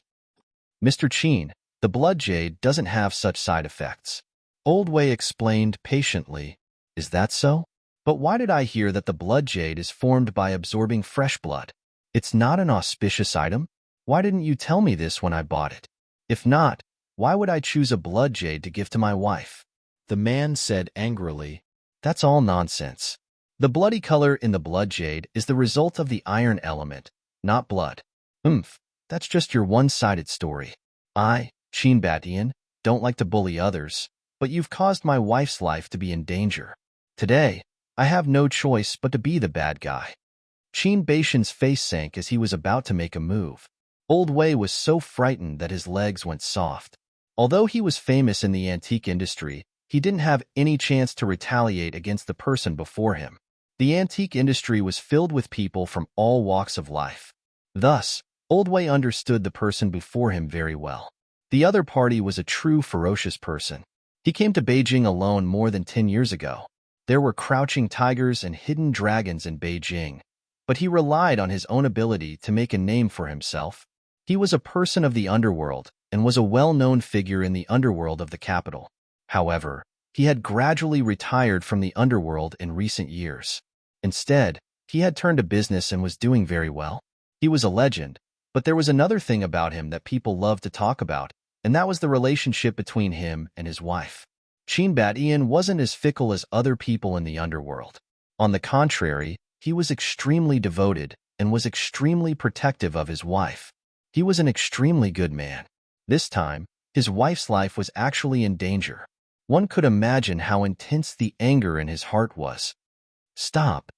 Speaker 1: "Mr. Qin, the blood jade doesn't have such side effects." Old Wei explained patiently. "Is that so? But why did I hear that the blood jade is formed by absorbing fresh blood? It's not an auspicious item? Why didn't you tell me this when I bought it? If not, why would I choose a blood jade to give to my wife?" The man said angrily, "That's all nonsense. The bloody color in the blood jade is the result of the iron element, not blood." That's just your one-sided story. I, Qin Batian, don't like to bully others, but you've caused my wife's life to be in danger. Today, I have no choice but to be the bad guy." Qin Baishan's face sank as he was about to make a move. Old Wei was so frightened that his legs went soft. Although he was famous in the antique industry, he didn't have any chance to retaliate against the person before him. The antique industry was filled with people from all walks of life. Thus, Old Wei understood the person before him very well. The other party was a true ferocious person. He came to Beijing alone more than 10 years ago. There were crouching tigers and hidden dragons in Beijing, but he relied on his own ability to make a name for himself. He was a person of the underworld and was a well-known figure in the underworld of the capital. However, he had gradually retired from the underworld in recent years. Instead, he had turned to business and was doing very well. He was a legend, but there was another thing about him that people loved to talk about, and that was the relationship between him and his wife. Qin Batian wasn't as fickle as other people in the underworld. On the contrary, he was extremely devoted and was extremely protective of his wife. He was an extremely good man. This time, his wife's life was actually in danger. One could imagine how intense the anger in his heart was. "Stop."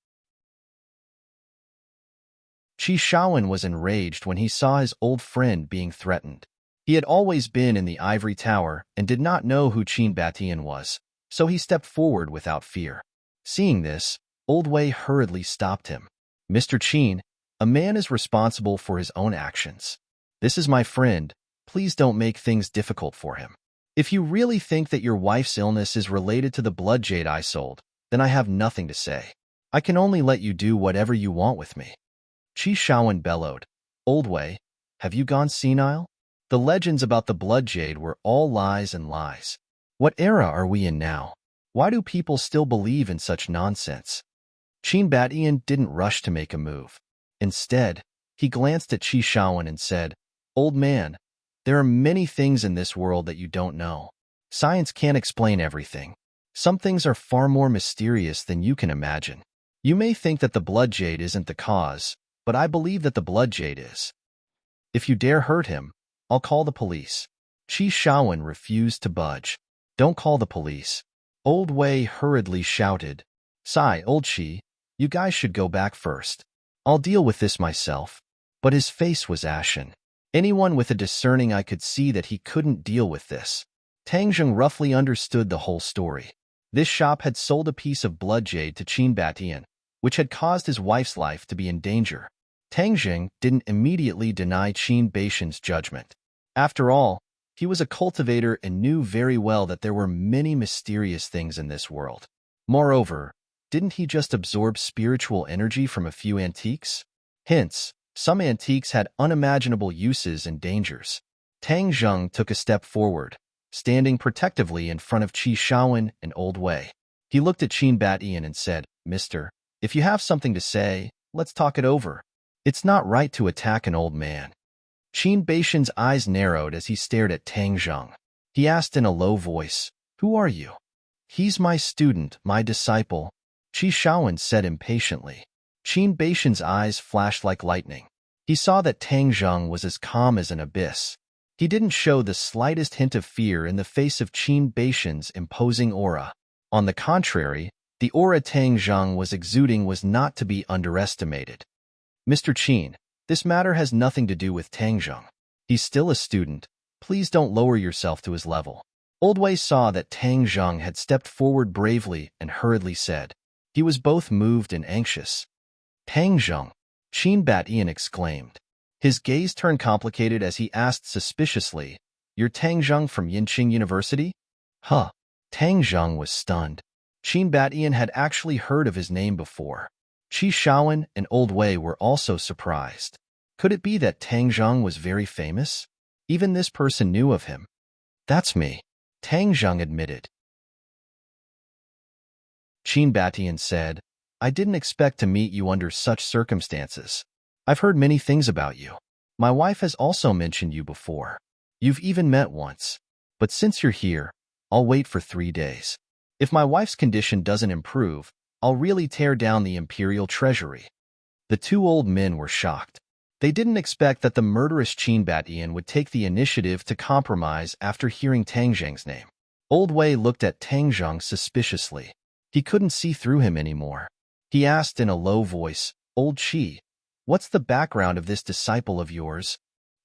Speaker 1: Qi Shaowen was enraged when he saw his old friend being threatened. He had always been in the ivory tower and did not know who Qin Batian was, so he stepped forward without fear. Seeing this, Old Wei hurriedly stopped him. "Mr. Qin, a man is responsible for his own actions. This is my friend. Please don't make things difficult for him. If you really think that your wife's illness is related to the blood jade I sold, then I have nothing to say. I can only let you do whatever you want with me." Qi Shaowen bellowed, "Old Wei, have you gone senile? The legends about the blood jade were all lies and lies. What era are we in now? Why do people still believe in such nonsense?" Qin Batian didn't rush to make a move. Instead, he glanced at Qi Shaowen and said, "Old man, there are many things in this world that you don't know. Science can't explain everything. Some things are far more mysterious than you can imagine. You may think that the blood jade isn't the cause, but I believe that the blood jade is. If you dare hurt him, I'll call the police." Qi Shaowen refused to budge. "Don't call the police." Old Wei hurriedly shouted, "Sigh, old Qi, you guys should go back first. I'll deal with this myself." But his face was ashen. Anyone with a discerning eye could see that he couldn't deal with this. Tang Zheng roughly understood the whole story. This shop had sold a piece of blood jade to Qin Batian, which had caused his wife's life to be in danger. Tang Zheng didn't immediately deny Qin Baishan's judgment. After all, he was a cultivator and knew very well that there were many mysterious things in this world. Moreover, didn't he just absorb spiritual energy from a few antiques? Hence, some antiques had unimaginable uses and dangers. Tang Zheng took a step forward, standing protectively in front of Qi Shaowen and Old Wei. He looked at Qin Batian and said, "Mister, if you have something to say, let's talk it over. It's not right to attack an old man." Qin Baishan's eyes narrowed as he stared at Tang Zheng. He asked in a low voice, "Who are you?" "He's my student, my disciple." Qi Shaowen said impatiently. Qin Baishan's eyes flashed like lightning. He saw that Tang Zheng was as calm as an abyss. He didn't show the slightest hint of fear in the face of Qin Baishan's imposing aura. On the contrary, the aura Tang Zheng was exuding was not to be underestimated. Mr. Qin, this matter has nothing to do with Tang Zheng. He's still a student. Please don't lower yourself to his level. Old Wei saw that Tang Zheng had stepped forward bravely and hurriedly said. He was both moved and anxious. Tang Zheng, Qin Batian exclaimed. His gaze turned complicated as he asked suspiciously, You're Tang Zheng from Yinqing University? Huh. Tang Zheng was stunned. Qin Batian had actually heard of his name before. Qi Shaowen and Old Wei were also surprised. Could it be that Tang Zheng was very famous? Even this person knew of him. That's me, Tang Zheng admitted. Qin Batian said, I didn't expect to meet you under such circumstances. I've heard many things about you. My wife has also mentioned you before. You've even met once. But since you're here, I'll wait for 3 days. If my wife's condition doesn't improve, I'll really tear down the imperial treasury. The two old men were shocked. They didn't expect that the murderous Qin Batian would take the initiative to compromise after hearing Tang Zheng's name. Old Wei looked at Tang Zheng suspiciously. He couldn't see through him anymore. He asked in a low voice, Old Qi, what's the background of this disciple of yours?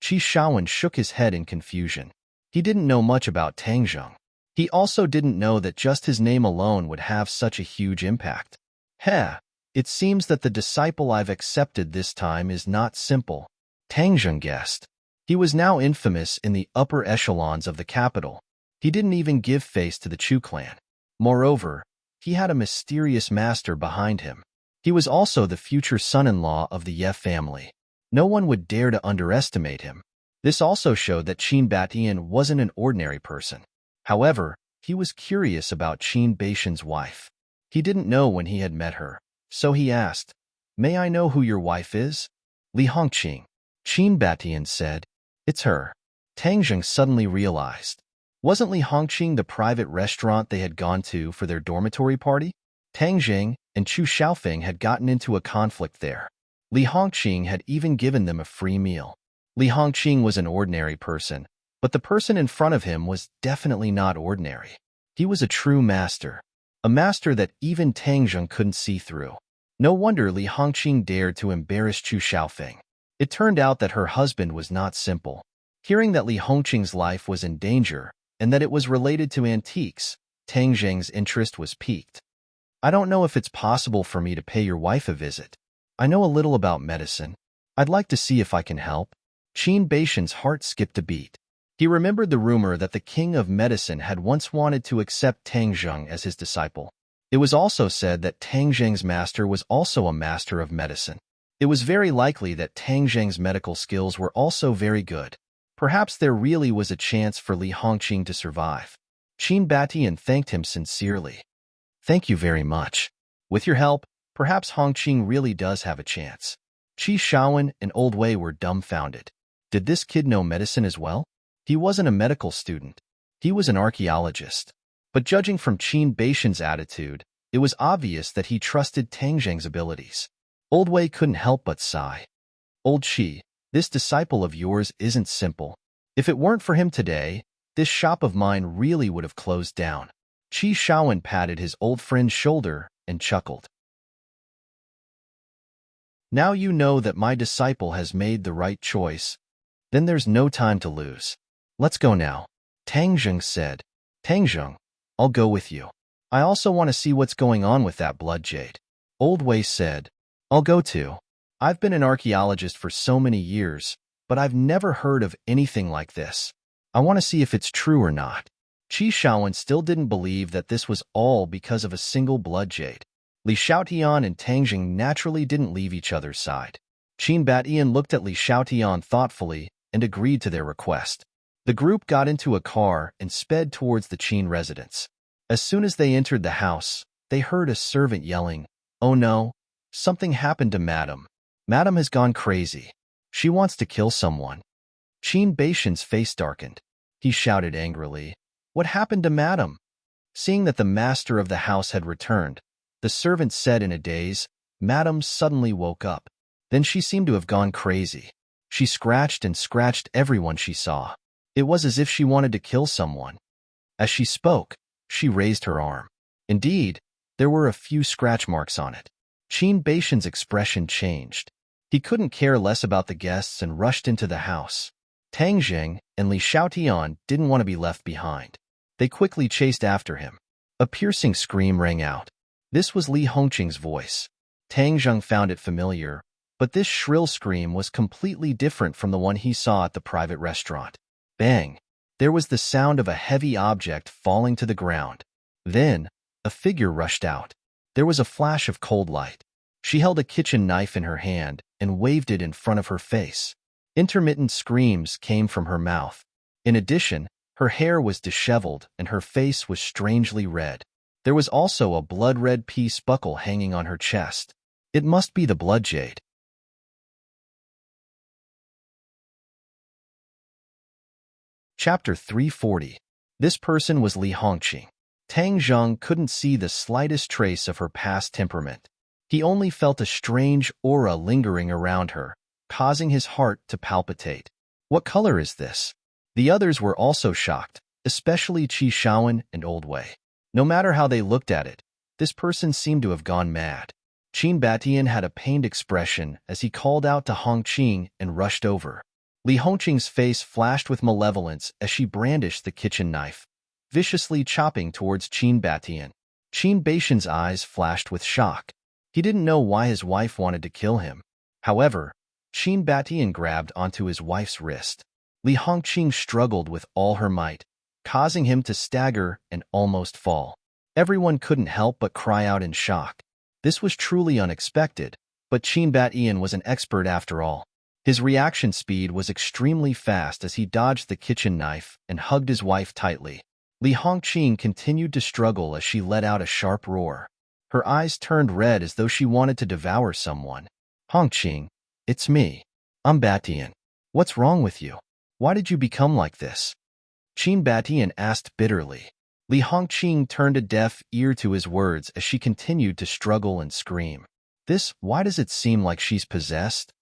Speaker 1: Qi Shaowen shook his head in confusion. He didn't know much about Tang Zheng. He also didn't know that just his name alone would have such a huge impact. It seems that the disciple I've accepted this time is not simple, Tang Zheng guessed. He was now infamous in the upper echelons of the capital. He didn't even give face to the Chu clan. Moreover, he had a mysterious master behind him. He was also the future son-in-law of the Ye family. No one would dare to underestimate him. This also showed that Qin Batian wasn't an ordinary person. However, he was curious about Qin Baishan's wife. He didn't know when he had met her, so he asked, May I know who your wife is? Li Hongqing. Qin Batian said, It's her. Tang Zheng suddenly realized. Wasn't Li Hongqing the private restaurant they had gone to for their dormitory party? Tang Zheng and Chu Xiaofeng had gotten into a conflict there. Li Hongqing had even given them a free meal. Li Hongqing was an ordinary person, but the person in front of him was definitely not ordinary. He was a true master, a master that even Tang Zheng couldn't see through. No wonder Li Hongqing dared to embarrass Chu Xiaofeng. It turned out that her husband was not simple. Hearing that Li Hongqing's life was in danger and that it was related to antiques, Tang Zheng's interest was piqued. I don't know if it's possible for me to pay your wife a visit. I know a little about medicine. I'd like to see if I can help. Qin Baishan's heart skipped a beat. He remembered the rumor that the king of medicine had once wanted to accept Tang Zheng as his disciple. It was also said that Tang Zheng's master was also a master of medicine. It was very likely that Tang Zheng's medical skills were also very good. Perhaps there really was a chance for Li Hongqing to survive. Qin Batian thanked him sincerely. Thank you very much. With your help, perhaps Hongqing really does have a chance. Qi Shaowen and Old Wei were dumbfounded. Did this kid know medicine as well? He wasn't a medical student. He was an archaeologist. But judging from Qin Baishan's attitude, it was obvious that he trusted Tang Zheng's abilities. Old Wei couldn't help but sigh. Old Qi, this disciple of yours isn't simple. If it weren't for him today, this shop of mine really would have closed down. Qi Shaowen patted his old friend's shoulder and chuckled. Now you know that my disciple has made the right choice. Then there's no time to lose. Let's go now, Tang Zheng said. Tang Zheng, I'll go with you. I also want to see what's going on with that blood jade. Old Wei said, I'll go too. I've been an archaeologist for so many years, but I've never heard of anything like this. I want to see if it's true or not. Qi Shaowen still didn't believe that this was all because of a single blood jade. Li Xiaotian and Tang Zheng naturally didn't leave each other's side. Qin Batian looked at Li Xiaotian thoughtfully and agreed to their request. The group got into a car and sped towards the Qin residence. As soon as they entered the house, they heard a servant yelling, Oh no, something happened to Madam. Madam has gone crazy. She wants to kill someone. Qin Baishan's face darkened. He shouted angrily, What happened to Madam? Seeing that the master of the house had returned, The servant said in a daze. Madame suddenly woke up. Then she seemed to have gone crazy. She scratched and scratched everyone she saw. It was as if she wanted to kill someone. As she spoke, she raised her arm. Indeed, there were a few scratch marks on it. Qin Baishan's expression changed. He couldn't care less about the guests and rushed into the house. Tang Zheng and Li Xiaotian didn't want to be left behind. They quickly chased after him. A piercing scream rang out. This was Li Hongqing's voice. Tang Zheng found it familiar, but this shrill scream was completely different from the one he saw at the private restaurant. Bang! There was the sound of a heavy object falling to the ground. Then, a figure rushed out. There was a flash of cold light. She held a kitchen knife in her hand and waved it in front of her face. Intermittent screams came from her mouth. In addition, her hair was disheveled and her face was strangely red. There was also a blood-red peace buckle hanging on her chest. It must be the blood jade. Chapter 340. This person was Li Hongqing. Tang Zheng couldn't see the slightest trace of her past temperament. He only felt a strange aura lingering around her, causing his heart to palpitate. What color is this? The others were also shocked, especially Qi Shaoan and Old Wei. No matter how they looked at it, this person seemed to have gone mad. Qin Batian had a pained expression as he called out to Hongqing and rushed over. Li Hongqing's face flashed with malevolence as she brandished the kitchen knife, viciously chopping towards Qin Batian. Qin Baishan's eyes flashed with shock. He didn't know why his wife wanted to kill him. However, Qin Batian grabbed onto his wife's wrist. Li Hongqing struggled with all her might, causing him to stagger and almost fall. Everyone couldn't help but cry out in shock. This was truly unexpected, but Qin Batian was an expert after all. His reaction speed was extremely fast as he dodged the kitchen knife and hugged his wife tightly. Li Hongqing continued to struggle as she let out a sharp roar. Her eyes turned red as though she wanted to devour someone. Hongqing, it's me. I'm Batian. What's wrong with you? Why did you become like this? Qin Batian asked bitterly. Li Hongqing turned a deaf ear to his words as she continued to struggle and scream. Why does it seem like she's possessed?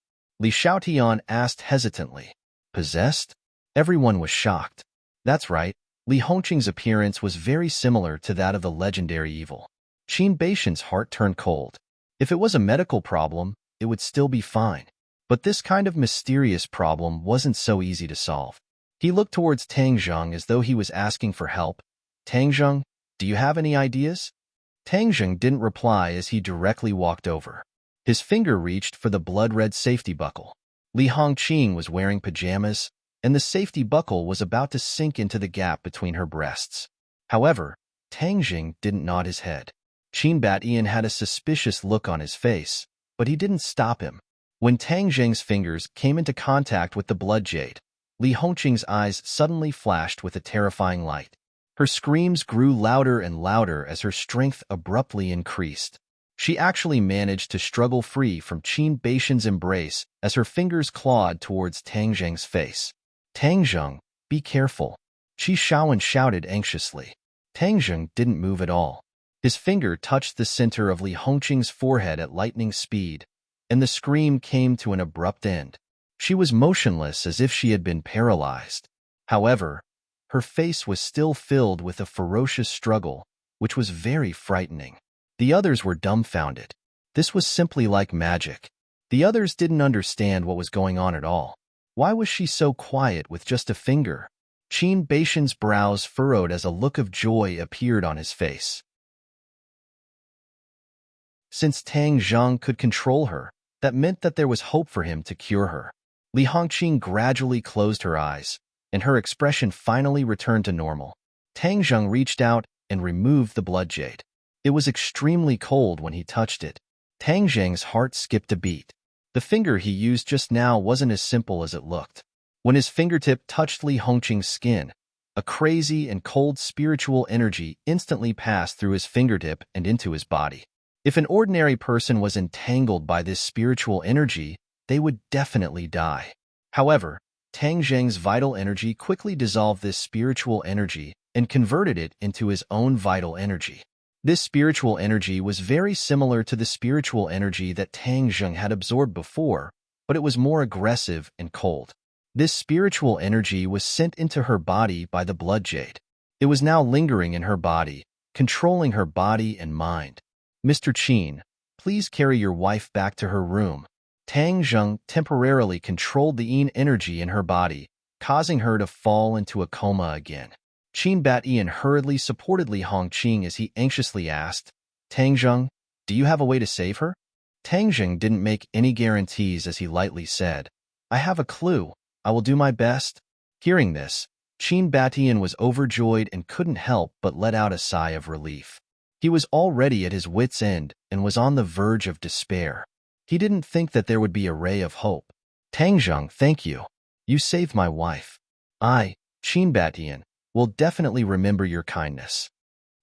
Speaker 1: Li Xiaotian asked hesitantly. Possessed? Everyone was shocked. That's right, Li Hongqing's appearance was very similar to that of the legendary evil. Qin Baishan's heart turned cold. If it was a medical problem, it would still be fine. But this kind of mysterious problem wasn't so easy to solve. He looked towards Tang Zheng as though he was asking for help. Tang Zheng, do you have any ideas? Tang Zheng didn't reply as he directly walked over. His finger reached for the blood-red safety buckle. Li Hongqing was wearing pajamas, and the safety buckle was about to sink into the gap between her breasts. However, Tang Zheng didn't nod his head. Qin Batian had a suspicious look on his face, but he didn't stop him. When Tang Zheng's fingers came into contact with the blood jade, Li Hongqing's eyes suddenly flashed with a terrifying light. Her screams grew louder and louder as her strength abruptly increased. She actually managed to struggle free from Qin Baishan's embrace as her fingers clawed towards Tang Zheng's face. Tang Zheng, be careful, Qi Shaoan shouted anxiously. Tang Zheng didn't move at all. His finger touched the center of Li Hongqing's forehead at lightning speed, and the scream came to an abrupt end. She was motionless as if she had been paralyzed. However, her face was still filled with a ferocious struggle, which was very frightening. The others were dumbfounded. This was simply like magic. The others didn't understand what was going on at all. Why was she so quiet with just a finger? Qin Baishan's brows furrowed as a look of joy appeared on his face. Since Tang Zheng could control her, that meant that there was hope for him to cure her. Li Hongqing gradually closed her eyes, and her expression finally returned to normal. Tang Zheng reached out and removed the blood jade. It was extremely cold when he touched it. Tang Zheng's heart skipped a beat. The finger he used just now wasn't as simple as it looked. When his fingertip touched Li Hongqing's skin, a crazy and cold spiritual energy instantly passed through his fingertip and into his body. If an ordinary person was entangled by this spiritual energy, they would definitely die. However, Tang Zheng's vital energy quickly dissolved this spiritual energy and converted it into his own vital energy. This spiritual energy was very similar to the spiritual energy that Tang Zheng had absorbed before, but it was more aggressive and cold. This spiritual energy was sent into her body by the blood jade. It was now lingering in her body, controlling her body and mind. Mr. Qin, please carry your wife back to her room. Tang Zheng temporarily controlled the yin energy in her body, causing her to fall into a coma again. Qin Batian hurriedly supported Li Hongqing as he anxiously asked, Tang Zheng, do you have a way to save her? Tang Zheng didn't make any guarantees as he lightly said, I have a clue. I will do my best. Hearing this, Qin Batian was overjoyed and couldn't help but let out a sigh of relief. He was already at his wit's end and was on the verge of despair. He didn't think that there would be a ray of hope. Tang Zheng, thank you. You saved my wife. I, Qin Batian, will definitely remember your kindness.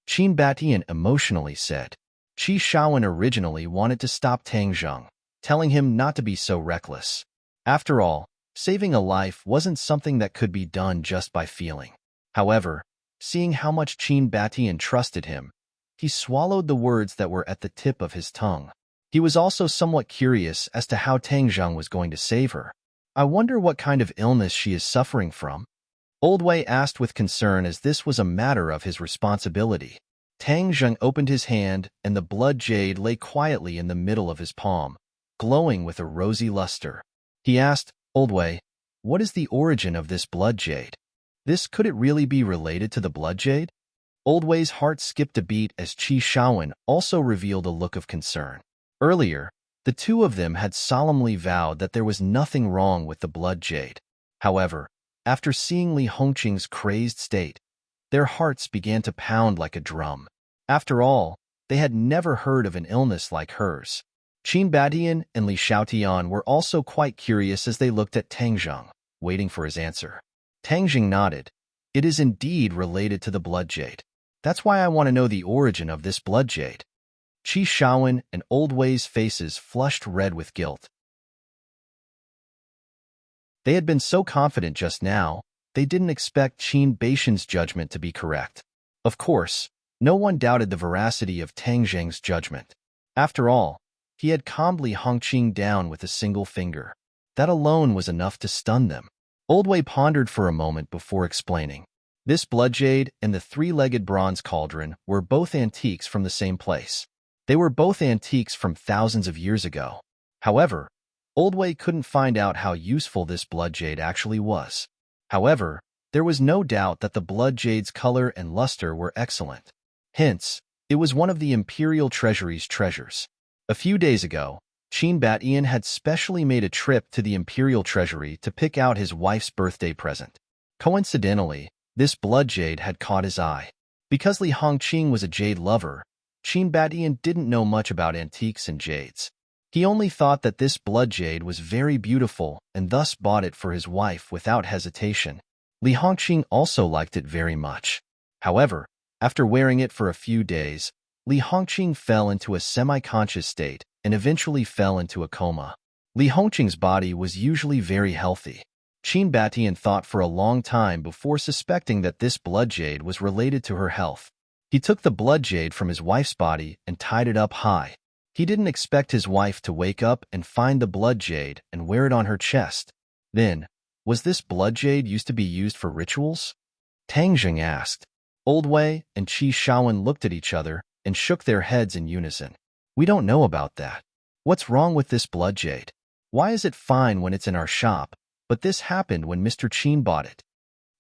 Speaker 1: Qin Batian emotionally said. Qi Shaowen originally wanted to stop Tang Zheng, telling him not to be so reckless. After all, saving a life wasn't something that could be done just by feeling. However, seeing how much Qin Batian trusted him, he swallowed the words that were at the tip of his tongue. He was also somewhat curious as to how Tang Zheng was going to save her. I wonder what kind of illness she is suffering from. Old Wei asked with concern as this was a matter of his responsibility. Tang Zheng opened his hand and the blood jade lay quietly in the middle of his palm, glowing with a rosy luster. He asked, Old Wei, what is the origin of this blood jade? Could it really be related to the blood jade? Old Wei's heart skipped a beat as Qi Shaowen also revealed a look of concern. Earlier, the two of them had solemnly vowed that there was nothing wrong with the blood jade. However, after seeing Li Hongqing's crazed state, their hearts began to pound like a drum. After all, they had never heard of an illness like hers. Qin Batian and Li Xiaotian were also quite curious as they looked at Tang Zheng, waiting for his answer. Tang Zheng nodded. It is indeed related to the blood jade. That's why I want to know the origin of this blood jade. Qi Shaowen and Old Wei's faces flushed red with guilt. They had been so confident just now, they didn't expect Qin Batian's judgment to be correct. Of course, no one doubted the veracity of Tang Zheng's judgment. After all, he had calmed Li Hongqing down with a single finger. That alone was enough to stun them. Old Wei pondered for a moment before explaining. This blood jade and the three-legged bronze cauldron were both antiques from the same place. They were both antiques from thousands of years ago. However, Old Wei couldn't find out how useful this blood jade actually was. However, there was no doubt that the blood jade's color and luster were excellent. Hence, it was one of the Imperial Treasury's treasures. A few days ago, Qin Batian had specially made a trip to the Imperial Treasury to pick out his wife's birthday present. Coincidentally, this blood jade had caught his eye. Because Li Hongqing was a jade lover, Qin Batian didn't know much about antiques and jades. He only thought that this blood jade was very beautiful and thus bought it for his wife without hesitation. Li Hongqing also liked it very much. However, after wearing it for a few days, Li Hongqing fell into a semi-conscious state and eventually fell into a coma. Li Hongqing's body was usually very healthy. Qin Batian thought for a long time before suspecting that this blood jade was related to her health. He took the blood jade from his wife's body and tied it up high. He didn't expect his wife to wake up and find the blood jade and wear it on her chest. Then, was this blood jade used to be used for rituals? Tang Zheng asked. Old Wei and Qi Shaowen looked at each other and shook their heads in unison. We don't know about that. What's wrong with this blood jade? Why is it fine when it's in our shop, but this happened when Mr. Qin bought it?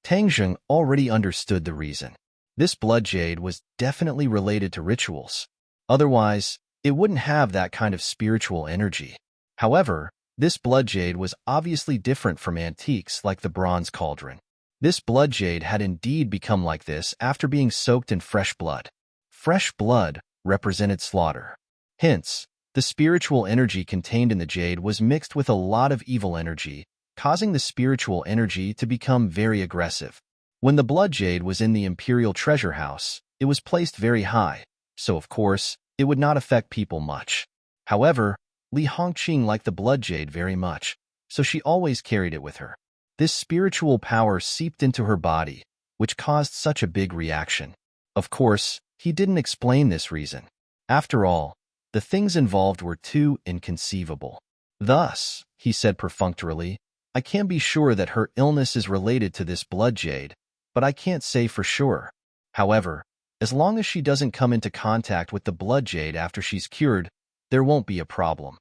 Speaker 1: Tang Zheng already understood the reason. This blood jade was definitely related to rituals. Otherwise, it wouldn't have that kind of spiritual energy. However, this blood jade was obviously different from antiques like the bronze cauldron. This blood jade had indeed become like this after being soaked in fresh blood. Fresh blood represented slaughter. Hence, the spiritual energy contained in the jade was mixed with a lot of evil energy, causing the spiritual energy to become very aggressive. When the blood jade was in the Imperial Treasure House, it was placed very high, so of course, it would not affect people much. However, Li Hongqing liked the blood jade very much, so she always carried it with her. This spiritual power seeped into her body, which caused such a big reaction. Of course, he didn't explain this reason. After all, the things involved were too inconceivable. Thus, he said perfunctorily, I can be sure that her illness is related to this blood jade, but I can't say for sure. However, as long as she doesn't come into contact with the blood jade after she's cured, there won't be a problem.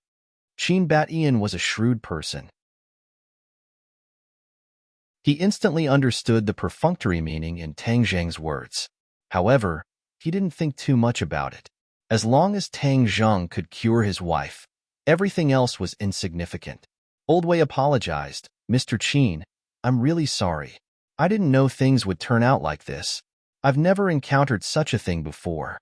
Speaker 1: Qin Bat-Ian was a shrewd person. He instantly understood the perfunctory meaning in Tang Zheng's words. However, he didn't think too much about it. As long as Tang Zheng could cure his wife, everything else was insignificant. Old Wei apologized. Mr. Qin, I'm really sorry. I didn't know things would turn out like this. I've never encountered such a thing before.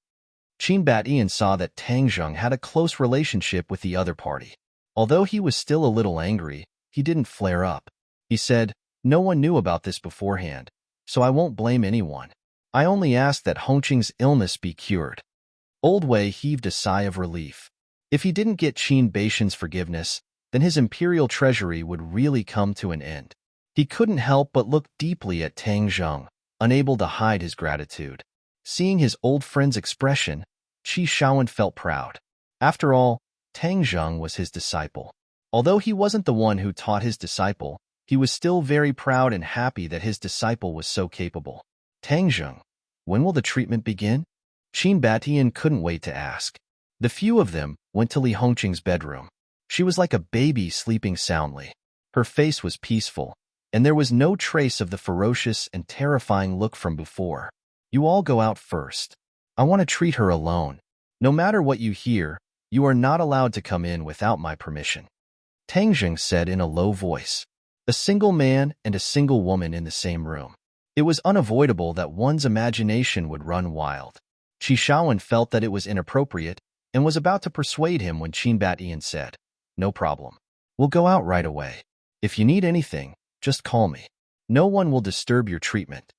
Speaker 1: Qin Bat-Ian saw that Tang Zheng had a close relationship with the other party. Although he was still a little angry, he didn't flare up. He said, no one knew about this beforehand, so I won't blame anyone. I only asked that Hongqing's illness be cured. Old Wei heaved a sigh of relief. If he didn't get Qin Baishan's forgiveness, then his imperial treasury would really come to an end. He couldn't help but look deeply at Tang Zheng, unable to hide his gratitude. Seeing his old friend's expression, Qi Shaowen felt proud. After all, Tang Zheng was his disciple. Although he wasn't the one who taught his disciple, he was still very proud and happy that his disciple was so capable. Tang Zheng, when will the treatment begin? Qin Bat-Ian couldn't wait to ask. The few of them went to Li Hongqing's bedroom. She was like a baby sleeping soundly. Her face was peaceful, and there was no trace of the ferocious and terrifying look from before. You all go out first. I want to treat her alone. No matter what you hear, you are not allowed to come in without my permission. Tang Zheng said in a low voice. A single man and a single woman in the same room. It was unavoidable that one's imagination would run wild. Qi Shaowen felt that it was inappropriate and was about to persuade him when Qin Bat-Ian said, no problem. We'll go out right away. If you need anything, just call me. No one will disturb your treatment.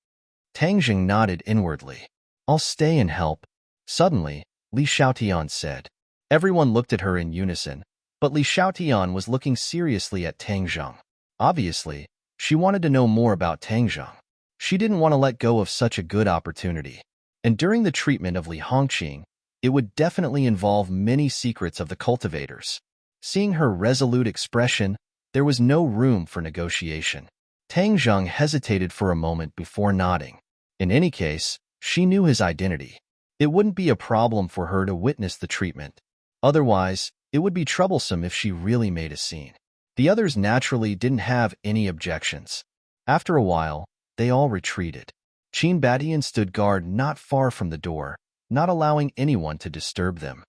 Speaker 1: Tang Zheng nodded inwardly. I'll stay and help. Suddenly, Li Xiaotian said. Everyone looked at her in unison, but Li Xiaotian was looking seriously at Tang Zheng. Obviously, she wanted to know more about Tang Zheng. She didn't want to let go of such a good opportunity. And during the treatment of Li Hongqing, it would definitely involve many secrets of the cultivators. Seeing her resolute expression, there was no room for negotiation. Tang Zheng hesitated for a moment before nodding. In any case, she knew his identity. It wouldn't be a problem for her to witness the treatment. Otherwise, it would be troublesome if she really made a scene. The others naturally didn't have any objections. After a while, they all retreated. Qin Bat-Ian stood guard not far from the door, not allowing anyone to disturb them.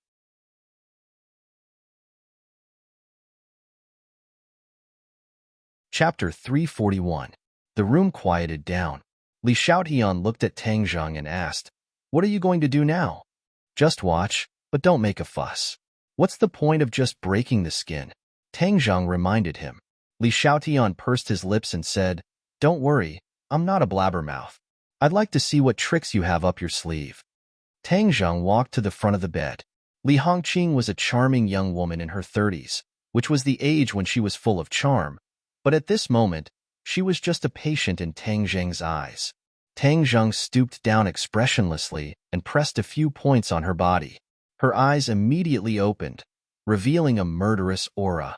Speaker 1: Chapter 341. The room quieted down. Li Xiaotian looked at Tang Zheng and asked, what are you going to do now? Just watch, but don't make a fuss. What's the point of just breaking the skin? Tang Zheng reminded him. Li Xiaotian pursed his lips and said, don't worry, I'm not a blabbermouth. I'd like to see what tricks you have up your sleeve. Tang Zheng walked to the front of the bed. Li Hongqing was a charming young woman in her 30s, which was the age when she was full of charm, but at this moment, she was just a patient in Tang Zheng's eyes. Tang Zheng stooped down expressionlessly and pressed a few points on her body. Her eyes immediately opened, revealing a murderous aura.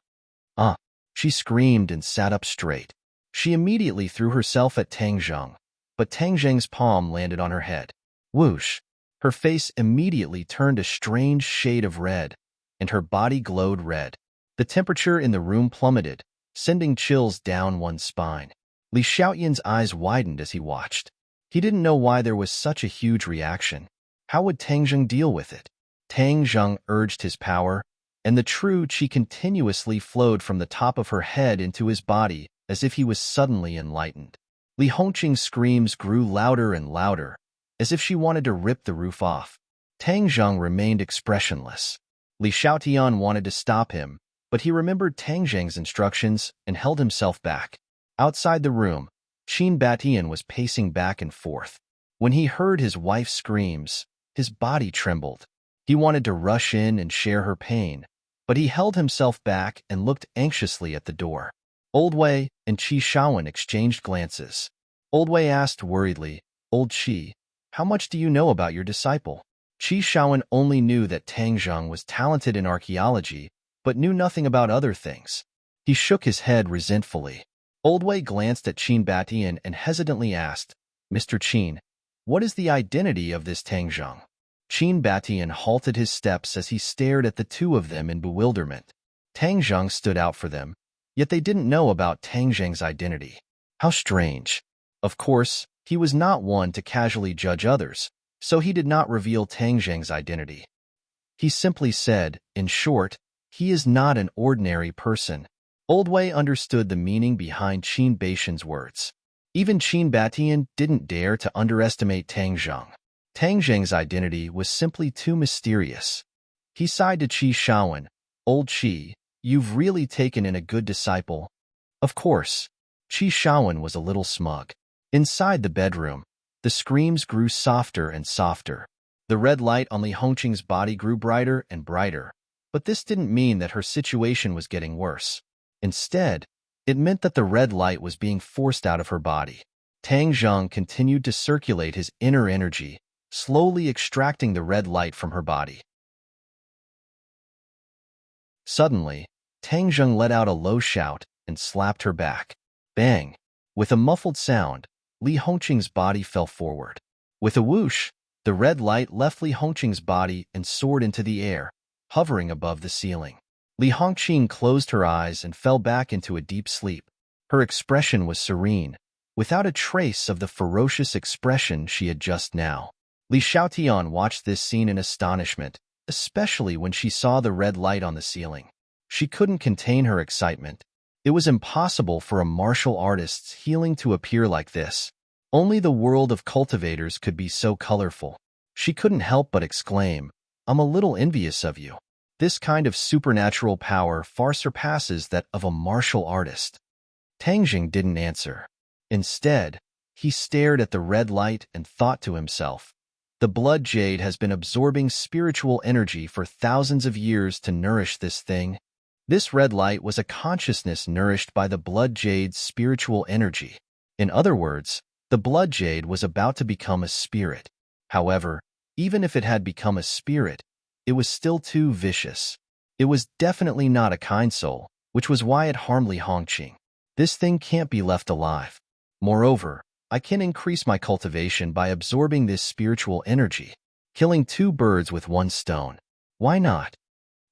Speaker 1: She screamed and sat up straight. She immediately threw herself at Tang Zheng, but Tang Zheng's palm landed on her head. Whoosh! Her face immediately turned a strange shade of red, and her body glowed red. The temperature in the room plummeted, sending chills down one's spine. Li Xiaotian's eyes widened as he watched. He didn't know why there was such a huge reaction. How would Tang Zheng deal with it? Tang Zheng urged his power, and the true qi continuously flowed from the top of her head into his body as if he was suddenly enlightened. Li Hongqing's screams grew louder and louder, as if she wanted to rip the roof off. Tang Zheng remained expressionless. Li Xiaotian wanted to stop him, but he remembered Tang Zheng's instructions and held himself back. Outside the room, Qin Bat-Ian was pacing back and forth. When he heard his wife's screams, his body trembled. He wanted to rush in and share her pain, but he held himself back and looked anxiously at the door. Old Wei and Qi Shaowen exchanged glances. Old Wei asked worriedly, Old Qi, How much do you know about your disciple? Qi Shaowen only knew that Tang Zheng was talented in archaeology, but knew nothing about other things. He shook his head resentfully. Old Wei glanced at Qin Batian and hesitantly asked, Mr. Qin, what is the identity of this Tang Zheng? Qin Batian halted his steps as he stared at the two of them in bewilderment. Tang Zheng stood out for them, yet they didn't know about Tang Zheng's identity. How strange. Of course, he was not one to casually judge others, so he did not reveal Tang Zheng's identity. He simply said, in short, he is not an ordinary person. Old Wei understood the meaning behind Qin Batian's words. Even Qin Batian didn't dare to underestimate Tang Zheng. Tang Zheng's identity was simply too mysterious. He sighed to Qi Shaowen, Old Qi, you've really taken in a good disciple. Of course. Qi Shaowen was a little smug. Inside the bedroom, the screams grew softer and softer. The red light on Li Hongqing's body grew brighter and brighter, but this didn't mean that her situation was getting worse. Instead, it meant that the red light was being forced out of her body. Tang Zheng continued to circulate his inner energy, slowly extracting the red light from her body. Suddenly, Tang Zheng let out a low shout and slapped her back. Bang! With a muffled sound, Li Hongqing's body fell forward. With a whoosh, the red light left Li Hongqing's body and soared into the air, hovering above the ceiling. Li Hongqing closed her eyes and fell back into a deep sleep. Her expression was serene, without a trace of the ferocious expression she had just now. Li Xiaotian watched this scene in astonishment, especially when she saw the red light on the ceiling. She couldn't contain her excitement. It was impossible for a martial artist's healing to appear like this. Only the world of cultivators could be so colorful. She couldn't help but exclaim, I'm a little envious of you. This kind of supernatural power far surpasses that of a martial artist. Tang Zheng didn't answer. Instead, he stared at the red light and thought to himself, the blood jade has been absorbing spiritual energy for thousands of years to nourish this thing. This red light was a consciousness nourished by the blood jade's spiritual energy. In other words, the blood jade was about to become a spirit. However, even if it had become a spirit, it was still too vicious. It was definitely not a kind soul, which was why it harmed Li Hongqing. This thing can't be left alive. Moreover, I can increase my cultivation by absorbing this spiritual energy, killing two birds with one stone. Why not?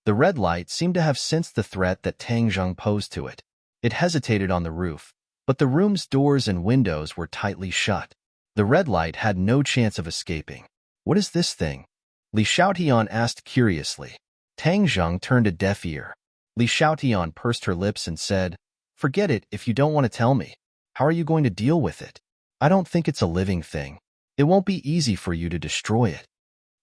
Speaker 1: The red light seemed to have sensed the threat that Tang Zheng posed to it. It hesitated on the roof, but the room's doors and windows were tightly shut. The red light had no chance of escaping. What is this thing? Li Xiaotian asked curiously. Tang Zheng turned a deaf ear. Li Xiaotian pursed her lips and said, Forget it if you don't want to tell me. How are you going to deal with it? I don't think it's a living thing. It won't be easy for you to destroy it.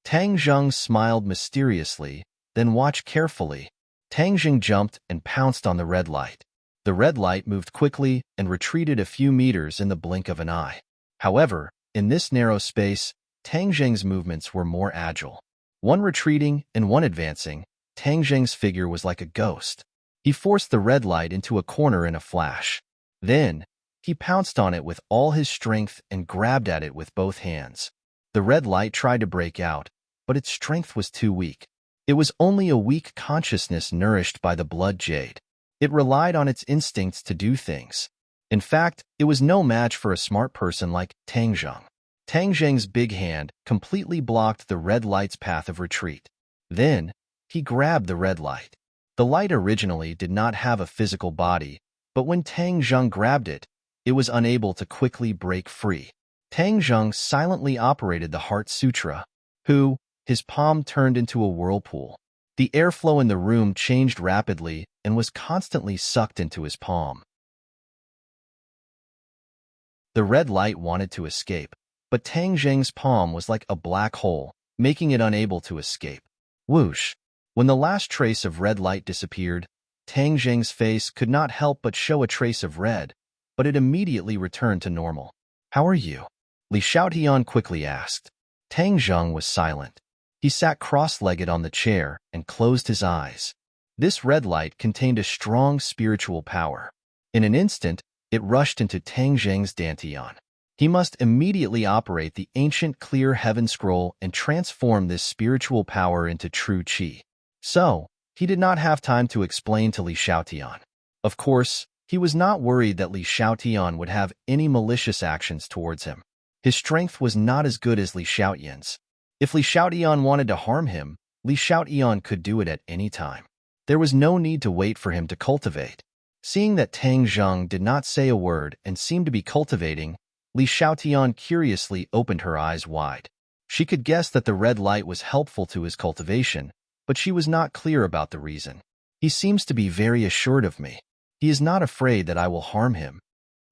Speaker 1: Tang Zheng smiled mysteriously, then watched carefully. Tang Zheng jumped and pounced on the red light. The red light moved quickly and retreated a few meters in the blink of an eye. However, in this narrow space, Tang Zheng's movements were more agile. One retreating and one advancing, Tang Zheng's figure was like a ghost. He forced the red light into a corner in a flash. Then, he pounced on it with all his strength and grabbed at it with both hands. The red light tried to break out, but its strength was too weak. It was only a weak consciousness nourished by the blood jade. It relied on its instincts to do things. In fact, it was no match for a smart person like Tang Zheng. Tang Zheng's big hand completely blocked the red light's path of retreat. Then, he grabbed the red light. The light originally did not have a physical body, but when Tang Zheng grabbed it, it was unable to quickly break free. Tang Zheng silently operated the Heart Sutra, his palm turned into a whirlpool. The airflow in the room changed rapidly and was constantly sucked into his palm. The red light wanted to escape, but Tang Zheng's palm was like a black hole, making it unable to escape. Whoosh! When the last trace of red light disappeared, Tang Zheng's face could not help but show a trace of red, but it immediately returned to normal. How are you? Li Xiaotian quickly asked. Tang Zheng was silent. He sat cross-legged on the chair and closed his eyes. This red light contained a strong spiritual power. In an instant, it rushed into Tang Zheng's dantian. He must immediately operate the ancient clear heaven scroll and transform this spiritual power into true qi. So, he did not have time to explain to Li Xiaotian. Of course, he was not worried that Li Xiaotian would have any malicious actions towards him. His strength was not as good as Li Xiaotian's. If Li Xiaotian wanted to harm him, Li Xiaotian could do it at any time. There was no need to wait for him to cultivate. Seeing that Tang Zheng did not say a word and seemed to be cultivating, Li Xiaotian curiously opened her eyes wide. She could guess that the red light was helpful to his cultivation, but she was not clear about the reason. He seems to be very assured of me. He is not afraid that I will harm him,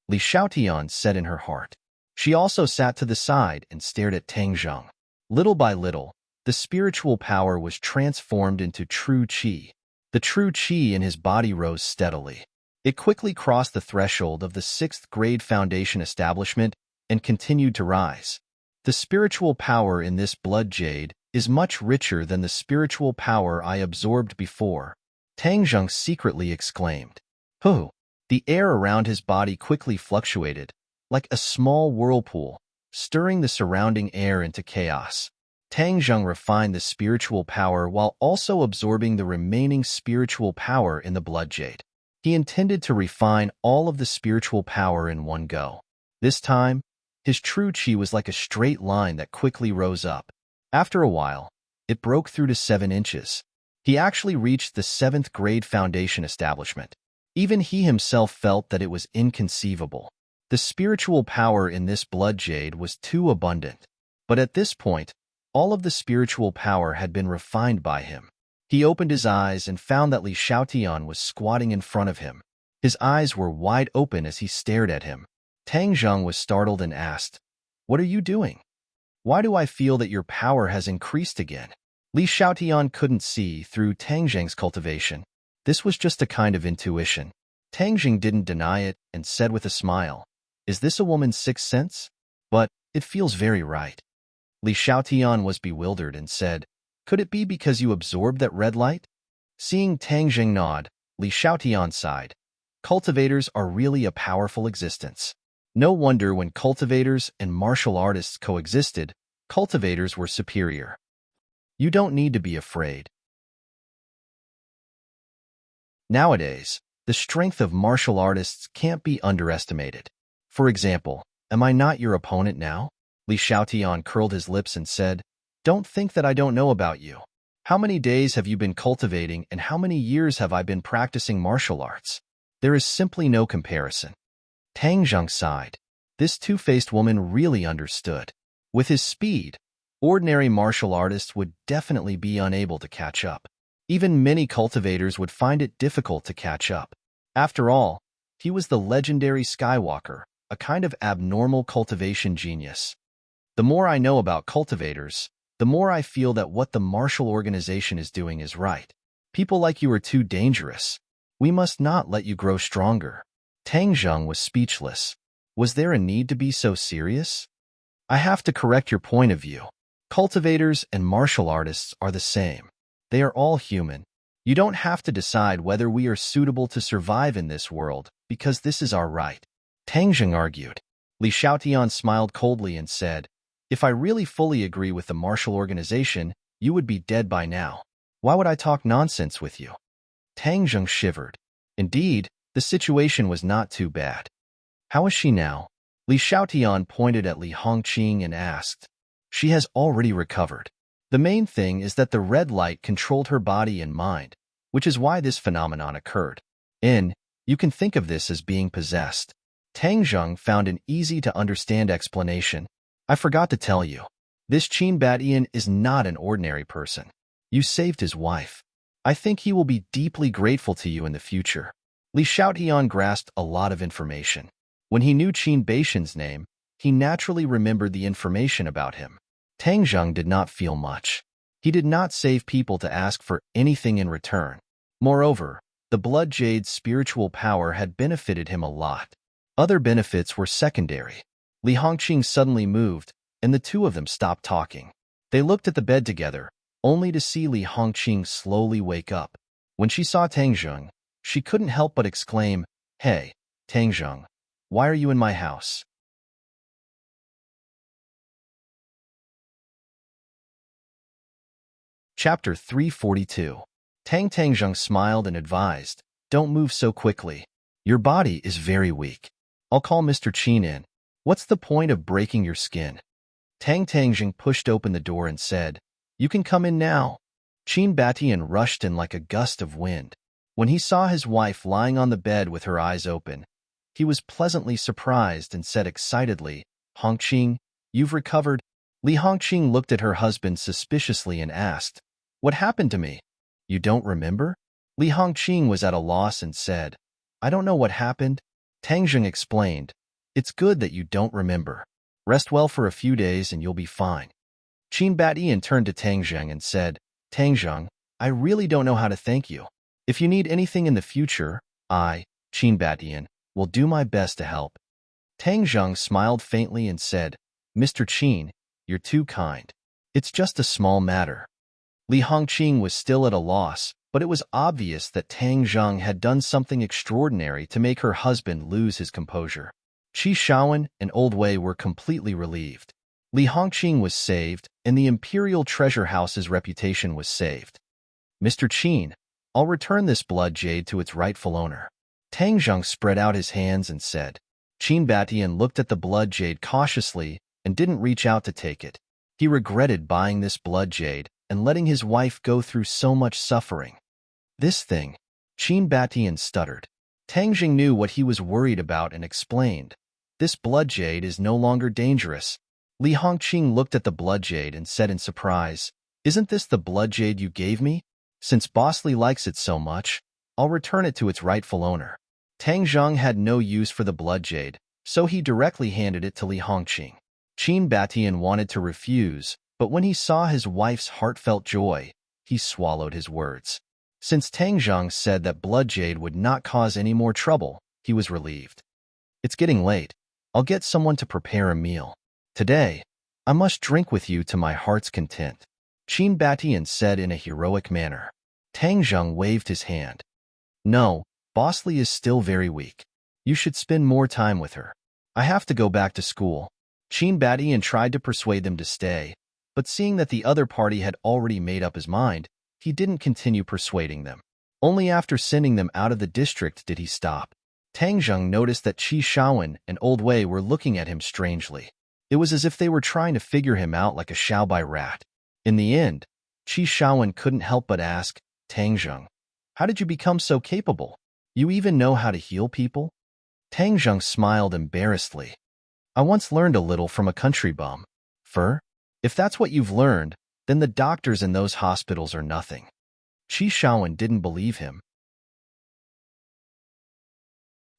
Speaker 1: Li Xiaotian said in her heart. She also sat to the side and stared at Tang Zheng. Little by little, the spiritual power was transformed into true qi. The true qi in his body rose steadily. It quickly crossed the threshold of the 6th grade foundation establishment and continued to rise. The spiritual power in this blood jade is much richer than the spiritual power I absorbed before, Tang Zheng secretly exclaimed. Pooh! The air around his body quickly fluctuated, like a small whirlpool, stirring the surrounding air into chaos. Tang Zheng refined the spiritual power while also absorbing the remaining spiritual power in the blood jade. He intended to refine all of the spiritual power in one go. This time, his true qi was like a straight line that quickly rose up. After a while, it broke through to 7 inches. He actually reached the 7th grade foundation establishment. Even he himself felt that it was inconceivable. The spiritual power in this blood jade was too abundant. But at this point, all of the spiritual power had been refined by him. He opened his eyes and found that Li Xiaotian was squatting in front of him. His eyes were wide open as he stared at him. Tang Zheng was startled and asked, "What are you doing? Why do I feel that your power has increased again?" Li Xiaotian couldn't see through Tang Zheng's cultivation. This was just a kind of intuition. Tang Zheng didn't deny it and said with a smile, "Is this a woman's sixth sense? But it feels very right." Li Xiaotian was bewildered and said, "Could it be because you absorbed that red light?" Seeing Tang Zheng nod, Li Xiaotian sighed. Cultivators are really a powerful existence. No wonder when cultivators and martial artists coexisted, cultivators were superior. You don't need to be afraid. Nowadays, the strength of martial artists can't be underestimated. For example, am I not your opponent now? Li Xiaotian curled his lips and said, "Don't think that I don't know about you. How many days have you been cultivating and how many years have I been practicing martial arts? There is simply no comparison." Tang Zheng sighed. This two-faced woman really understood. With his speed, ordinary martial artists would definitely be unable to catch up. Even many cultivators would find it difficult to catch up. After all, he was the legendary Skywalker, a kind of abnormal cultivation genius. The more I know about cultivators, the more I feel that what the martial organization is doing is right. People like you are too dangerous. We must not let you grow stronger. Tang Zheng was speechless. Was there a need to be so serious? I have to correct your point of view. Cultivators and martial artists are the same. They are all human. You don't have to decide whether we are suitable to survive in this world, because this is our right. Tang Zheng argued. Li Xiaotian smiled coldly and said, "If I really fully agree with the martial organization, you would be dead by now. Why would I talk nonsense with you?" Tang Zheng shivered. Indeed, the situation was not too bad. "How is she now?" Li Xiaotian pointed at Li Hongqing and asked. "She has already recovered. The main thing is that the red light controlled her body and mind, which is why this phenomenon occurred. You can think of this as being possessed." Tang Zheng found an easy-to-understand explanation. "I forgot to tell you. This Qin Batian is not an ordinary person. You saved his wife. I think he will be deeply grateful to you in the future." Li Xiaotian grasped a lot of information. When he knew Qin Batian's name, he naturally remembered the information about him. Tang Zheng did not feel much. He did not save people to ask for anything in return. Moreover, the Blood Jade's spiritual power had benefited him a lot. Other benefits were secondary. Li Hongqing suddenly moved, and the two of them stopped talking. They looked at the bed together, only to see Li Hongqing slowly wake up. When she saw Tang Zheng, she couldn't help but exclaim, "Hey, Tang Zheng, why are you in my house?" Chapter 342. Tang Tangjung smiled and advised, "Don't move so quickly. Your body is very weak. I'll call Mr. Qin in. What's the point of breaking your skin?" Tang Tangjung pushed open the door and said, "You can come in now." Qin Batian rushed in like a gust of wind. When he saw his wife lying on the bed with her eyes open, he was pleasantly surprised and said excitedly, "Hongqing, you've recovered." Li Hongqing looked at her husband suspiciously and asked, "What happened to me? You don't remember?" Li Hongqing was at a loss and said, "I don't know what happened." Tangjung explained, "It's good that you don't remember. Rest well for a few days and you'll be fine." Qin Batian turned to Tangjung and said, "Tangjung, I really don't know how to thank you. If you need anything in the future, I, Qin Batian, will do my best to help." Tangjung smiled faintly and said, "Mr. Qin, you're too kind. It's just a small matter." Li Hongqing was still at a loss, but it was obvious that Tangjung had done something extraordinary to make her husband lose his composure. Qi Shaowen and Old Wei were completely relieved. Li Hongqing was saved, and the Imperial Treasure House's reputation was saved. "Mr. Qin, I'll return this blood jade to its rightful owner." Tangjung spread out his hands and said. Qin Batian looked at the blood jade cautiously and didn't reach out to take it. He regretted buying this blood jade and letting his wife go through so much suffering. "This thing," Qin Batian stuttered. Tangjung knew what he was worried about and explained, "This blood jade is no longer dangerous." Li Hongqing looked at the blood jade and said in surprise, "Isn't this the blood jade you gave me? Since Bosley likes it so much, I'll return it to its rightful owner." Tangjung had no use for the blood jade, so he directly handed it to Li Hongqing. Qin Batian wanted to refuse, but when he saw his wife's heartfelt joy, he swallowed his words. Since Tangjung said that blood jade would not cause any more trouble, he was relieved. "It's getting late. I'll get someone to prepare a meal. Today, I must drink with you to my heart's content," Qin Batian said in a heroic manner. Tangjung waved his hand. "No, Bosley is still very weak. You should spend more time with her. I have to go back to school." Qin Batian tried to persuade them to stay, but seeing that the other party had already made up his mind, he didn't continue persuading them. Only after sending them out of the district did he stop. Tangjung noticed that Qi Shaowen and Old Wei were looking at him strangely. It was as if they were trying to figure him out like a Xiaobai rat. In the end, Qi Shaowen couldn't help but ask, "Tangjung, how did you become so capable? You even know how to heal people?" Tangjung smiled embarrassedly. "I once learned a little from a country bum. If that's what you've learned, then the doctors in those hospitals are nothing." Qi Shaowen didn't believe him.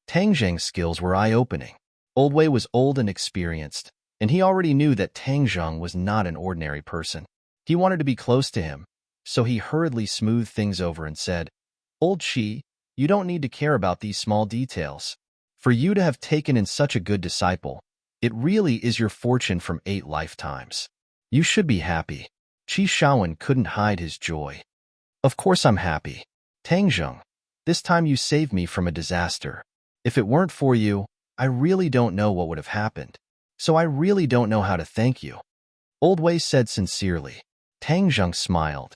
Speaker 1: Tangjung's skills were eye-opening. Old Wei was old and experienced, and he already knew that Tangjung was not an ordinary person. He wanted to be close to him, so he hurriedly smoothed things over and said, "Old Qi, you don't need to care about these small details. For you to have taken in such a good disciple, it really is your fortune from 8 lifetimes. You should be happy." Qi Shaowen couldn't hide his joy. "Of course I'm happy. Tangjung, this time you saved me from a disaster. If it weren't for you, I really don't know what would have happened. So I really don't know how to thank you," Old Wei said sincerely. Tangjung smiled.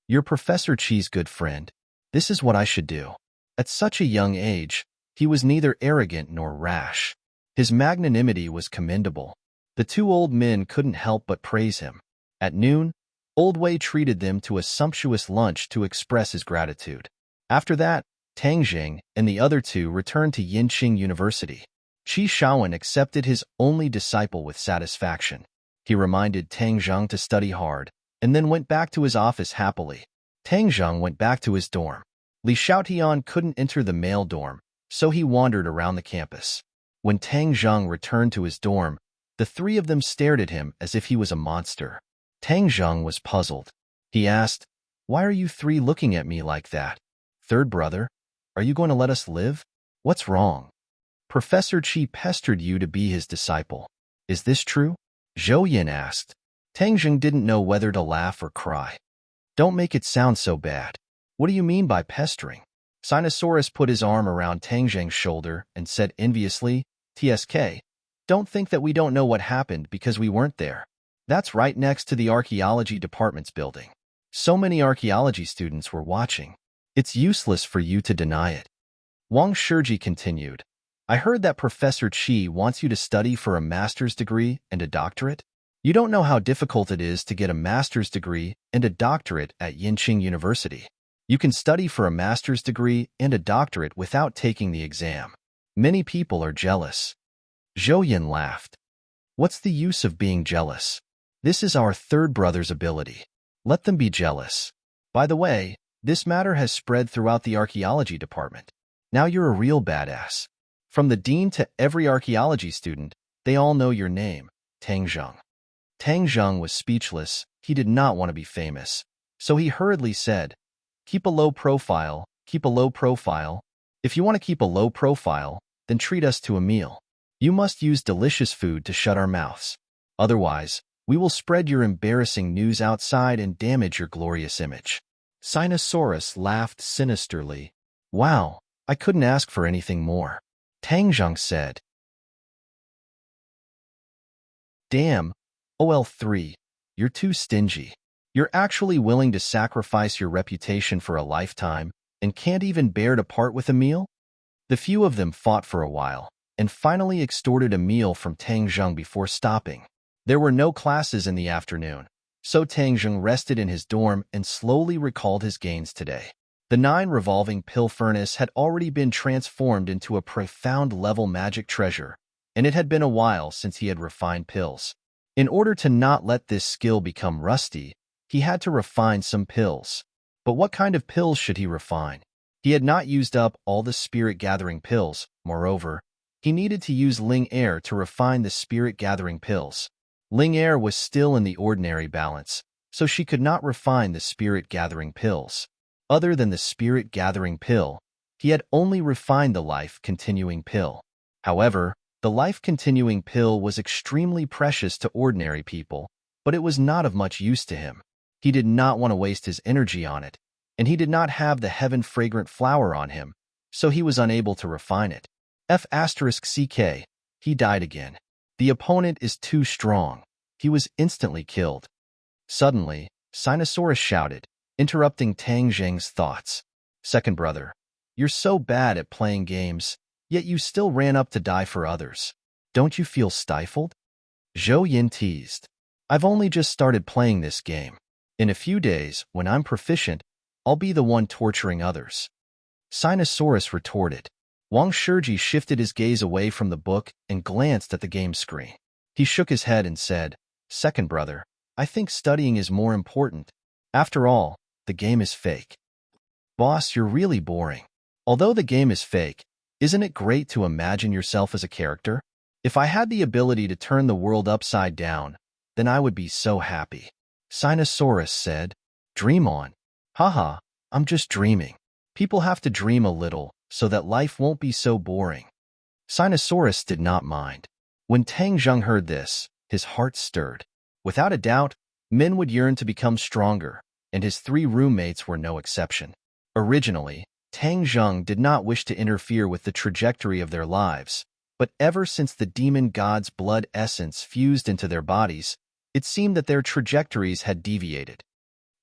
Speaker 1: "You're Professor Qi's good friend. This is what I should do." At such a young age, he was neither arrogant nor rash. His magnanimity was commendable. The 2 old men couldn't help but praise him. At noon, Old Wei treated them to a sumptuous lunch to express his gratitude. After that, Tangjung and the other 2 returned to Yinqing University. Qi Shaowen accepted his only disciple with satisfaction. He reminded Tangjung to study hard, and then went back to his office happily. Tangjung went back to his dorm. Li Xiaotian couldn't enter the male dorm, so he wandered around the campus. When Tangjung returned to his dorm, the 3 of them stared at him as if he was a monster. Tangjung was puzzled. He asked, "Why are you 3 looking at me like that? Third brother, are you going to let us live? What's wrong? Professor Qi pestered you to be his disciple. Is this true?" Zhou Yin asked. Tangjung didn't know whether to laugh or cry. "Don't make it sound so bad. What do you mean by pestering?" Sinosaurus put his arm around Tangjung's shoulder and said enviously, "TSK, don't think that we don't know what happened because we weren't there. That's right next to the archaeology department's building. So many archaeology students were watching. It's useless for you to deny it. Wang Shiji continued. I heard that Professor Qi wants you to study for a master's degree and a doctorate. You don't know how difficult it is to get a master's degree and a doctorate at Yinqing University. You can study for a master's degree and a doctorate without taking the exam. Many people are jealous. Zhou Yin laughed. What's the use of being jealous? This is our third brother's ability. Let them be jealous. By the way, this matter has spread throughout the archaeology department. Now you're a real badass. From the dean to every archaeology student, they all know your name, Tang Zheng. Tang Zheng was speechless. He did not want to be famous. So he hurriedly said, keep a low profile, keep a low profile. If you want to keep a low profile, then treat us to a meal. You must use delicious food to shut our mouths. Otherwise, we will spread your embarrassing news outside and damage your glorious image. Sinosaurus laughed sinisterly. Wow, I couldn't ask for anything more. Tang Zheng said. Damn, OL3, you're too stingy. You're actually willing to sacrifice your reputation for a lifetime and can't even bear to part with a meal? The few of them fought for a while and finally extorted a meal from Tang Zheng before stopping. There were no classes in the afternoon, so Tang Zheng rested in his dorm and slowly recalled his gains today. The 9 revolving pill furnace had already been transformed into a profound level magic treasure, and it had been a while since he had refined pills. In order to not let this skill become rusty, he had to refine some pills. But what kind of pills should he refine? He had not used up all the spirit-gathering pills. Moreover, he needed to use Ling Air to refine the spirit-gathering pills. Ling Air was still in the ordinary balance, so she could not refine the spirit-gathering pills. Other than the spirit-gathering pill, he had only refined the life-continuing pill. However, the life-continuing pill was extremely precious to ordinary people, but it was not of much use to him. He did not want to waste his energy on it, and he did not have the heaven-fragrant flower on him, so he was unable to refine it. F***CK, he died again. The opponent is too strong. He was instantly killed. Suddenly, Sinosaurus shouted, interrupting Tang Zheng's thoughts. Second brother, you're so bad at playing games, yet you still ran up to die for others. Don't you feel stifled? Zhou Yin teased. I've only just started playing this game. In a few days, when I'm proficient, I'll be the one torturing others. Sinosaurus retorted. Wang Shiji shifted his gaze away from the book and glanced at the game screen. He shook his head and said, Second brother, I think studying is more important. After all, the game is fake. Boss, you're really boring. Although the game is fake, isn't it great to imagine yourself as a character? If I had the ability to turn the world upside down, then I would be so happy. Sinosaurus said, Dream on. Haha, I'm just dreaming. People have to dream a little so that life won't be so boring. Sinosaurus did not mind. When Tang Zheng heard this, his heart stirred. Without a doubt, men would yearn to become stronger, and his 3 roommates were no exception. Originally, Tang Zheng did not wish to interfere with the trajectory of their lives, but ever since the demon god's blood essence fused into their bodies, it seemed that their trajectories had deviated.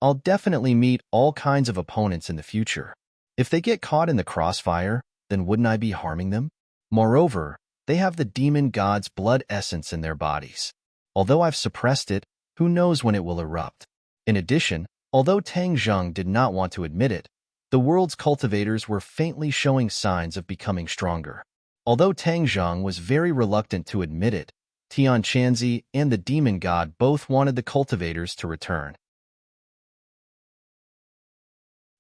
Speaker 1: I'll definitely meet all kinds of opponents in the future. If they get caught in the crossfire, then wouldn't I be harming them? Moreover, they have the demon god's blood essence in their bodies. Although I've suppressed it, who knows when it will erupt? In addition, although Tang Zheng did not want to admit it, the world's cultivators were faintly showing signs of becoming stronger. Although Tang Zheng was very reluctant to admit it, Tian Chanzi and the demon god both wanted the cultivators to return.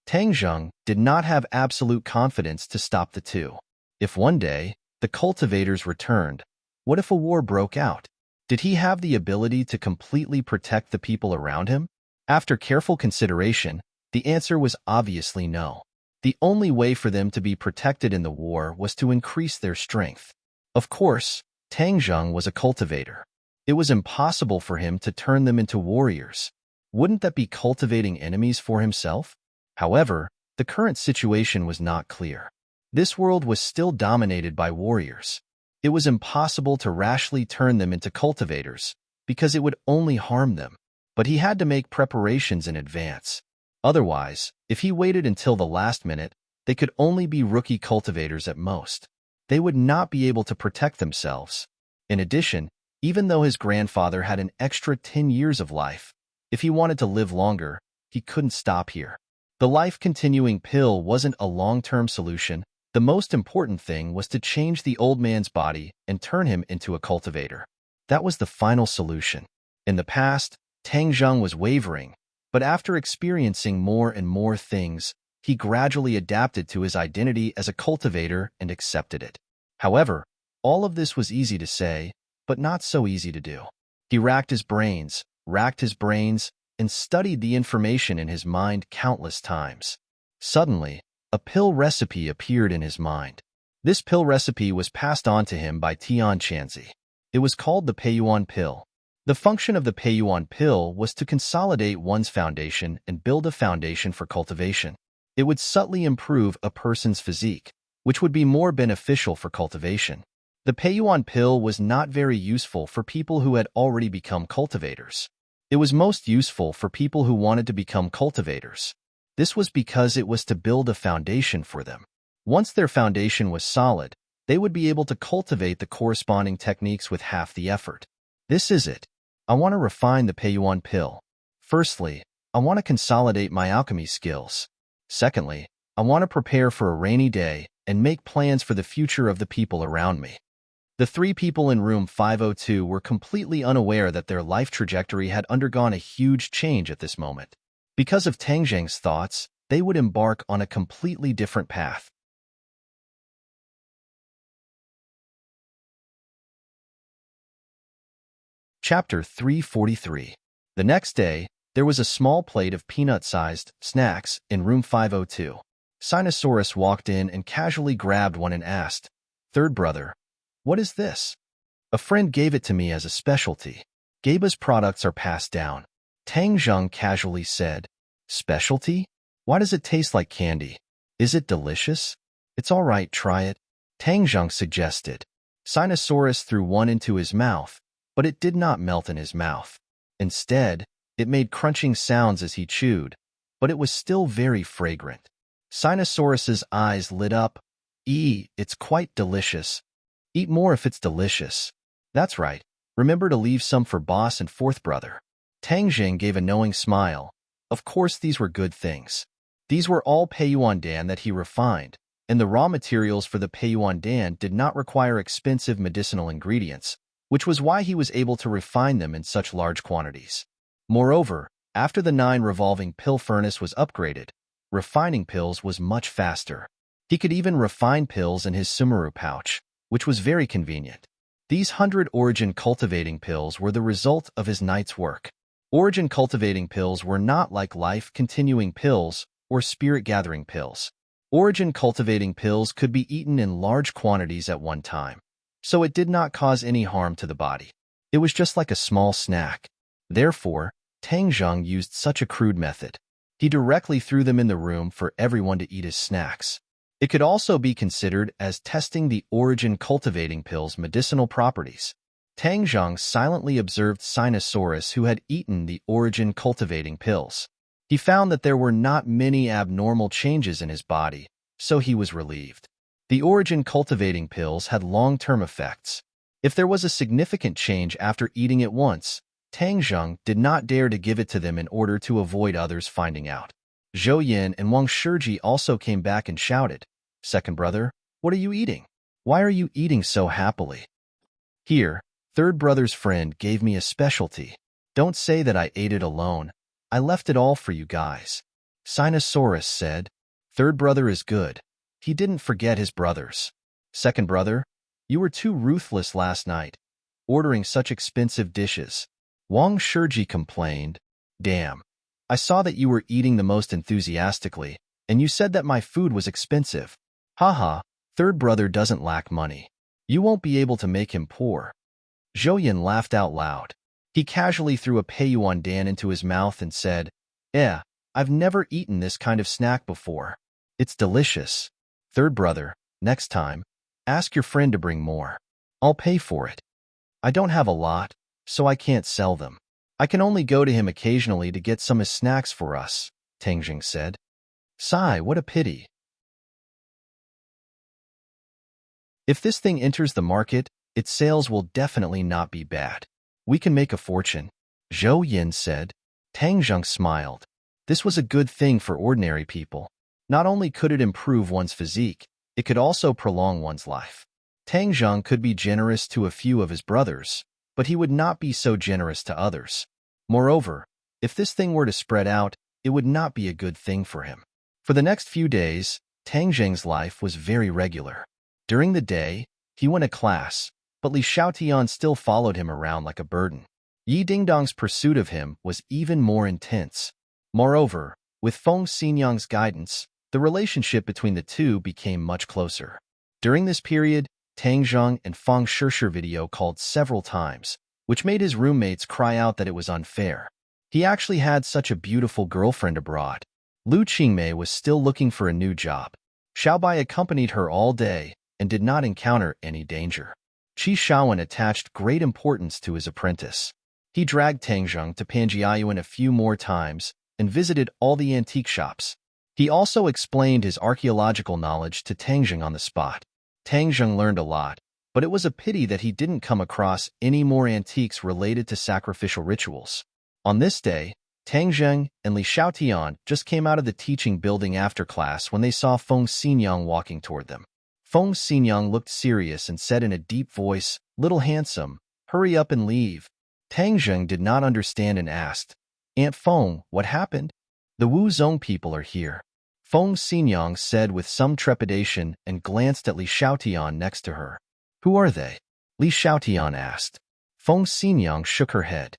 Speaker 1: Tang Zheng did not have absolute confidence to stop the two. If one day, the cultivators returned, what if a war broke out? Did he have the ability to completely protect the people around him? After careful consideration, the answer was obviously no. The only way for them to be protected in the war was to increase their strength. Of course, Tang Zheng was a cultivator. It was impossible for him to turn them into warriors. Wouldn't that be cultivating enemies for himself? However, the current situation was not clear. This world was still dominated by warriors. It was impossible to rashly turn them into cultivators, because it would only harm them. But he had to make preparations in advance. Otherwise, if he waited until the last minute, they could only be rookie cultivators at most. They would not be able to protect themselves. In addition, even though his grandfather had an extra 10 years of life, if he wanted to live longer, he couldn't stop here. The life-continuing pill wasn't a long-term solution. The most important thing was to change the old man's body and turn him into a cultivator. That was the final solution. In the past, Tang Zheng was wavering, but after experiencing more and more things, he gradually adapted to his identity as a cultivator and accepted it. However, all of this was easy to say, but not so easy to do. He racked his brains, and studied the information in his mind countless times. Suddenly, a pill recipe appeared in his mind. This pill recipe was passed on to him by Tian Chanzi. It was called the Peiyuan pill. The function of the Peiyuan pill was to consolidate one's foundation and build a foundation for cultivation. It would subtly improve a person's physique, which would be more beneficial for cultivation. The Peiyuan pill was not very useful for people who had already become cultivators. It was most useful for people who wanted to become cultivators. This was because it was to build a foundation for them. Once their foundation was solid, they would be able to cultivate the corresponding techniques with half the effort. This is it. I want to refine the Peiyuan pill. Firstly, I want to consolidate my alchemy skills. Secondly, I want to prepare for a rainy day and make plans for the future of the people around me. The three people in room 502 were completely unaware that their life trajectory had undergone a huge change at this moment. Because of Tang Zheng's thoughts, they would embark on a completely different path. Chapter 343. The next day, there was a small plate of peanut-sized snacks in room 502. Sinosaurus walked in and casually grabbed one and asked, "Third brother, what is this?" "A friend gave it to me as a specialty. Gaba's products are passed down." Tang Zheng casually said, "Specialty? Why does it taste like candy? Is it delicious?" "It's all right, try it," Tang Zheng suggested. Sinosaurus threw one into his mouth, but it did not melt in his mouth. Instead, it made crunching sounds as he chewed, but it was still very fragrant. Sinosaurus's eyes lit up. It's quite delicious. Eat more if it's delicious." "That's right. Remember to leave some for boss and fourth brother." Tang Zheng gave a knowing smile. Of course these were good things. These were all Peiyuan Dan that he refined, and the raw materials for the Peiyuan Dan did not require expensive medicinal ingredients, which was why he was able to refine them in such large quantities. Moreover, after the 9 revolving pill furnace was upgraded, refining pills was much faster. He could even refine pills in his Sumeru pouch, which was very convenient. These 100 origin cultivating pills were the result of his night's work. Origin cultivating pills were not like life-continuing pills or spirit-gathering pills. Origin cultivating pills could be eaten in large quantities at one time, so it did not cause any harm to the body. It was just like a small snack. Therefore, Tang Zheng used such a crude method. He directly threw them in the room for everyone to eat as snacks. It could also be considered as testing the origin cultivating pill's medicinal properties. Tang Zheng silently observed Sinosaurus, who had eaten the origin cultivating pills. He found that there were not many abnormal changes in his body, so he was relieved. The origin cultivating pills had long-term effects. If there was a significant change after eating it once, Tang Zheng did not dare to give it to them in order to avoid others finding out. Zhou Yin and Wang Shiji also came back and shouted, "Second brother, what are you eating? Why are you eating so happily?" "Here, third brother's friend gave me a specialty. Don't say that I ate it alone. I left it all for you guys." Sinosaurus said, "Third brother is good. He didn't forget his brothers. Second brother, you were too ruthless last night, ordering such expensive dishes." Wang Shiji complained, "Damn, I saw that you were eating the most enthusiastically, and you said that my food was expensive. Haha, third brother doesn't lack money. You won't be able to make him poor." Zhou Yin laughed out loud. He casually threw a Peiyuan Dan into his mouth and said, I've never eaten this kind of snack before. It's delicious. Third brother, next time, ask your friend to bring more. I'll pay for it. I don't have a lot, so I can't sell them. I can only go to him occasionally to get some as snacks for us, Tangjing said. Sigh, what a pity. If this thing enters the market, its sales will definitely not be bad. We can make a fortune, Zhou Yin said. Tangjung smiled. This was a good thing for ordinary people. Not only could it improve one's physique, it could also prolong one's life. Tangjung could be generous to a few of his brothers, but he would not be so generous to others. Moreover, if this thing were to spread out, it would not be a good thing for him. For the next few days, Tangjung's life was very regular. During the day, he went to class, but Li Xiaotian still followed him around like a burden. Yi Dingdong's pursuit of him was even more intense. Moreover, with Feng Xinyang's guidance, the relationship between the two became much closer. During this period, Tangjung and Feng Shishir video called several times, which made his roommates cry out that it was unfair. He actually had such a beautiful girlfriend abroad. Lu Qingmei was still looking for a new job. Xiaobai accompanied her all day and did not encounter any danger. Qi Shaowen attached great importance to his apprentice. He dragged Tangjung to Panjiayuan a few more times and visited all the antique shops. He also explained his archaeological knowledge to Tangjung on the spot. Tangjung learned a lot, but it was a pity that he didn't come across any more antiques related to sacrificial rituals. On this day, Tangjung and Li Xiaotian just came out of the teaching building after class when they saw Feng Xinyang walking toward them. Feng Xinyang looked serious and said in a deep voice, "Little handsome, hurry up and leave." Tangjung did not understand and asked, "Aunt Feng, what happened?" "The Wuzong people are here," Feng Xinyang said with some trepidation and glanced at Li Xiaotian next to her. "Who are they?" Li Xiaotian asked. Feng Xinyang shook her head.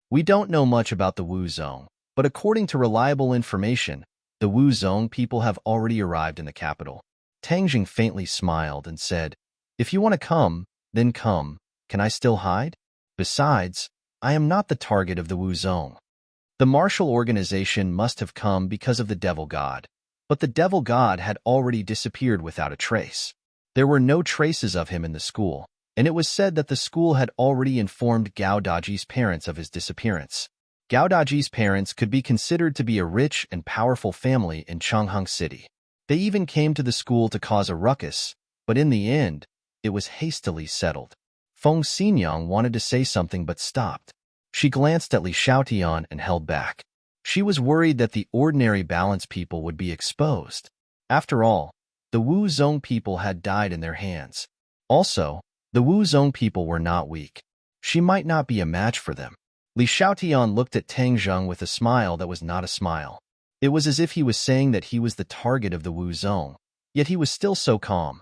Speaker 1: "We don't know much about the Wuzong, but according to reliable information, the Wuzong people have already arrived in the capital." Tangjung faintly smiled and said, "If you want to come, then come. Can I still hide? Besides, I am not the target of the Wuzong." The martial organization must have come because of the devil god, but the devil god had already disappeared without a trace. There were no traces of him in the school, and it was said that the school had already informed Gao Daji's parents of his disappearance. Gao Daji's parents could be considered to be a rich and powerful family in Changheng City. They even came to the school to cause a ruckus, but in the end, it was hastily settled. Feng Xinyang wanted to say something but stopped. She glanced at Li Xiaotian and held back. She was worried that the ordinary balance people would be exposed. After all, the Wuzong people had died in their hands. Also, the Wuzong people were not weak. She might not be a match for them. Li Xiaotian looked at Tangjung with a smile that was not a smile. It was as if he was saying that he was the target of the Wuzong, yet he was still so calm.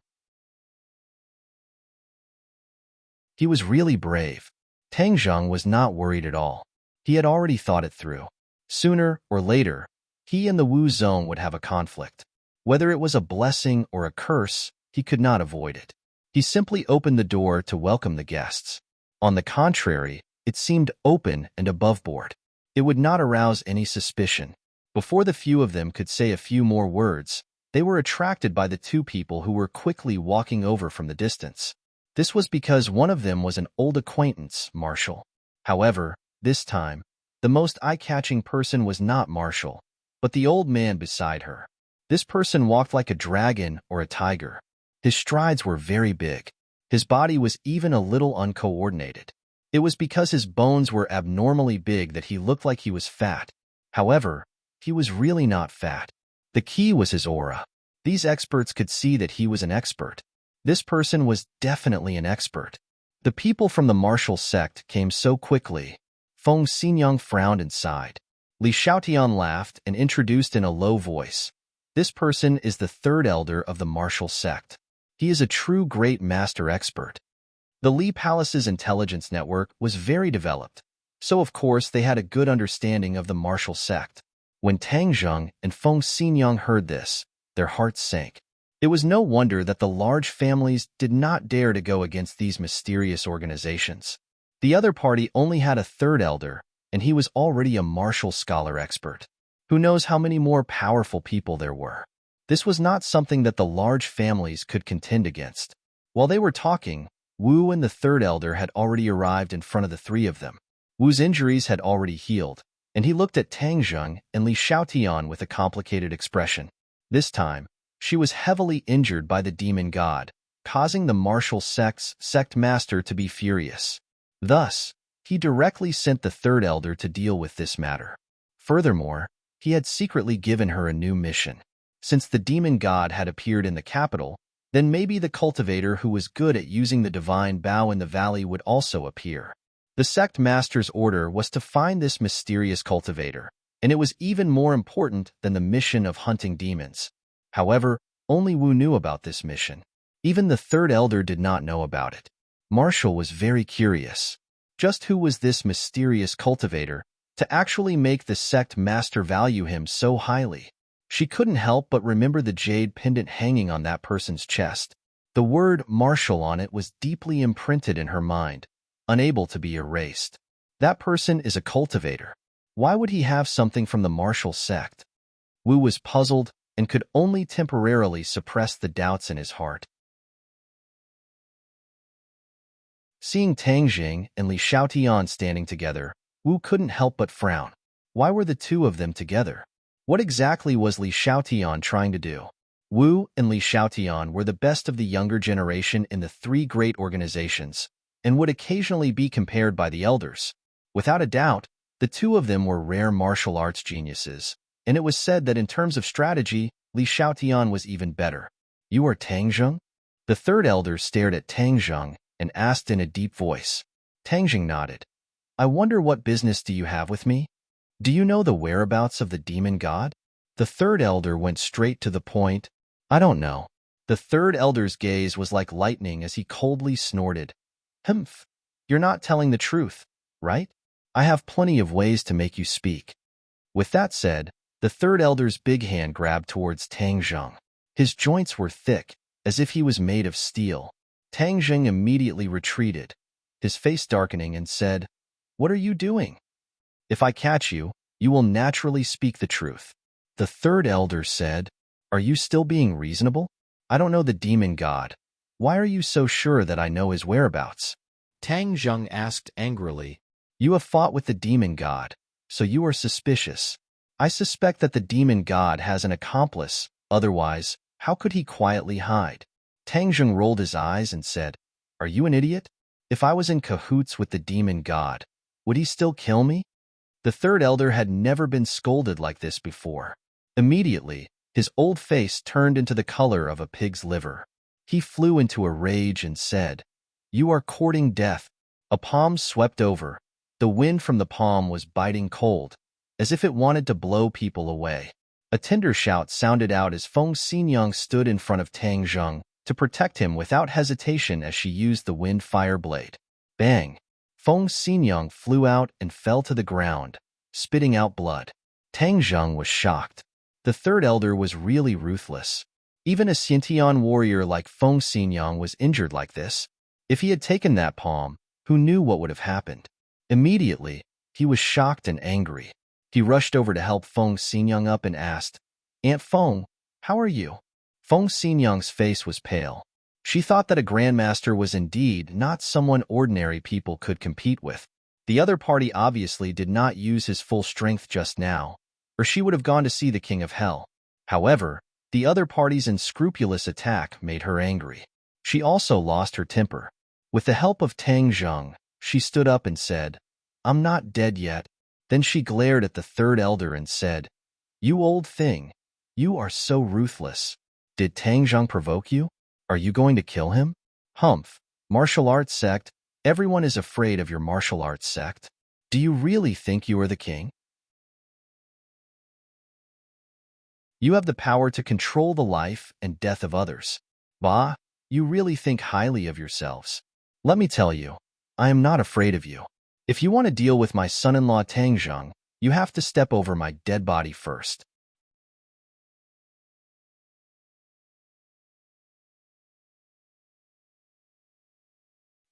Speaker 1: He was really brave. Tangjung was not worried at all. He had already thought it through. Sooner or later, he and the Wuzong would have a conflict. Whether it was a blessing or a curse, he could not avoid it. He simply opened the door to welcome the guests. On the contrary, it seemed open and above board. It would not arouse any suspicion. Before the few of them could say a few more words, they were attracted by the two people who were quickly walking over from the distance. This was because one of them was an old acquaintance, Marshall. However, this time, the most eye-catching person was not Marshall, but the old man beside her. This person walked like a dragon or a tiger. His strides were very big. His body was even a little uncoordinated. It was because his bones were abnormally big that he looked like he was fat. However, he was really not fat. The key was his aura. These experts could see that he was an expert. This person was definitely an expert. The people from the martial sect came so quickly. Feng Xinyang frowned and sighed. Li Xiaotian laughed and introduced in a low voice. This person is the third elder of the martial sect. He is a true great master expert. The Li Palace's intelligence network was very developed, so of course they had a good understanding of the martial sect. When Tangjung and Feng Xinyang heard this, their hearts sank. It was no wonder that the large families did not dare to go against these mysterious organizations. The other party only had a third elder, and he was already a martial scholar expert. Who knows how many more powerful people there were? This was not something that the large families could contend against. While they were talking, Wu and the third elder had already arrived in front of the three of them. Wu's injuries had already healed, and he looked at Tang Zheng and Li Xiaotian with a complicated expression. This time, she was heavily injured by the demon god, causing the martial sect master to be furious. Thus, he directly sent the third elder to deal with this matter. Furthermore, he had secretly given her a new mission. Since the demon god had appeared in the capital, then maybe the cultivator who was good at using the divine bow in the valley would also appear. The sect master's order was to find this mysterious cultivator, and it was even more important than the mission of hunting demons. However, only Wu knew about this mission. Even the third elder did not know about it. Marshall was very curious. Just who was this mysterious cultivator to actually make the sect master value him so highly? She couldn't help but remember the jade pendant hanging on that person's chest. The word Marshall on it was deeply imprinted in her mind, unable to be erased. That person is a cultivator. Why would he have something from the Marshall sect? Wu was puzzled and could only temporarily suppress the doubts in his heart. Seeing Tang Jing and Li Xiaotian standing together, Wu couldn't help but frown. Why were the two of them together? What exactly was Li Xiaotian trying to do? Wu and Li Xiaotian were the best of the younger generation in the three great organizations, and would occasionally be compared by the elders. Without a doubt, the two of them were rare martial arts geniuses, and it was said that in terms of strategy, Li Xiaotian was even better. You are Tang Zheng? The third elder stared at Tang Zheng and asked in a deep voice. Tang Zheng nodded. I wonder what business do you have with me? Do you know the whereabouts of the demon god? The third elder went straight to the point. I don't know. The third elder's gaze was like lightning as he coldly snorted. Humph. You're not telling the truth, right? I have plenty of ways to make you speak. With that said, the third elder's big hand grabbed towards Tang Zheng. His joints were thick, as if he was made of steel. Tang Zheng immediately retreated, his face darkening, and said, What are you doing? If I catch you, you will naturally speak the truth. The third elder said, Are you still being reasonable? I don't know the demon god. Why are you so sure that I know his whereabouts? Tang Zheng asked angrily. You have fought with the demon god, so you are suspicious. I suspect that the demon god has an accomplice, otherwise, how could he quietly hide? Tang Zheng rolled his eyes and said, Are you an idiot? If I was in cahoots with the demon god, would he still kill me? The third elder had never been scolded like this before. Immediately, his old face turned into the color of a pig's liver. He flew into a rage and said, You are courting death. A palm swept over. The wind from the palm was biting cold, as if it wanted to blow people away. A tender shout sounded out as Feng Xinyang stood in front of Tang Zheng to protect him without hesitation as she used the wind fire blade. Bang! Feng Xinyang flew out and fell to the ground, spitting out blood. Tang Zheng was shocked. The third elder was really ruthless. Even a Xintian warrior like Feng Xinyang was injured like this. If he had taken that palm, who knew what would have happened? Immediately, he was shocked and angry. He rushed over to help Feng Xinyang up and asked, Aunt Feng, how are you? Feng Xinyang's face was pale. She thought that a grandmaster was indeed not someone ordinary people could compete with. The other party obviously did not use his full strength just now, or she would have gone to see the King of Hell. However, the other party's unscrupulous attack made her angry. She also lost her temper. With the help of Tang Zheng, she stood up and said, I'm not dead yet. Then she glared at the third elder and said, You old thing, you are so ruthless. Did Tang Zheng provoke you? Are you going to kill him? Humph, martial arts sect, everyone is afraid of your martial arts sect. Do you really think you are the king? You have the power to control the life and death of others. Bah, you really think highly of yourselves. Let me tell you, I am not afraid of you. If you want to deal with my son-in-law Tang Zheng, you have to step over my dead body first.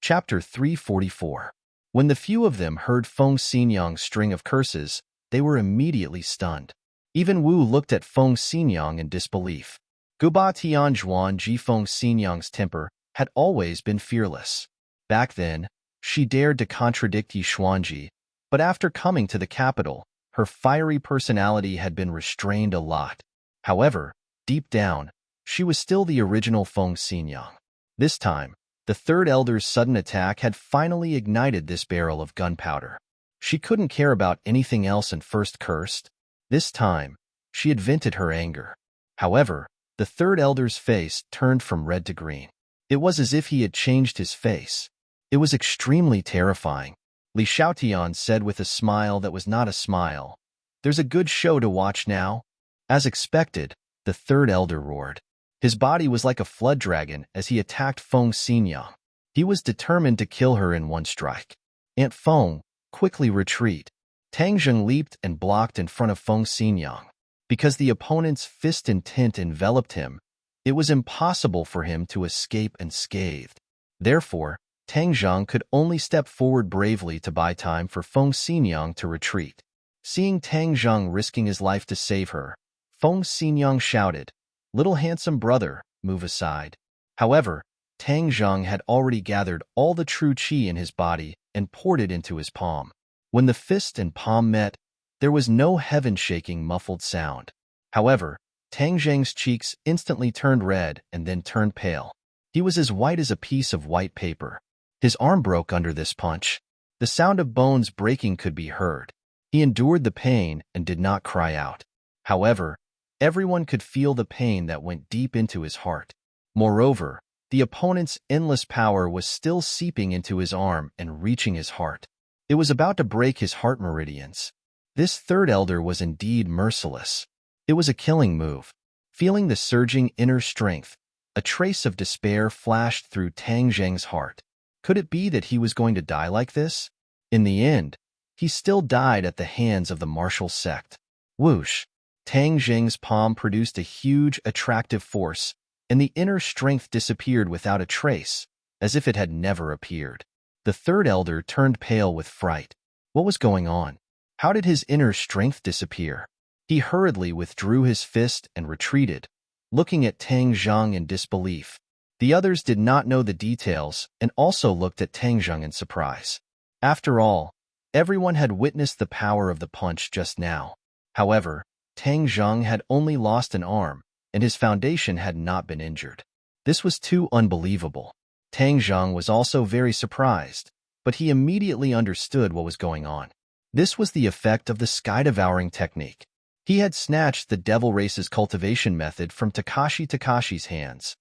Speaker 1: Chapter 344. When the few of them heard Feng Xinyang's string of curses, they were immediately stunned. Even Wu looked at Feng Xinyang in disbelief. Guba Tianzhuan Ji Feng Xinyang's temper had always been fearless. Back then, she dared to contradict Yi Xuanji, But after coming to the capital, her fiery personality had been restrained a lot. However, deep down, she was still the original Feng Xinyang. This time, the third elder's sudden attack had finally ignited this barrel of gunpowder. She couldn't care about anything else and first cursed. This time, she had vented her anger. However, the third elder's face turned from red to green. It was as if he had changed his face. It was extremely terrifying. Li Xiaotian said with a smile that was not a smile, "There's a good show to watch now." As expected, the third elder roared. His body was like a flood dragon as he attacked Feng Xinyang. He was determined to kill her in one strike. "Aunt Feng, quickly retreat." Tang Zheng leaped and blocked in front of Feng Xinyang. Because the opponent's fist and tint enveloped him, it was impossible for him to escape unscathed. Therefore, Tang Zheng could only step forward bravely to buy time for Feng Xinyang to retreat. Seeing Tang Zheng risking his life to save her, Feng Xinyang shouted, "Little handsome brother, move aside." However, Tang Zheng had already gathered all the true qi in his body and poured it into his palm. When the fist and palm met, there was no heaven-shaking muffled sound. However, Tang Zheng's cheeks instantly turned red and then turned pale. He was as white as a piece of white paper. His arm broke under this punch. The sound of bones breaking could be heard. He endured the pain and did not cry out. However, everyone could feel the pain that went deep into his heart. Moreover, the opponent's endless power was still seeping into his arm and reaching his heart. It was about to break his heart meridians. This third elder was indeed merciless. It was a killing move. Feeling the surging inner strength, a trace of despair flashed through Tang Zheng's heart. Could it be that he was going to die like this? In the end, he still died at the hands of the martial sect. Whoosh! Tang Zheng's palm produced a huge, attractive force, and the inner strength disappeared without a trace, as if it had never appeared. The third elder turned pale with fright. What was going on? How did his inner strength disappear? He hurriedly withdrew his fist and retreated, looking at Tang Zheng in disbelief. The others did not know the details and also looked at Tang Zheng in surprise. After all, everyone had witnessed the power of the punch just now. However, Tang Zheng had only lost an arm, and his foundation had not been injured. This was too unbelievable. Tang Zheng was also very surprised, but he immediately understood what was going on. This was the effect of the sky-devouring technique. He had snatched the Devil Race's cultivation method from Takashi's hands.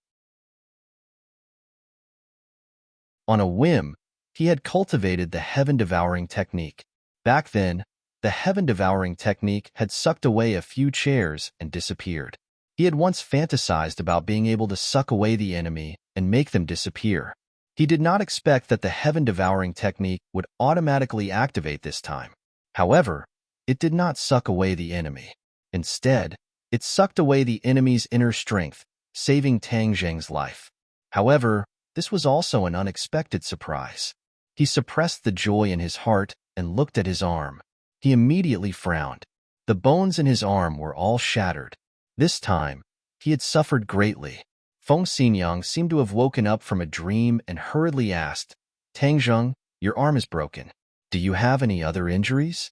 Speaker 1: On a whim, he had cultivated the heaven-devouring technique. Back then, the heaven-devouring technique had sucked away a few chairs and disappeared. He had once fantasized about being able to suck away the enemy and make them disappear. He did not expect that the heaven-devouring technique would automatically activate this time. However, it did not suck away the enemy. Instead, it sucked away the enemy's inner strength, saving Tang Zheng's life. However, this was also an unexpected surprise. He suppressed the joy in his heart and looked at his arm. He immediately frowned. The bones in his arm were all shattered. This time, he had suffered greatly. Feng Xinyang seemed to have woken up from a dream and hurriedly asked, "Tang Zheng, your arm is broken. Do you have any other injuries?"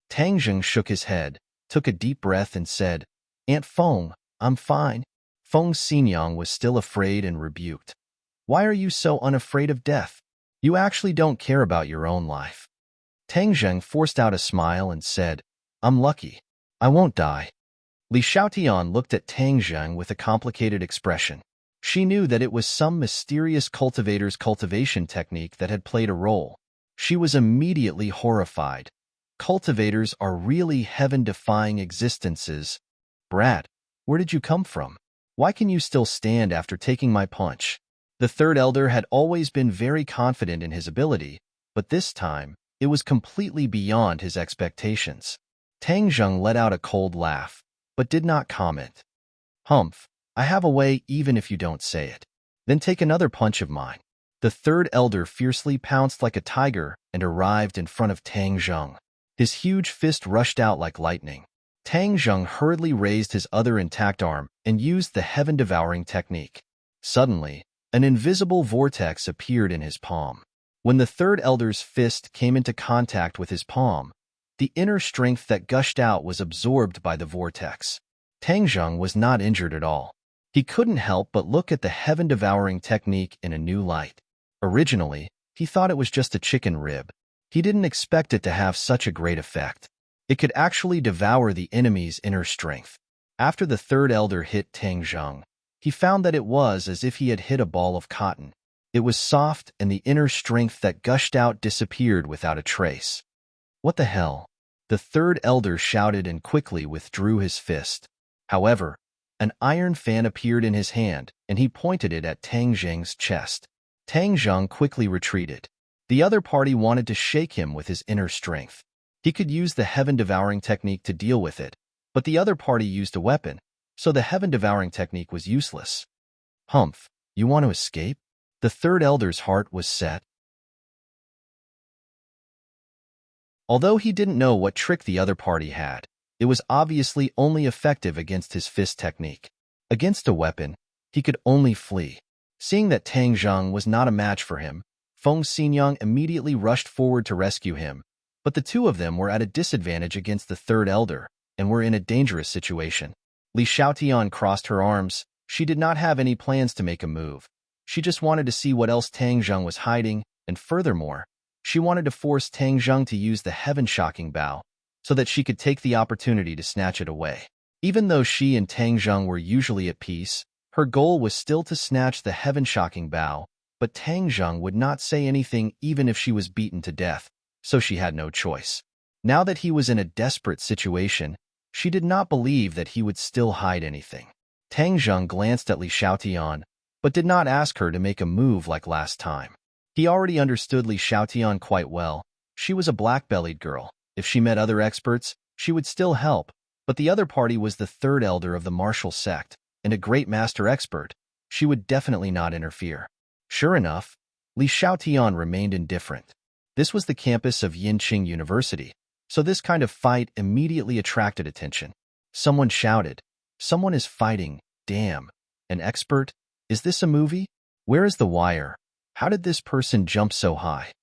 Speaker 1: Tang Zheng shook his head, took a deep breath and said, "Aunt Feng, I'm fine." Feng Xinyang was still afraid and rebuked. "Why are you so unafraid of death? You actually don't care about your own life." Tang Zheng forced out a smile and said, "I'm lucky. I won't die." Li Xiaotian looked at Tang Zheng with a complicated expression. She knew that it was some mysterious cultivator's cultivation technique that had played a role. She was immediately horrified. Cultivators are really heaven-defying existences. "Brat, where did you come from? Why can you still stand after taking my punch?" The third elder had always been very confident in his ability, but this time, it was completely beyond his expectations. Tang Zheng let out a cold laugh, but did not comment. "Humph, I have a way even if you don't say it. Then take another punch of mine." The third elder fiercely pounced like a tiger and arrived in front of Tang Zheng. His huge fist rushed out like lightning. Tang Zheng hurriedly raised his other intact arm and used the heaven-devouring technique. Suddenly, an invisible vortex appeared in his palm. When the third elder's fist came into contact with his palm, the inner strength that gushed out was absorbed by the vortex. Tang Zheng was not injured at all. He couldn't help but look at the heaven-devouring technique in a new light. Originally, he thought it was just a chicken rib. He didn't expect it to have such a great effect. It could actually devour the enemy's inner strength. After the third elder hit Tang Zheng, he found that it was as if he had hit a ball of cotton. It was soft, and the inner strength that gushed out disappeared without a trace. What the hell? The third elder shouted and quickly withdrew his fist. However, an iron fan appeared in his hand, and he pointed it at Tang Zheng's chest. Tang Zheng quickly retreated. The other party wanted to shake him with his inner strength. He could use the heaven-devouring technique to deal with it, but the other party used a weapon, so the heaven-devouring technique was useless. Humph, you want to escape? The third elder's heart was set. Although he didn't know what trick the other party had, it was obviously only effective against his fist technique. Against a weapon, he could only flee. Seeing that Tang Zheng was not a match for him, Feng Xinyang immediately rushed forward to rescue him, but the two of them were at a disadvantage against the third elder and were in a dangerous situation. Li Xiaotian crossed her arms. She did not have any plans to make a move. She just wanted to see what else Tang Zheng was hiding, and furthermore, she wanted to force Tang Zheng to use the heaven-shocking bow so that she could take the opportunity to snatch it away. Even though she and Tang Zheng were usually at peace, her goal was still to snatch the heaven-shocking bow, but Tang Zheng would not say anything even if she was beaten to death, so she had no choice. Now that he was in a desperate situation, she did not believe that he would still hide anything. Tang Zheng glanced at Li Xiaotian, but did not ask her to make a move like last time. He already understood Li Xiaotian quite well. She was a black-bellied girl. If she met other experts, she would still help, but the other party was the third elder of the martial sect, and a great master expert. She would definitely not interfere. Sure enough, Li Xiaotian remained indifferent. This was the campus of Yinqing University, so this kind of fight immediately attracted attention. Someone shouted, "Someone is fighting, damn. An expert? Is this a movie? Where is the wire? How did this person jump so high?"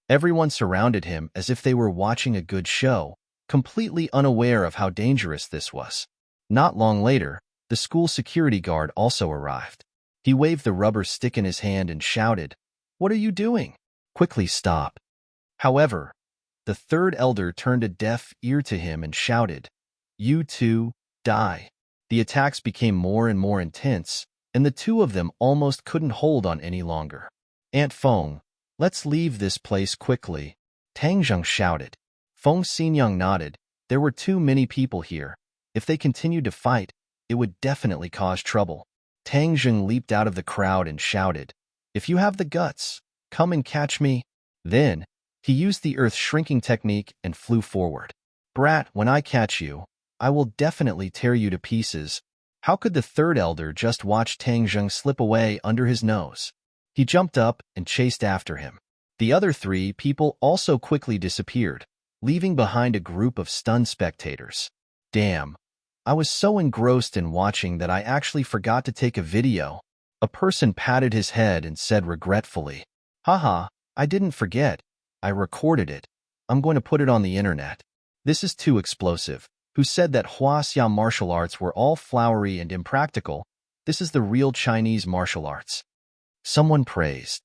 Speaker 1: Everyone surrounded him as if they were watching a good show, completely unaware of how dangerous this was. Not long later, the school security guard also arrived. He waved the rubber stick in his hand and shouted, "What are you doing? Quickly stop." However, the third elder turned a deaf ear to him and shouted, "You too, die." The attacks became more and more intense, and the two of them almost couldn't hold on any longer. "Aunt Feng, let's leave this place quickly," Tang Zheng shouted. Feng Xinyang nodded. There were too many people here. If they continued to fight, it would definitely cause trouble. Tang Zheng leaped out of the crowd and shouted, "If you have the guts, come and catch me." Then, he used the earth-shrinking technique and flew forward. "Brat, when I catch you, I will definitely tear you to pieces." How could the third elder just watch Tang Zheng slip away under his nose? He jumped up and chased after him. The other three people also quickly disappeared, leaving behind a group of stunned spectators. Damn. I was so engrossed in watching that I actually forgot to take a video. A person patted his head and said regretfully, "Haha, I didn't forget. I recorded it. I'm going to put it on the internet." This is too explosive. Who said that Huaxia martial arts were all flowery and impractical? This is the real Chinese martial arts. Someone praised.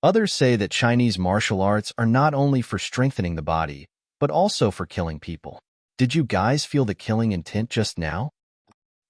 Speaker 1: Others say that Chinese martial arts are not only for strengthening the body, but also for killing people. Did you guys feel the killing intent just now?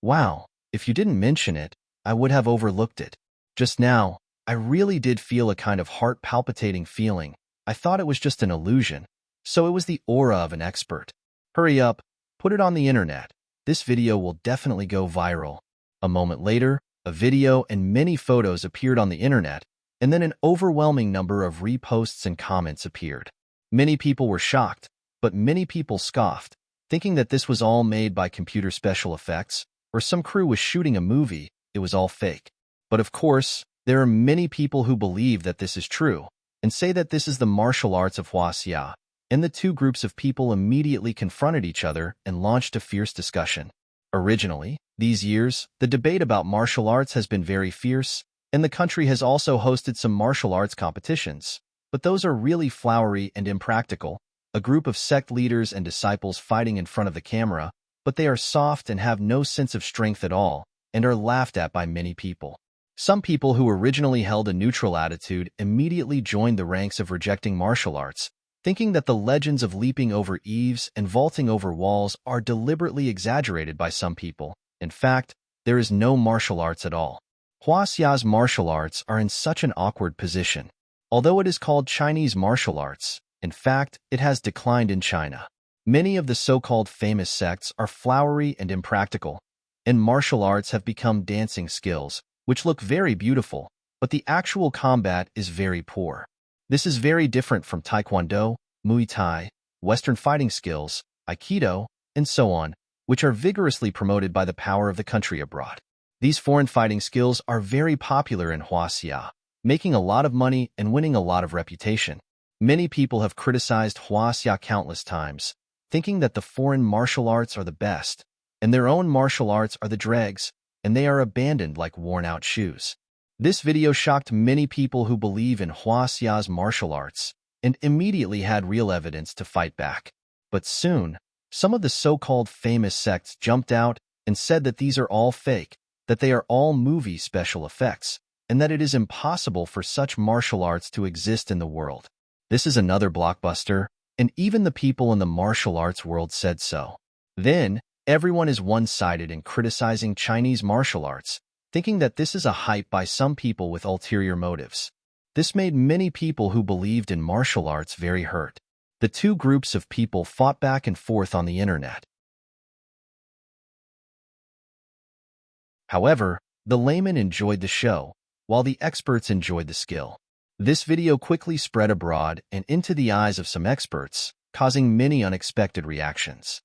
Speaker 1: Wow, if you didn't mention it, I would have overlooked it. Just now, I really did feel a kind of heart-palpitating feeling. I thought it was just an illusion, so it was the aura of an expert. Hurry up, put it on the internet. This video will definitely go viral. A moment later, a video and many photos appeared on the internet, and then an overwhelming number of reposts and comments appeared. Many people were shocked, but many people scoffed, thinking that this was all made by computer special effects, or some crew was shooting a movie. It was all fake. But of course, there are many people who believe that this is true, and say that this is the martial arts of Huaxia, and the two groups of people immediately confronted each other and launched a fierce discussion. Originally, these years, the debate about martial arts has been very fierce, And the country has also hosted some martial arts competitions, but those are really flowery and impractical, a group of sect leaders and disciples fighting in front of the camera, but they are soft and have no sense of strength at all, and are laughed at by many people. Some people who originally held a neutral attitude immediately joined the ranks of rejecting martial arts, thinking that the legends of leaping over eaves and vaulting over walls are deliberately exaggerated by some people. In fact, there is no martial arts at all. Huaxia's martial arts are in such an awkward position. Although it is called Chinese martial arts, in fact, it has declined in China. Many of the so-called famous sects are flowery and impractical, and martial arts have become dancing skills, which look very beautiful, but the actual combat is very poor. This is very different from Taekwondo, Muay Thai, Western fighting skills, Aikido, and so on, which are vigorously promoted by the power of the country abroad. These foreign fighting skills are very popular in Huaxia, making a lot of money and winning a lot of reputation. Many people have criticized Huaxia countless times, thinking that the foreign martial arts are the best, and their own martial arts are the dregs, and they are abandoned like worn-out shoes. This video shocked many people who believe in Huaxia's martial arts, and immediately had real evidence to fight back. But soon, some of the so-called famous sects jumped out and said that these are all fake, that they are all movie special effects, and that it is impossible for such martial arts to exist in the world. This is another blockbuster, and even the people in the martial arts world said so. Then, everyone is one-sided in criticizing Chinese martial arts, thinking that this is a hype by some people with ulterior motives. This made many people who believed in martial arts very hurt. The two groups of people fought back and forth on the internet. However, the laymen enjoyed the show, while the experts enjoyed the skill. This video quickly spread abroad and into the eyes of some experts, causing many unexpected reactions.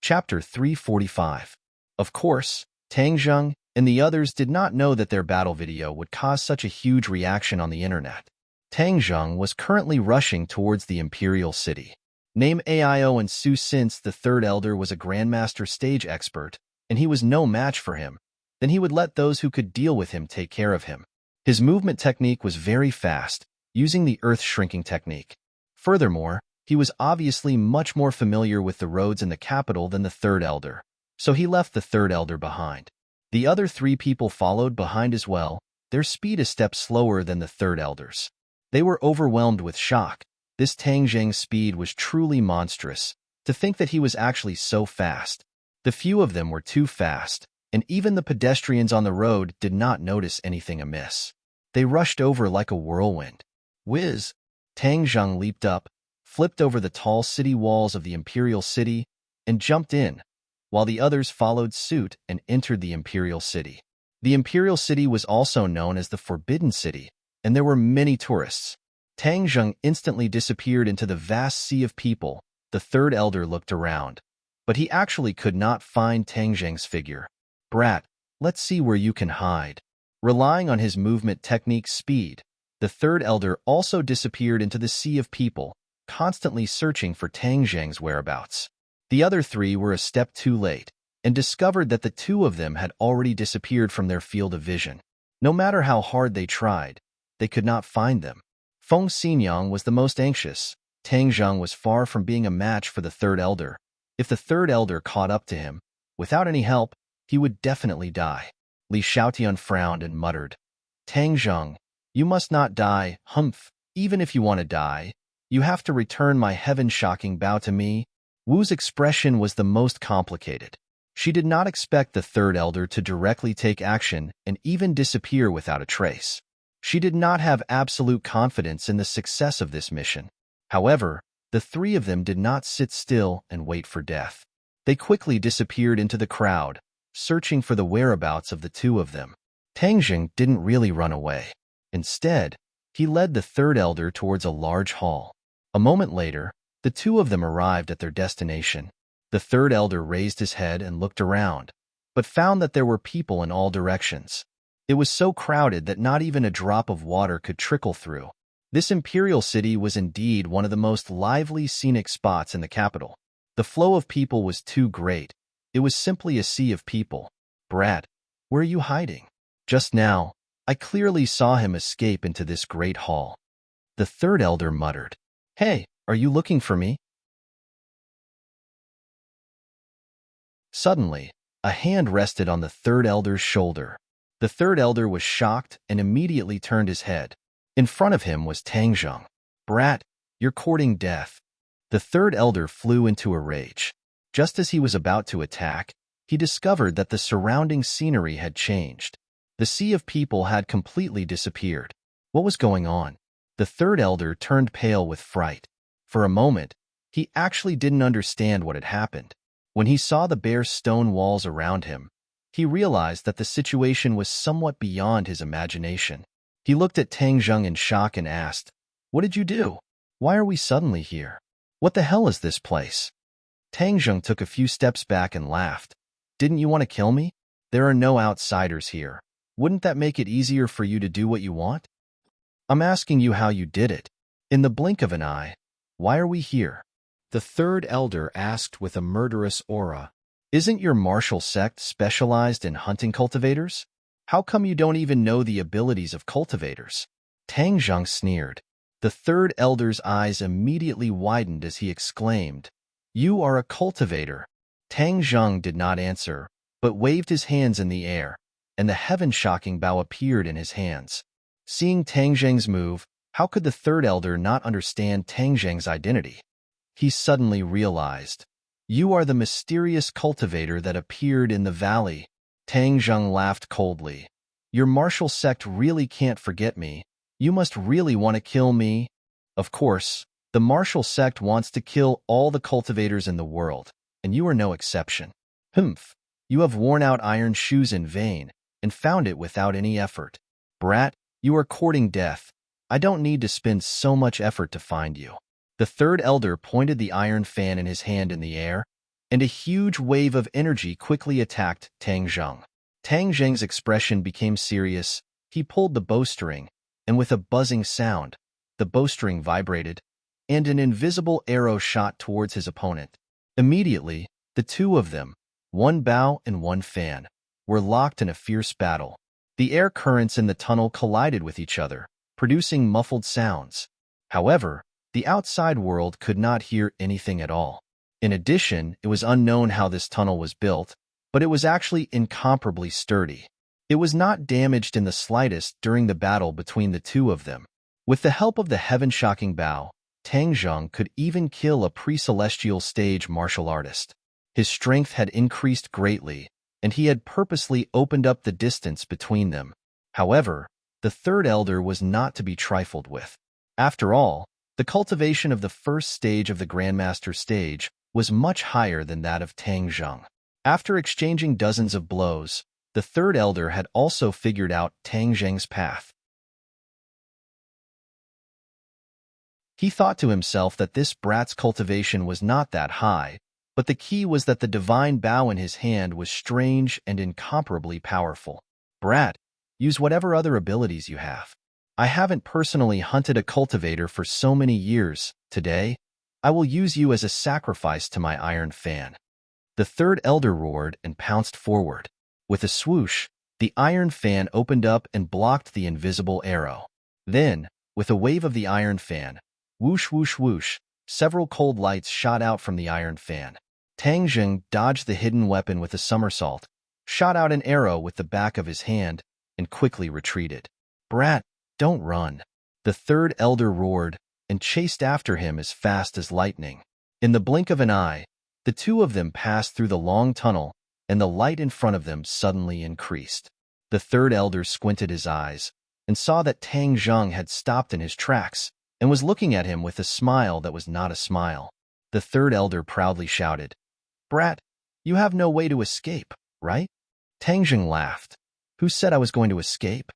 Speaker 1: Chapter 345. Of course, Tang Zheng and the others did not know that their battle video would cause such a huge reaction on the internet. Tang Zheng was currently rushing towards the imperial city. Name Ao and Su since the third elder was a grandmaster stage expert, and he was no match for him, then he would let those who could deal with him take care of him. His movement technique was very fast, using the earth-shrinking technique. Furthermore, he was obviously much more familiar with the roads in the capital than the third elder, so he left the third elder behind. The other three people followed behind as well, their speed a step slower than the third elder's. They were overwhelmed with shock. This Tang Zheng's speed was truly monstrous. To think that he was actually so fast. The few of them were too fast, and even the pedestrians on the road did not notice anything amiss. They rushed over like a whirlwind. Whiz! Tang Zheng leaped up, flipped over the tall city walls of the imperial city, and jumped in, while the others followed suit and entered the imperial city. The imperial city was also known as the Forbidden City, and there were many tourists. Tang Zheng instantly disappeared into the vast sea of people. The third elder looked around, but he actually could not find Tang Zheng's figure. Brat, let's see where you can hide. Relying on his movement technique speed, the third elder also disappeared into the sea of people, constantly searching for Tang Zheng's whereabouts. The other three were a step too late, and discovered that the two of them had already disappeared from their field of vision. No matter how hard they tried, they could not find them. Feng Xinyang was the most anxious. Tang Zheng was far from being a match for the third elder. If the third elder caught up to him, without any help, he would definitely die. Li Xiaotian frowned and muttered, Tang Zheng, you must not die, humph. Even if you want to die, you have to return my heaven-shocking bow to me. Wu's expression was the most complicated. She did not expect the third elder to directly take action and even disappear without a trace. She did not have absolute confidence in the success of this mission. However, the three of them did not sit still and wait for death. They quickly disappeared into the crowd, searching for the whereabouts of the two of them. Tang Zheng didn't really run away. Instead, he led the third elder towards a large hall. A moment later, the two of them arrived at their destination. The third elder raised his head and looked around, but found that there were people in all directions. It was so crowded that not even a drop of water could trickle through. This imperial city was indeed one of the most lively scenic spots in the capital. The flow of people was too great. It was simply a sea of people. Brat, where are you hiding? Just now, I clearly saw him escape into this great hall. The third elder muttered. Hey, are you looking for me? Suddenly, a hand rested on the third elder's shoulder. The third elder was shocked and immediately turned his head. In front of him was Tangjung. Brat, you're courting death. The third elder flew into a rage. Just as he was about to attack, he discovered that the surrounding scenery had changed. The sea of people had completely disappeared. What was going on? The third elder turned pale with fright. For a moment, he actually didn't understand what had happened. When he saw the bare stone walls around him, he realized that the situation was somewhat beyond his imagination. He looked at Tangjung in shock and asked, What did you do? Why are we suddenly here? What the hell is this place? Tangjung took a few steps back and laughed. Didn't you want to kill me? There are no outsiders here. Wouldn't that make it easier for you to do what you want? I'm asking you how you did it. In the blink of an eye. Why are we here? The third elder asked with a murderous aura. Isn't your martial sect specialized in hunting cultivators? How come you don't even know the abilities of cultivators? Tangjung sneered. The third elder's eyes immediately widened as he exclaimed, You are a cultivator. Tangjung did not answer, but waved his hands in the air, and the heaven-shocking bow appeared in his hands. Seeing Tangjung's move, how could the third elder not understand Tangjung's identity? He suddenly realized, You are the mysterious cultivator that appeared in the valley. Tangjung laughed coldly. Your martial sect really can't forget me. You must really want to kill me. Of course, the martial sect wants to kill all the cultivators in the world, and you are no exception. Humph, you have worn out iron shoes in vain, and found it without any effort. Brat, you are courting death. I don't need to spend so much effort to find you. The third elder pointed the iron fan in his hand in the air, and a huge wave of energy quickly attacked Tangjung. Tangjung's expression became serious. He pulled the bowstring, and with a buzzing sound, the bowstring vibrated, and an invisible arrow shot towards his opponent. Immediately, the two of them, one bow and one fan, were locked in a fierce battle. The air currents in the tunnel collided with each other, producing muffled sounds. However, the outside world could not hear anything at all. In addition, it was unknown how this tunnel was built, but it was actually incomparably sturdy. It was not damaged in the slightest during the battle between the two of them. With the help of the heaven-shocking bow, Tangjung could even kill a pre-celestial stage martial artist. His strength had increased greatly, and he had purposely opened up the distance between them. However, the third elder was not to be trifled with. After all, the cultivation of the first stage of the Grandmaster stage was much higher than that of Tangjung. After exchanging dozens of blows, the third elder had also figured out Tangjung's path. He thought to himself that this brat's cultivation was not that high, but the key was that the divine bow in his hand was strange and incomparably powerful. Brat, use whatever other abilities you have. I haven't personally hunted a cultivator for so many years. Today, I will use you as a sacrifice to my iron fan. The third elder roared and pounced forward. With a swoosh, the iron fan opened up and blocked the invisible arrow. Then, with a wave of the iron fan, whoosh whoosh whoosh, several cold lights shot out from the iron fan. Tangjung dodged the hidden weapon with a somersault, shot out an arrow with the back of his hand, and quickly retreated. Brat, don't run. The third elder roared and chased after him as fast as lightning. In the blink of an eye, the two of them passed through the long tunnel, and the light in front of them suddenly increased. The third elder squinted his eyes and saw that Tangjung had stopped in his tracks and was looking at him with a smile that was not a smile. The third elder proudly shouted, Brat, you have no way to escape, right? Tangjung laughed. Who said I was going to escape?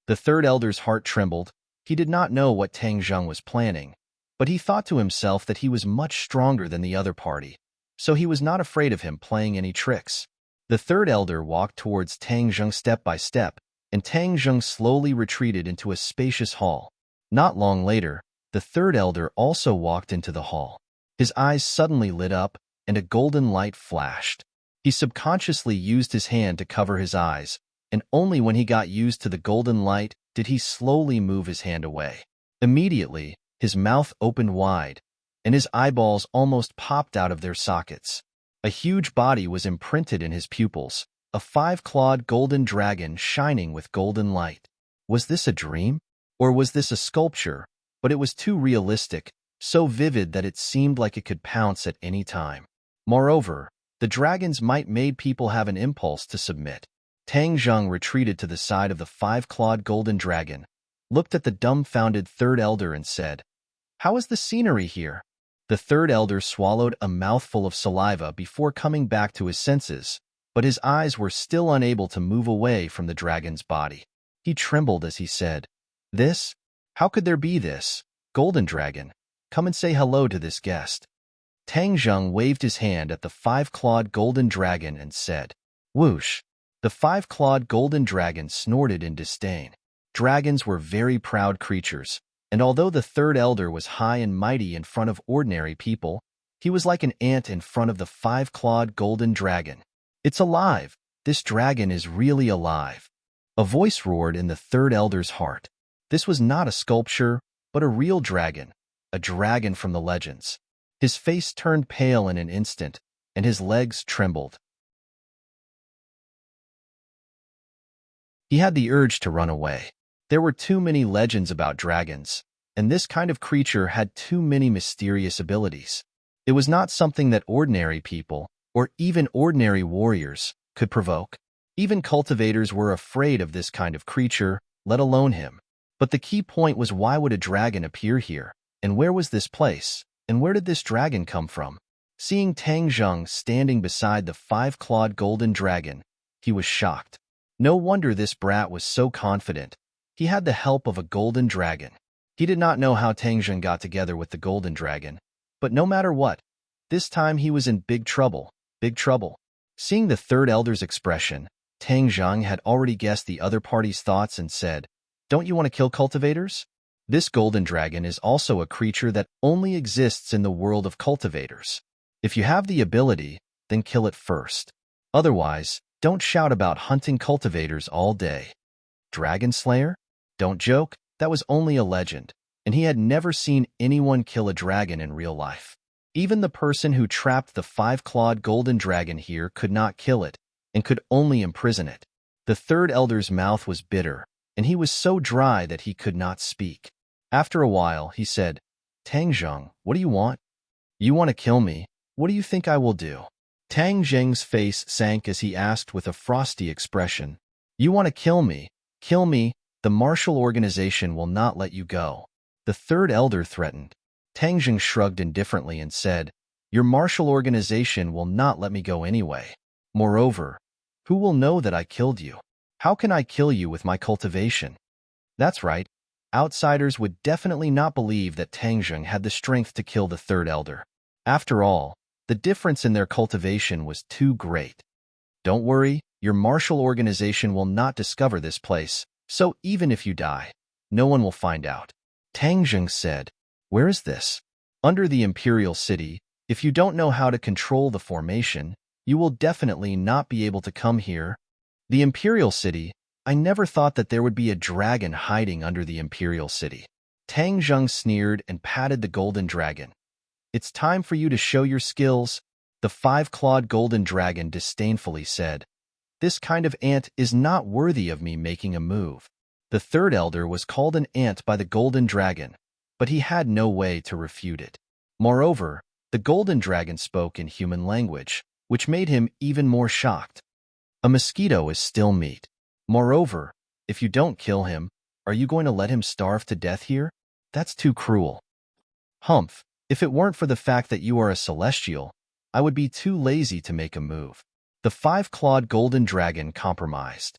Speaker 1: The third elder's heart trembled. He did not know what Tangjung was planning, but he thought to himself that he was much stronger than the other party, so he was not afraid of him playing any tricks. The third elder walked towards Tangjung step by step, and Tangjung slowly retreated into a spacious hall. Not long later, the third elder also walked into the hall. His eyes suddenly lit up, and a golden light flashed. He subconsciously used his hand to cover his eyes, and only when he got used to the golden light did he slowly move his hand away. Immediately, his mouth opened wide, and his eyeballs almost popped out of their sockets. A huge body was imprinted in his pupils, a five-clawed golden dragon shining with golden light. Was this a dream? Or was this a sculpture? But it was too realistic, so vivid that it seemed like it could pounce at any time. Moreover, the dragon's might made people have an impulse to submit. Tang Zheng retreated to the side of the five-clawed golden dragon, looked at the dumbfounded third elder and said, "How is the scenery here?" The third elder swallowed a mouthful of saliva before coming back to his senses, but his eyes were still unable to move away from the dragon's body. He trembled as he said, "This? How could there be this? Golden dragon, come and say hello to this guest." Tang Zheng waved his hand at the five-clawed golden dragon and said, "Whoosh." The five-clawed golden dragon snorted in disdain. Dragons were very proud creatures, and although the third elder was high and mighty in front of ordinary people, he was like an ant in front of the five-clawed golden dragon. "It's alive! This dragon is really alive!" A voice roared in the third elder's heart. This was not a sculpture, but a real dragon, a dragon from the legends. His face turned pale in an instant, and his legs trembled. He had the urge to run away. There were too many legends about dragons, and this kind of creature had too many mysterious abilities. It was not something that ordinary people, or even ordinary warriors, could provoke. Even cultivators were afraid of this kind of creature, let alone him. But the key point was, why would a dragon appear here? And where was this place? And where did this dragon come from? Seeing Tang Zheng standing beside the five-clawed golden dragon, he was shocked. No wonder this brat was so confident. He had the help of a golden dragon. He did not know how Tang Zheng got together with the golden dragon, but no matter what, this time he was in big trouble, big trouble. Seeing the third elder's expression, Tang Zheng had already guessed the other party's thoughts and said, "Don't you want to kill cultivators?" This golden dragon is also a creature that only exists in the world of cultivators. If you have the ability, then kill it first. Otherwise, don't shout about hunting cultivators all day. Dragon Slayer? Don't joke, that was only a legend, and he had never seen anyone kill a dragon in real life. Even the person who trapped the five-clawed golden dragon here could not kill it, and could only imprison it. The third elder's mouth was bitter, and he was so dry that he could not speak. After a while, he said, "Tang Zheng, what do you want?" "You want to kill me? What do you think I will do?" Tang Zheng's face sank as he asked with a frosty expression, "You want to kill me? Kill me, the martial organization will not let you go." The third elder threatened. Tang Zheng shrugged indifferently and said, "Your martial organization will not let me go anyway. Moreover, who will know that I killed you? How can I kill you with my cultivation?" That's right. Outsiders would definitely not believe that Tang Zheng had the strength to kill the third elder. After all, the difference in their cultivation was too great. "Don't worry, your martial organization will not discover this place, so even if you die, no one will find out." Tang Zheng said, "Where is this?" "Under the Imperial City. If you don't know how to control the formation, you will definitely not be able to come here." "The Imperial City? I never thought that there would be a dragon hiding under the Imperial City." Tang Zheng sneered and patted the golden dragon. "It's time for you to show your skills," the five-clawed golden dragon disdainfully said. "This kind of ant is not worthy of me making a move." The third elder was called an ant by the golden dragon, but he had no way to refute it. Moreover, the golden dragon spoke in human language, which made him even more shocked. "A mosquito is still meat. Moreover, if you don't kill him, are you going to let him starve to death here? That's too cruel." "Humph, if it weren't for the fact that you are a celestial, I would be too lazy to make a move." The five-clawed golden dragon compromised.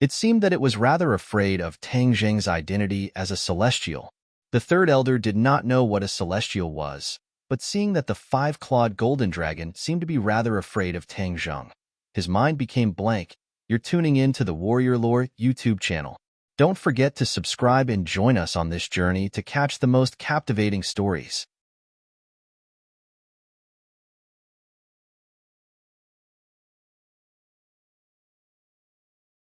Speaker 1: It seemed that it was rather afraid of Tang Zheng's identity as a celestial. The third elder did not know what a celestial was, but seeing that the five-clawed golden dragon seemed to be rather afraid of Tang Zheng, his mind became blank. You're tuning in to the Warrior Lore YouTube channel. Don't forget to subscribe and join us on this journey to catch the most captivating stories.